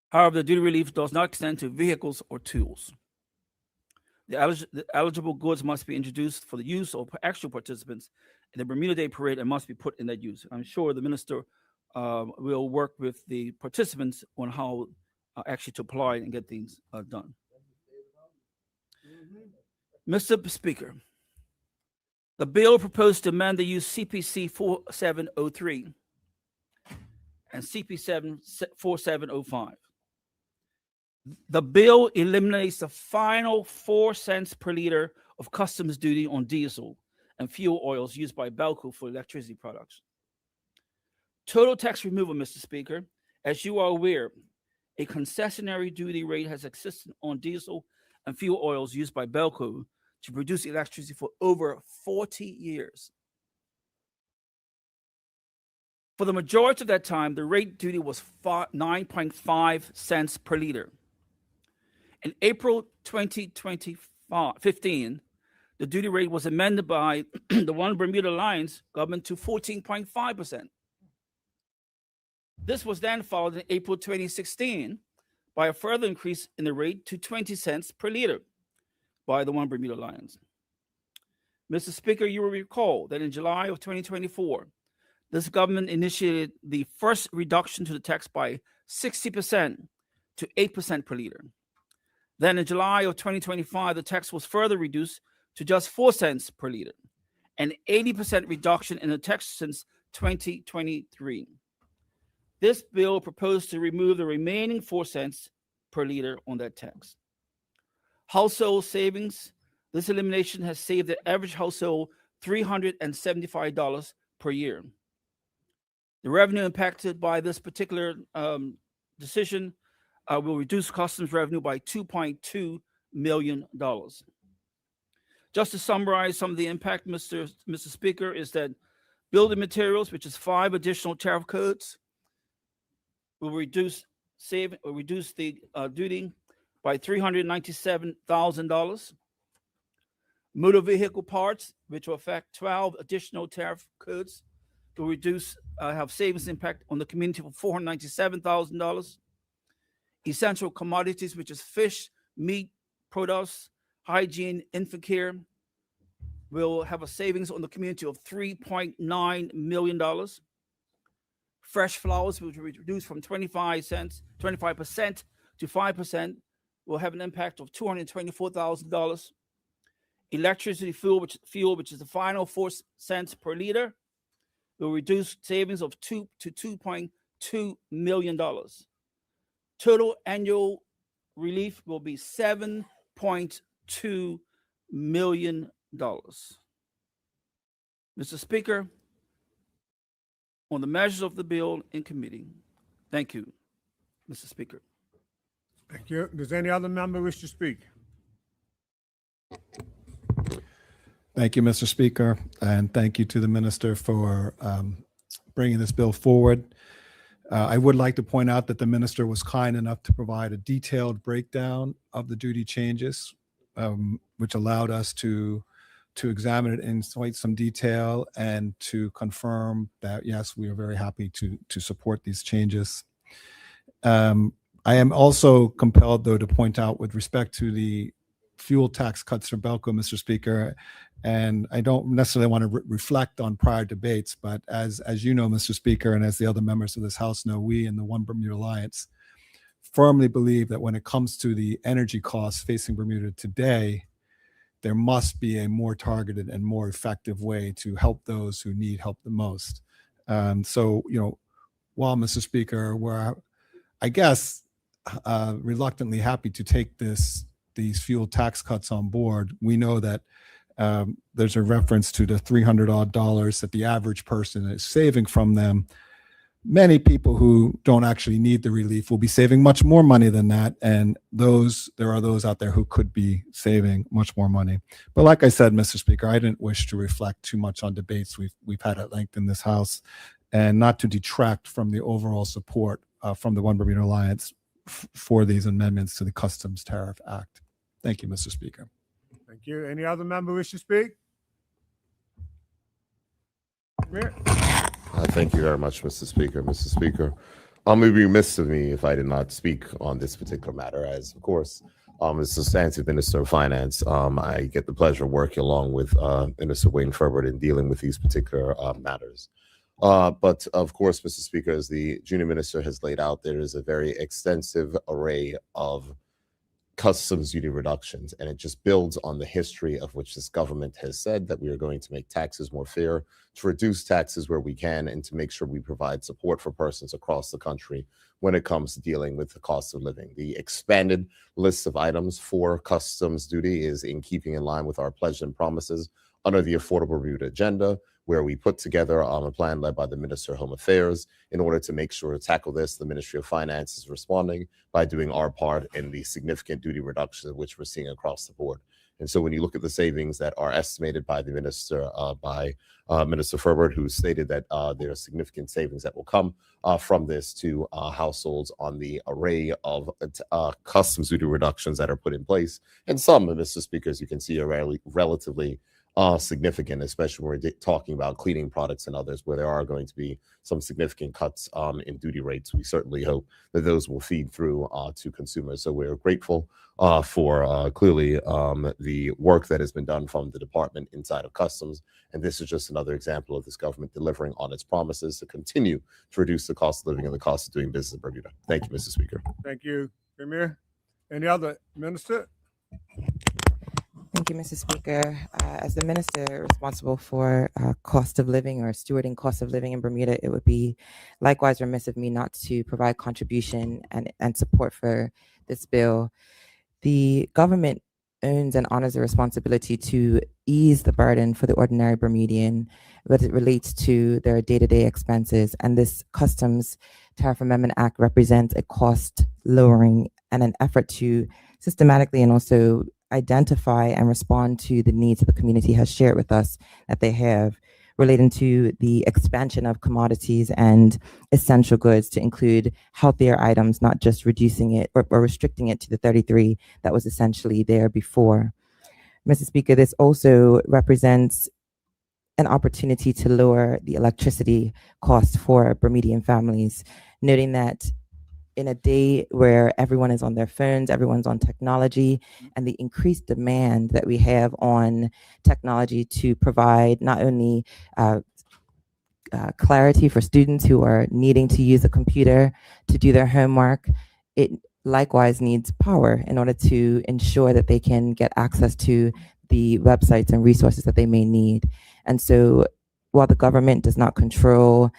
However, the duty relief does not extend to vehicles or tools. The eligible goods must be introduced for the use of actual participants in the Bermuda Day Parade and must be put in that use. I'm sure the minister will work with the participants on how actually to apply and get things done. Mr. Speaker, the bill proposed to amend the use CPC 4703 and CP 4705. The bill eliminates the final 4 cents per liter of customs duty on diesel and fuel oils used by Belco for electricity products. Total tax removal, Mr. Speaker, as you are aware, a concessionary duty rate has existed on diesel and fuel oils used by Belco to produce electricity for over 40 years. For the majority of that time, the rate duty was 9.5 cents per liter. In April 2015, the duty rate was amended by the One Bermuda Alliance government to 14.5%. This was then followed in April 2016 by a further increase in the rate to 20 cents per liter by the One Bermuda Alliance. Mr. Speaker, you will recall that in July of 2024, this government initiated the first reduction to the tax by 60% to 8% per liter. Then in July of 2025, the tax was further reduced to just 4 cents per liter, an 80% reduction in the tax since 2023. This bill proposed to remove the remaining 4 cents per liter on that tax. Household savings, this elimination has saved the average household $375 per year. The revenue impacted by this particular decision will reduce customs revenue by $2.2 million. Just to summarize some of the impact, Mr. Speaker, is that building materials, which is 5 additional tariff codes, will reduce the duty by $397,000. Motor vehicle parts, which will affect 12 additional tariff codes, will have savings impact on the community for $497,000. Essential commodities, which is fish, meat, produce, hygiene, infant care, will have a savings on the community of $3.9 million. Fresh flowers, which will be reduced from 25% to 5%, will have an impact of $224,000. Electricity fuel, which is the final 4 cents per liter, will reduce savings of $2 to $2.2 million. Total annual relief will be $7.2 million. Mr. Speaker, on the measures of the bill in committee. Thank you, Mr. Speaker. Thank you. Does any other member wish to speak? Thank you, Mr. Speaker, and thank you to the minister for bringing this bill forward. I would like to point out that the minister was kind enough to provide a detailed breakdown of the duty changes, which allowed us to examine it in quite some detail and to confirm that, yes, we are very happy to support these changes. I am also compelled, though, to point out with respect to the fuel tax cuts for Belco, Mr. Speaker, and I don't necessarily want to reflect on prior debates, but as you know, Mr. Speaker, and as the other members of this House know, we in the One Bermuda Alliance firmly believe that when it comes to the energy costs facing Bermuda today, there must be a more targeted and more effective way to help those who need help the most. So, while, Mr. Speaker, we're, I guess, reluctantly happy to take these fuel tax cuts on board, we know that there's a reference to the $300 odd that the average person is saving from them. many people who don't actually need the relief will be saving much more money than that. And there are those out there who could be saving much more money. But like I said, Mr. Speaker, I didn't wish to reflect too much on debates we've had at length in this House, and not to detract from the overall support from the One Bermuda Alliance for these amendments to the Customs Tariff Act. Thank you, Mr. Speaker. Thank you. Any other member wish to speak? Amir? Thank you very much, Mr. Speaker. Mr. Speaker, it would be remiss of me if I did not speak on this particular matter, as, of course, as substantive Minister of Finance, I get the pleasure of working along with Minister Wayne Ferbert in dealing with these particular matters. But, of course, Mr. Speaker, as the junior minister has laid out, there is a very extensive array of customs duty reductions, and it just builds on the history of which this government has said that we are going to make taxes more fair, to reduce taxes where we can, and to make sure we provide support for persons across the country when it comes to dealing with the cost of living. The expanded list of items for customs duty is in keeping in line with our pledge and promises under the Affordable Bermuda Agenda, where we put together a plan led by the Minister of Home Affairs in order to make sure to tackle this. The Ministry of Finance is responding by doing our part in the significant duty reductions which we're seeing across the board. And so when you look at the savings that are estimated by the minister, Minister Ferbert, who stated that there are significant savings that will come from this to households on the array of customs duty reductions that are put in place. And some, Mr. Speaker, as you can see, are relatively significant, especially when we're talking about cleaning products and others, where there are going to be some significant cuts in duty rates. We certainly hope that those will feed through to consumers. So we're grateful for clearly the work that has been done from the department inside of Customs. And this is just another example of this government delivering on its promises to continue to reduce the cost of living and the cost of doing business in Bermuda. Thank you, Mr. Speaker. Thank you, Premier. Any other minister? Thank you, Mr. Speaker. As the minister responsible for cost of living or stewarding cost of living in Bermuda, it would be likewise remiss of me not to provide contribution and support for this bill. The government owns and honors the responsibility to ease the burden for the ordinary Bermudian as it relates to their day-to-day expenses. And this Customs Tariff Amendment Act represents a cost lowering and an effort to systematically and also identify and respond to the needs that the community has shared with us that they have relating to the expansion of commodities and essential goods to include healthier items, not just reducing it or restricting it to the 33 that was essentially there before. Mr. Speaker, this also represents an opportunity to lower the electricity cost for Bermudian families, noting that in a day where everyone is on their phones, everyone's on technology, and the increased demand that we have on technology to provide not only clarity for students who are needing to use a computer to do their homework, it likewise needs power in order to ensure that they can get access to the websites and resources that they may need. And so while the government does not control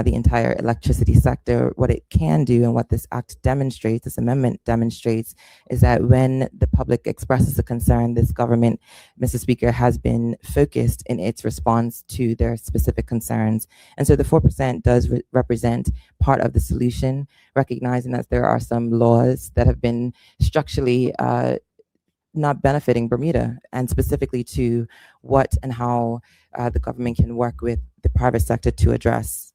the entire electricity sector, what it can do and what this act demonstrates, this amendment demonstrates, is that when the public expresses a concern, this government, Mr. Speaker, has been focused in its response to their specific concerns. And so the 4% does represent part of the solution, recognizing that there are some laws that have been structurally not benefiting Bermuda, and specifically to what and how the government can work with the private sector to address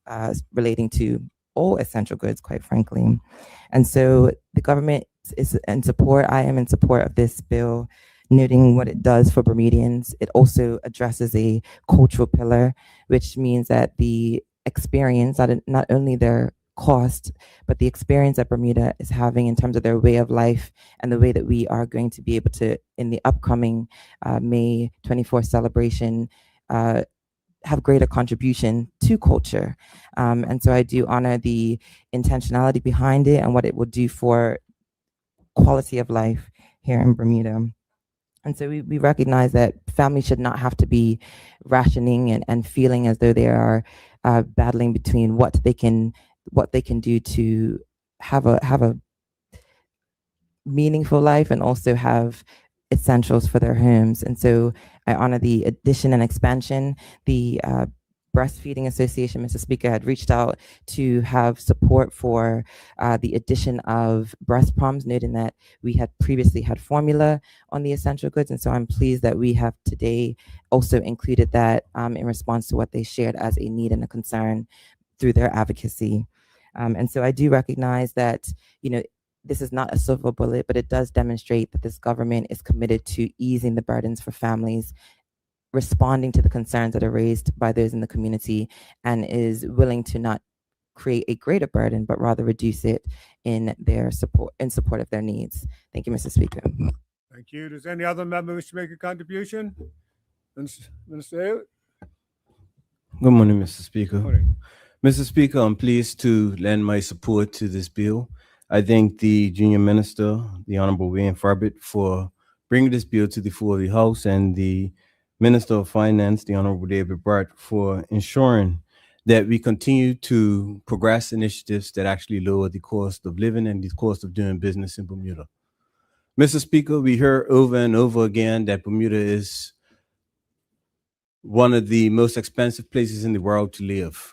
relating to all essential goods, quite frankly. And so the government is in support, I am in support of this bill, noting what it does for Bermudians. It also addresses a cultural pillar, which means that the experience, not only their cost, but the experience that Bermuda is having in terms of their way of life and the way that we are going to be able to, in the upcoming May 24th celebration, have greater contribution to culture. And so I do honor the intentionality behind it and what it will do for quality of life here in Bermuda. And so we recognize that families should not have to be rationing and feeling as though they are battling between what they can do to have a meaningful life and also have essentials for their homes. And so I honor the addition and expansion, the Breastfeeding Association, Mr. Speaker, had reached out to have support for the addition of breast pumps, noting that we had previously had formula on the essential goods. And so I'm pleased that we have today also included that in response to what they shared as a need and a concern through their advocacy. And so I do recognize that, this is not a silver bullet, but it does demonstrate that this government is committed to easing the burdens for families, responding to the concerns that are raised by those in the community, and is willing to not create a greater burden, but rather reduce it in support of their needs. Thank you, Mr. Speaker. Thank you. Does any other member wish to make a contribution? Minister Aylward? Good morning, Mr. Speaker. Morning. Mr. Speaker, I'm pleased to lend my support to this bill. I thank the Junior Minister, the Honorable Wayne Farbett, for bringing this bill to the floor of the House, and the Minister of Finance, the Honorable David Bart, for ensuring that we continue to progress initiatives that actually lower the cost of living and the cost of doing business in Bermuda. Mr. Speaker, we hear over and over again that Bermuda is one of the most expensive places in the world to live.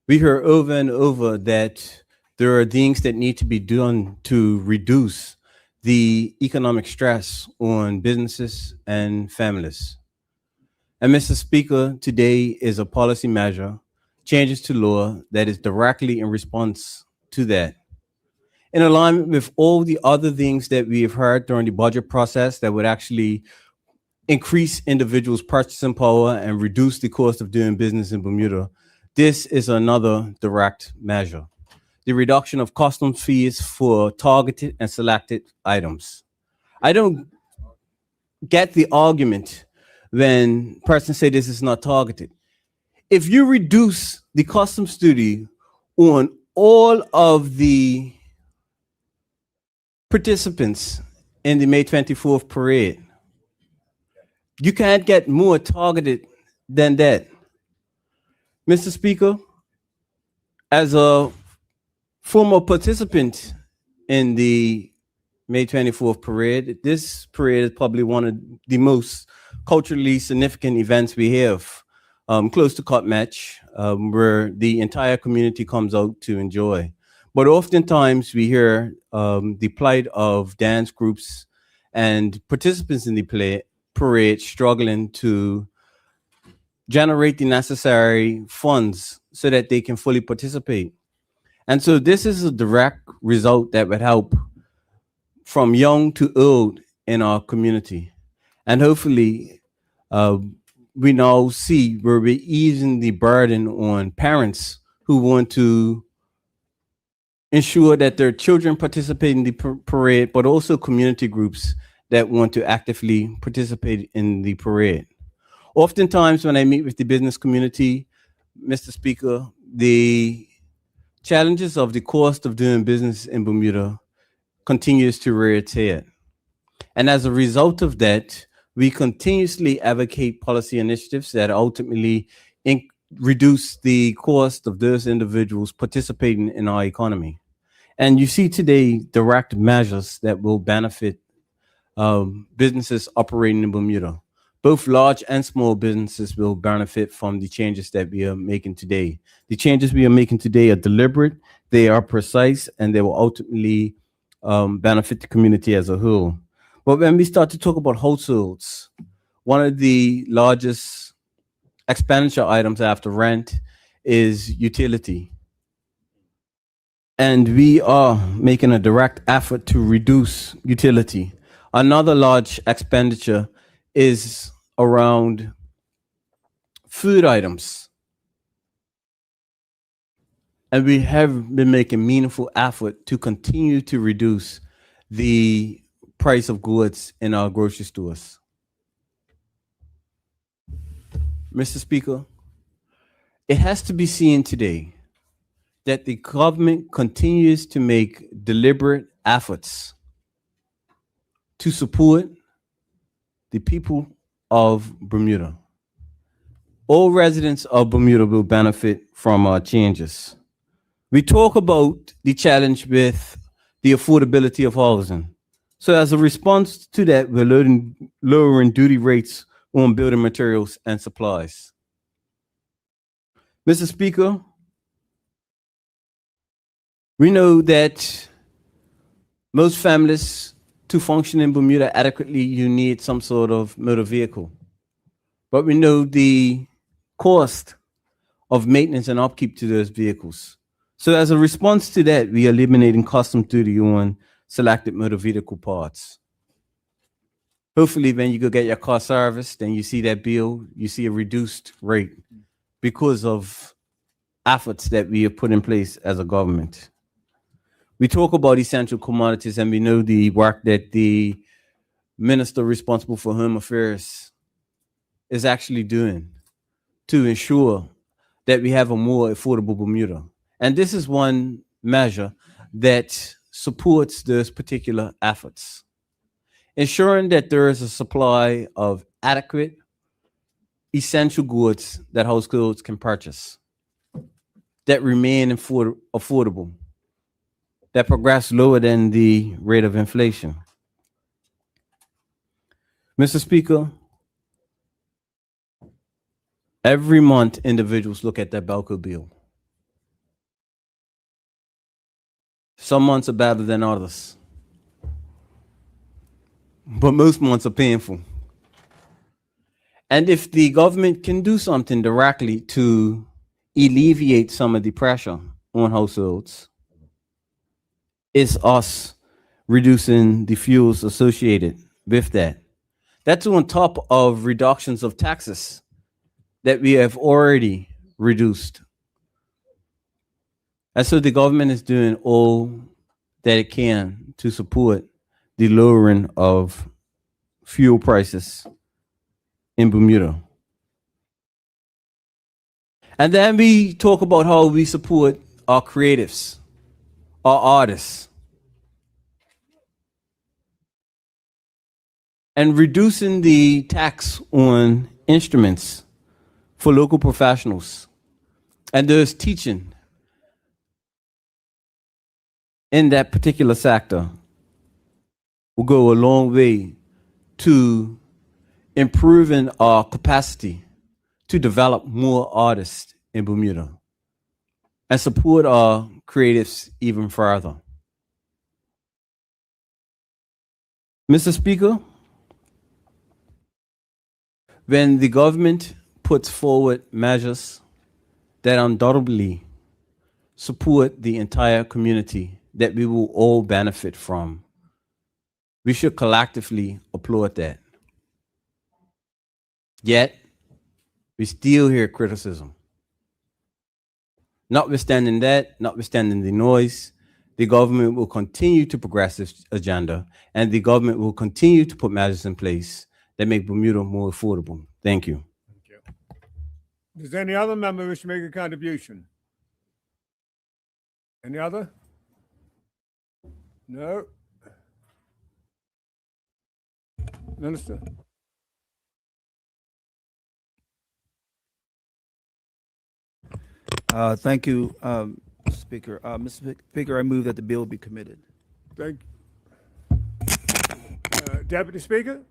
We hear over and over that there are things that need to be done to reduce the economic stress on businesses and families. And Mr. Speaker, today is a policy measure, changes to law, that is directly in response to that. In alignment with all the other things that we have heard during the budget process that would actually increase individuals' purchasing power and reduce the cost of doing business in Bermuda, this is another direct measure. The reduction of customs fees for targeted and selected items. I don't get the argument when persons say this is not targeted. If you reduce the customs duty on all of the participants in the May 24th parade, you can't get more targeted than that. Mr. Speaker, as a former participant in the May 24th parade, this parade is probably one of the most culturally significant events we have, close to Cut Match, where the entire community comes out to enjoy. But oftentimes we hear the plight of dance groups and participants in the parade struggling to generate the necessary funds so that they can fully participate. And so this is a direct result that would help from young to old in our community. And hopefully we now see where we're easing the burden on parents who want to ensure that their children participate in the parade, but also community groups that want to actively participate in the parade. Oftentimes when I meet with the business community, Mr. Speaker, the challenges of the cost of doing business in Bermuda continues to rear its head. And as a result of that, we continuously advocate policy initiatives that ultimately reduce the cost of those individuals participating in our economy. And you see today direct measures that will benefit businesses operating in Bermuda. Both large and small businesses will benefit from the changes that we are making today. The changes we are making today are deliberate, they are precise, and they will ultimately benefit the community as a whole. But when we start to talk about households, one of the largest expenditure items after rent is utility. And we are making a direct effort to reduce utility. Another large expenditure is around food items. And we have been making meaningful effort to continue to reduce the price of goods in our grocery stores. Mr. Speaker, it has to be seen today that the government continues to make deliberate efforts to support the people of Bermuda. All residents of Bermuda will benefit from our changes. We talk about the challenge with the affordability of housing. So as a response to that, we're lowering duty rates on building materials and supplies. Mr. Speaker, we know that most families to function in Bermuda adequately, you need some sort of motor vehicle. But we know the cost of maintenance and upkeep to those vehicles. So as a response to that, we are eliminating custom duty on selected motor vehicle parts. Hopefully, when you go get your car serviced, then you see that bill, you see a reduced rate because of efforts that we have put in place as a government. We talk about essential commodities, and we know the work that the minister responsible for Home Affairs is actually doing to ensure that we have a more affordable Bermuda. And this is one measure that supports those particular efforts. Ensuring that there is a supply of adequate, essential goods that households can purchase, that remain affordable, that progress lower than the rate of inflation. Mr. Speaker, every month individuals look at their Belco bill. Some months are better than others, but most months are painful. And if the government can do something directly to alleviate some of the pressure on households, it's us reducing the fuels associated with that. That's on top of reductions of taxes that we have already reduced. And so the government is doing all that it can to support the lowering of fuel prices in Bermuda. And then we talk about how we support our creatives, our artists, and reducing the tax on instruments for local professionals and those teaching in that particular sector will go a long way to improving our capacity to develop more artists in Bermuda and support our creatives even further. Mr. Speaker, when the government puts forward measures that undoubtedly support the entire community that we will all benefit from, we should collectively applaud that. Yet, we still hear criticism. Notwithstanding that, notwithstanding the noise, the government will continue to progress this agenda, and the government will continue to put measures in place that make Bermuda more affordable. Thank you. Does any other member wish to make a contribution? Any other? No? Minister? Thank you, Speaker. Mr. Speaker, I move that the bill be committed. Thank you. Deputy Speaker?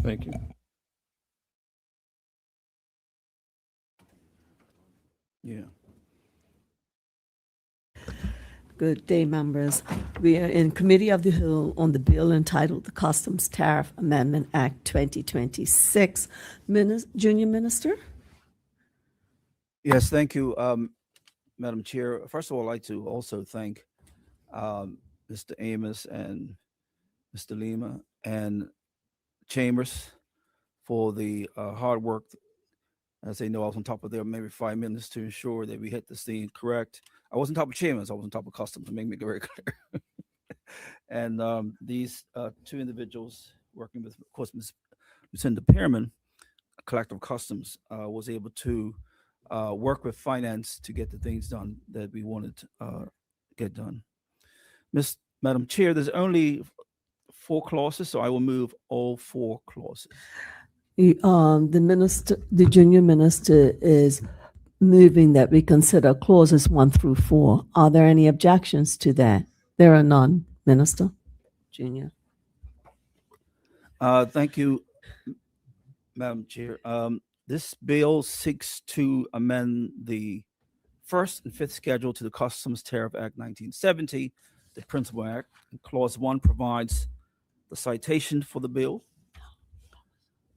Thank you. Yeah. Good day, members. We are in Committee of the Whole on the bill entitled the Customs Tariff Amendment Act 2026. Junior Minister? Yes, thank you, Madam Chair. First of all, I'd like to also thank Mr. Amos and Mr. Lima and Chambers for the hard work. As they know, I was on top of there maybe 5 minutes to ensure that we hit this thing correct. I wasn't on top of Chambers, I was on top of Customs, to make it very clear. And these two individuals working with, of course, Ms. Lucinda Pearman, Collective Customs, was able to work with finance to get the things done that we wanted to get done. Madam Chair, there's only 4 clauses, so I will move all 4 clauses. The junior minister is moving that we consider clauses 1 through 4. Are there any objections to that? There are none. Minister Junior. Thank you, Madam Chair. This bill seeks to amend the first and fifth schedule to the Customs Tariff Act 1970, the Principal Act. Clause 1 provides the citation for the bill.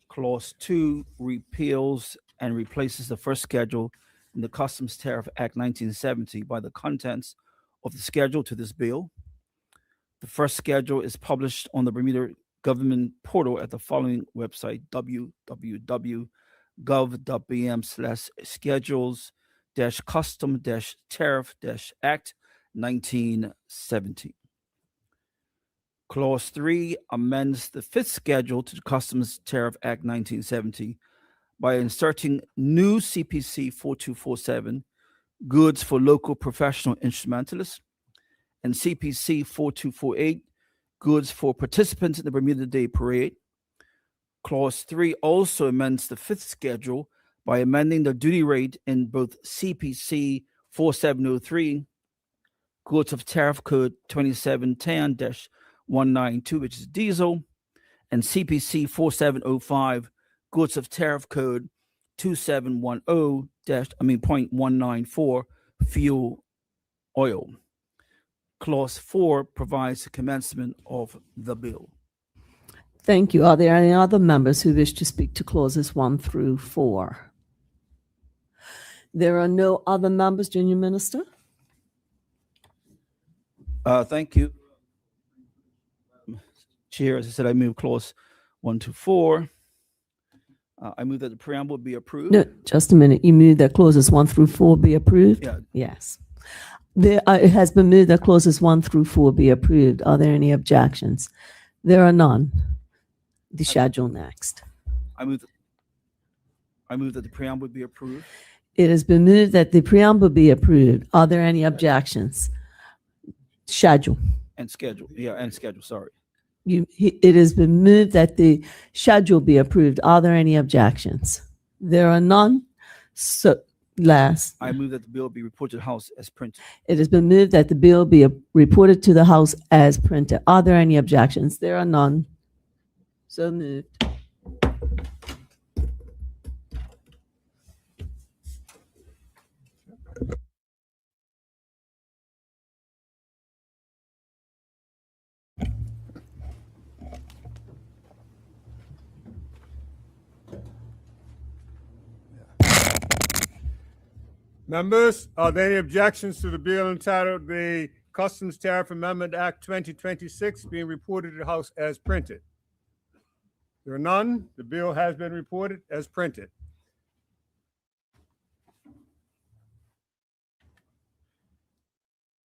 Clause 2 repeals and replaces the first schedule in the Customs Tariff Act 1970 by the contents of the schedule to this bill. The first schedule is published on the Bermuda government portal at the following website, www.gov.bm/schedules-custom-tariff-act 1970. Clause 3 amends the fifth schedule to the Customs Tariff Act 1970 by inserting new CPC 4247, goods for local professional instrumentalists, and CPC 4248, goods for participants in the Bermuda Day Parade. Clause 3 also amends the fifth schedule by amending the duty rate in both CPC 4703, goods of tariff code 2710-192, which is diesel, and CPC 4705, goods of tariff code 2710-.194, fuel oil. Clause 4 provides the commencement of the bill. Thank you. Are there any other members who wish to speak to clauses 1 through 4? There are no other members, Junior Minister. Thank you. Chair, as I said, I move clause 1 to 4. I move that the preamble be approved. No, just a minute. You move that clauses 1 through 4 be approved? Yeah. Yes. It has been moved that clauses 1 through 4 be approved. Are there any objections? There are none. The schedule next. I move that the preamble be approved. It has been moved that the preamble be approved. Are there any objections? Schedule. And schedule. Yeah, and schedule, sorry. It has been moved that the schedule be approved. Are there any objections? There are none. So last. I move that the bill be reported to the House as printed. It has been moved that the bill be reported to the House as printed. Are there any objections? There are none. So moved. Members, are there any objections to the bill entitled the Customs Tariff Amendment Act 2026 being reported to the House as printed? There are none. The bill has been reported as printed.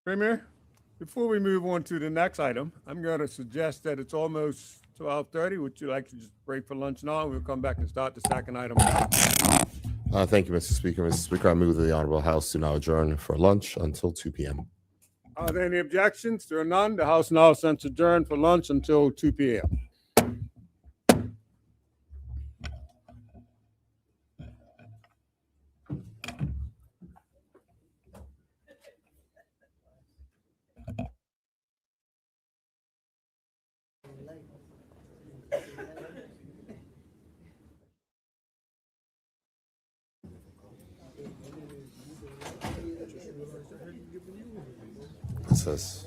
Premier, before we move on to the next item, I'm going to suggest that it's almost 12:30. Would you like to just break for lunch now? We'll come back and start the second item. Thank you, Mr. Speaker. Mr. Speaker, I move that the Honorable House to now adjourn for lunch until 2 p.m. Are there any objections? There are none. The House now stands adjourned for lunch until 2 p.m. It says